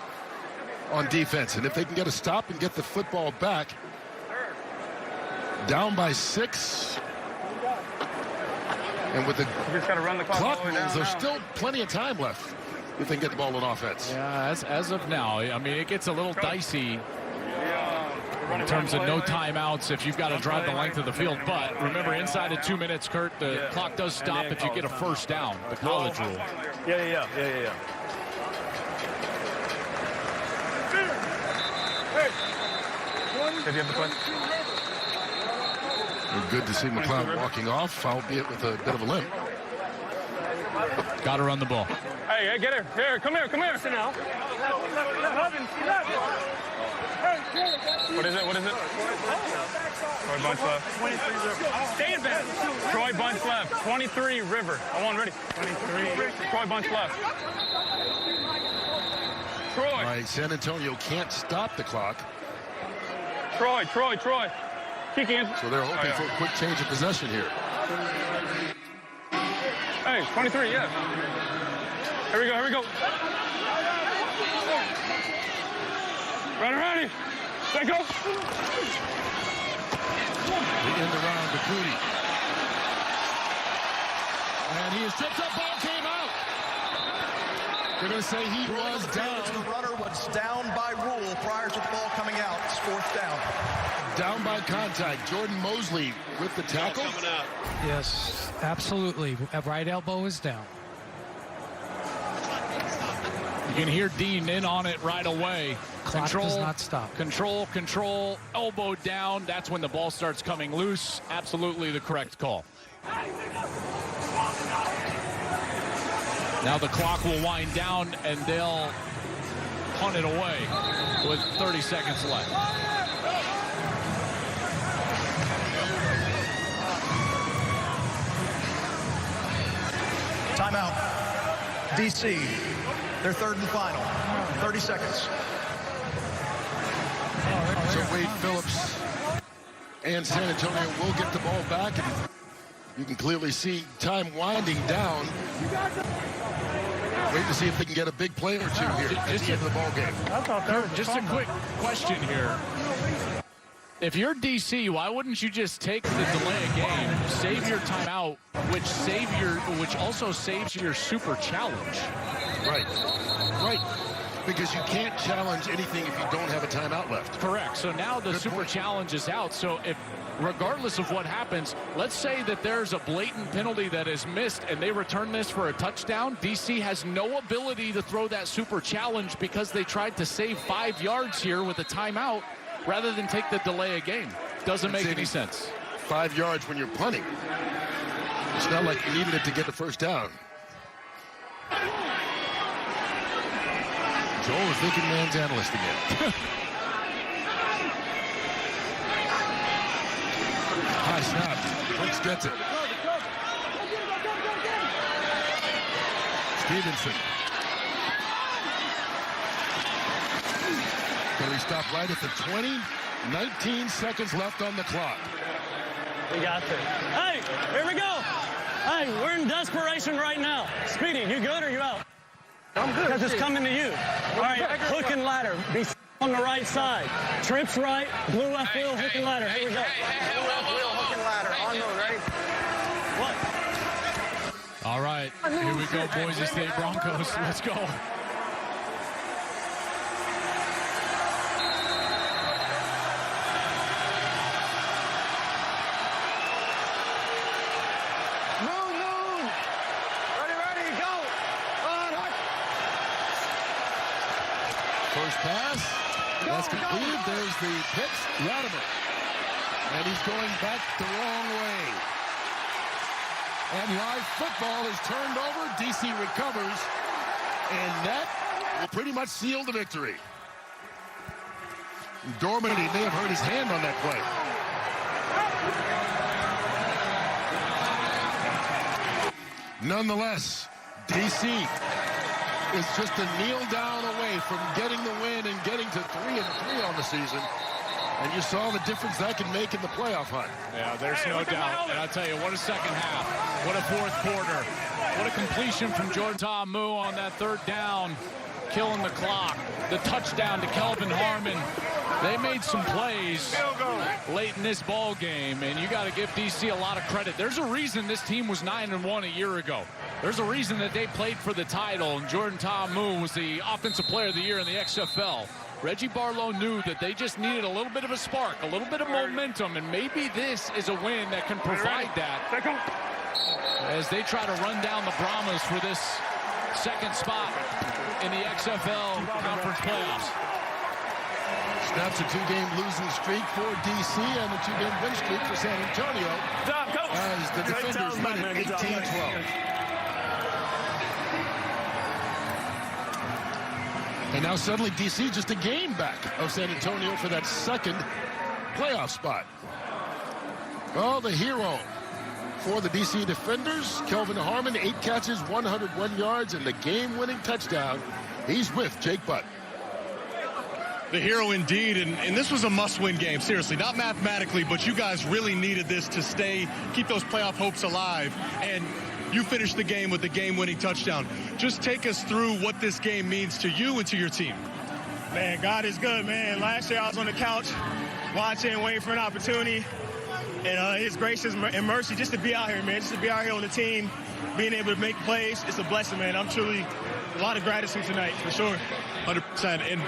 on defense. And if they can get a stop and get the football back, down by 6. And with the clock rules, there's still plenty of time left if they can get the ball on offense. Yeah, as of now, I mean, it gets a little dicey in terms of no timeouts if you've got to drive the length of the field. But remember, inside of 2 minutes, Kurt, the clock does stop if you get a first down, the college rule. Yeah. Did you have the play? Good to see McLeod walking off, albeit with a bit of a limp. Got to run the ball. Hey, get her. Here, come here. Sit now. What is it? Troy Bunch left. Stand back. Troy Bunch left. 23 River. I want ready. 23. Troy Bunch left. Troy. All right, San Antonio can't stop the clock. Troy. Kick in. So they're hoping for a quick change of possession here. Hey, 23, yeah. Here we go. Ready. Let go. The end around to Cootie. And he is tripped up, ball came out. They're going to say he was down. The runner was down by rule prior to the ball coming out. It's fourth down. Down by contact. Jordan Mosley with the tackle. Yes, absolutely. Right elbow is down. You can hear Dean in on it right away. Clock does not stop. Control, elbow down. That's when the ball starts coming loose. Absolutely the correct call. Now the clock will wind down, and they'll punt it away with 30 seconds left. Timeout. DC, their third and final. 30 seconds. So Wade Phillips and San Antonio will get the ball back, and you can clearly see time winding down. Wait to see if they can get a big play or two here at the end of the ball game. Just a quick question here. If you're DC, why wouldn't you just take the delay of game, save your timeout, which also saves your super challenge? Right. because you can't challenge anything if you don't have a timeout left. Correct. So now the super challenge is out. So if, regardless of what happens, let's say that there's a blatant penalty that is missed and they return this for a touchdown, DC has no ability to throw that super challenge because they tried to save 5 yards here with a timeout rather than take the delay of game. Doesn't make any sense. 5 yards when you're punting. It's not like you needed it to get the first down. Joel is thinking man's analyst again. High snap. Brooks gets it. Stevenson. But he stopped right at the 20. 19 seconds left on the clock. We got this. Hey, here we go. Hey, we're in desperation right now. Speedy, you good or you out? I'm good. Because it's coming to you. All right, hook and ladder. Be on the right side. Trips right, blue left wheel, hook and ladder. Here we go. Blue left wheel, hook and ladder. On move, ready? What? All right, here we go, Boise State Broncos. Let's go. First pass. That's completed. There's the pitch. Latimer. And he's going back the wrong way. And live football is turned over. DC recovers. And that will pretty much seal the victory. Dorman, he may have hurt his hand on that play. Nonetheless, DC is just a kneel down away from getting the win and getting to 3-3 on the season. And you saw the difference that can make in the playoff hunt. Yeah, there's no doubt. And I'll tell you, what a second half. What a fourth quarter. What a completion from Jordan Ta'amu on that third down, killing the clock. The touchdown to Kelvin Harmon. They made some plays late in this ball game, and you got to give DC a lot of credit. There's a reason this team was 9-1 a year ago. There's a reason that they played for the title, and Jordan Ta'amu was the Offensive Player of the Year in the XFL. Reggie Barlow knew that they just needed a little bit of a spark, a little bit of momentum, and maybe this is a win that can provide that as they try to run down the Brahmas for this second spot in the XFL Conference Playoffs. Snaps a two-game losing streak for DC and a two-game win streak for San Antonio as the defenders win it 18-12. And now suddenly DC just a game back of San Antonio for that second playoff spot. Well, the hero for the DC defenders, Kelvin Harmon, 8 catches, 101 yards, and the game-winning touchdown. He's with Jake Butt. The hero indeed, and this was a must-win game, seriously. Not mathematically, but you guys really needed this to keep those playoff hopes alive, and you finished the game with the game-winning touchdown. Just take us through what this game means to you and to your team. Man, God is good, man. Last year I was on the couch watching, waiting for an opportunity, and His grace and mercy just to be out here, man, just to be out here on the team, being able to make plays, it's a blessing, man. I'm truly a lot of gratitude tonight, for sure. 100%. And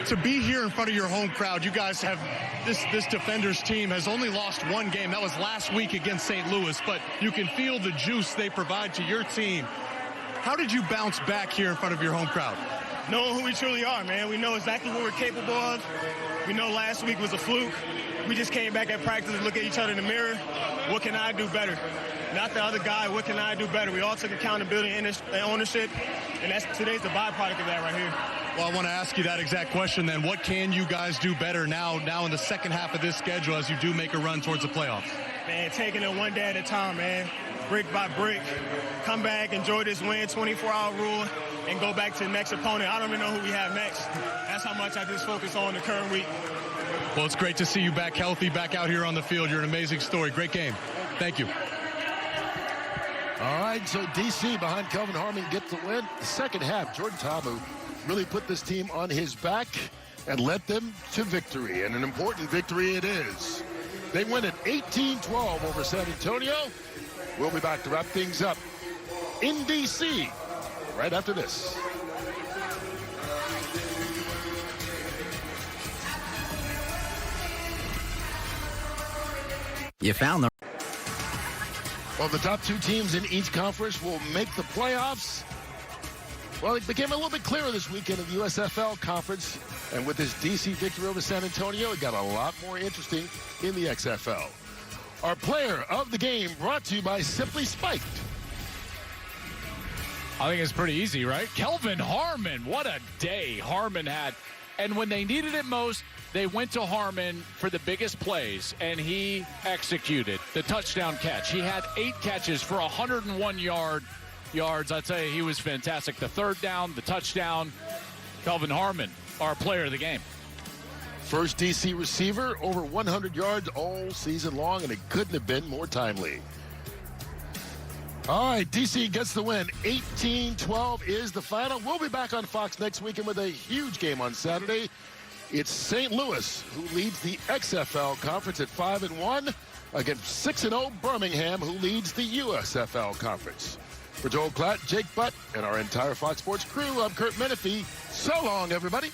to be here in front of your home crowd, you guys have this Defenders team has only lost one game. That was last week against St. Louis, but you can feel the juice they provide to your team. How did you bounce back here in front of your home crowd? Knowing who we truly are, man. We know exactly what we're capable of. We know last week was a fluke. We just came back at practice and look at each other in the mirror. What can I do better? Not the other guy, what can I do better? We all took accountability and ownership, and today's the byproduct of that right here. Well, I want to ask you that exact question then. What can you guys do better now in the second half of this schedule as you do make a run towards the playoffs? Man, taking it one day at a time, man. Brick by brick. Come back, enjoy this win, 24-hour rule, and go back to the next opponent. I don't even know who we have next. That's how much I just focus on the current week. Well, it's great to see you back healthy, back out here on the field. You're an amazing story. Great game. Thank you. All right, so DC behind Kelvin Harmon gets the win. The second half, Jordan Ta'amu really put this team on his back and led them to victory, and an important victory it is. They win at 18-12 over San Antonio. We'll be back to wrap things up in DC right after this. You found them. Well, the top 2 teams in each conference will make the playoffs. Well, it became a little bit clearer this weekend in the USFL conference. And with this DC victory over San Antonio, it got a lot more interesting in the XFL. Our player of the game brought to you by Simply Spiked. I think it's pretty easy, right? Kelvin Harmon, what a day Harmon had. And when they needed it most, they went to Harmon for the biggest plays, and he executed the touchdown catch. He had 8 catches for 101 yards. I'd say he was fantastic. The third down, the touchdown. Kelvin Harmon, our player of the game. First DC receiver, over 100 yards all season long, and it couldn't have been more timely. All right, DC gets the win. 18-12 is the final. We'll be back on Fox next weekend with a huge game on Saturday. It's St. Louis who leads the XFL conference at 5-1 against 6-0 Birmingham, who leads the USFL conference. For Joel Klatt, Jake Butt, and our entire Fox Sports crew, I'm Kurt Menefee. So long, everybody.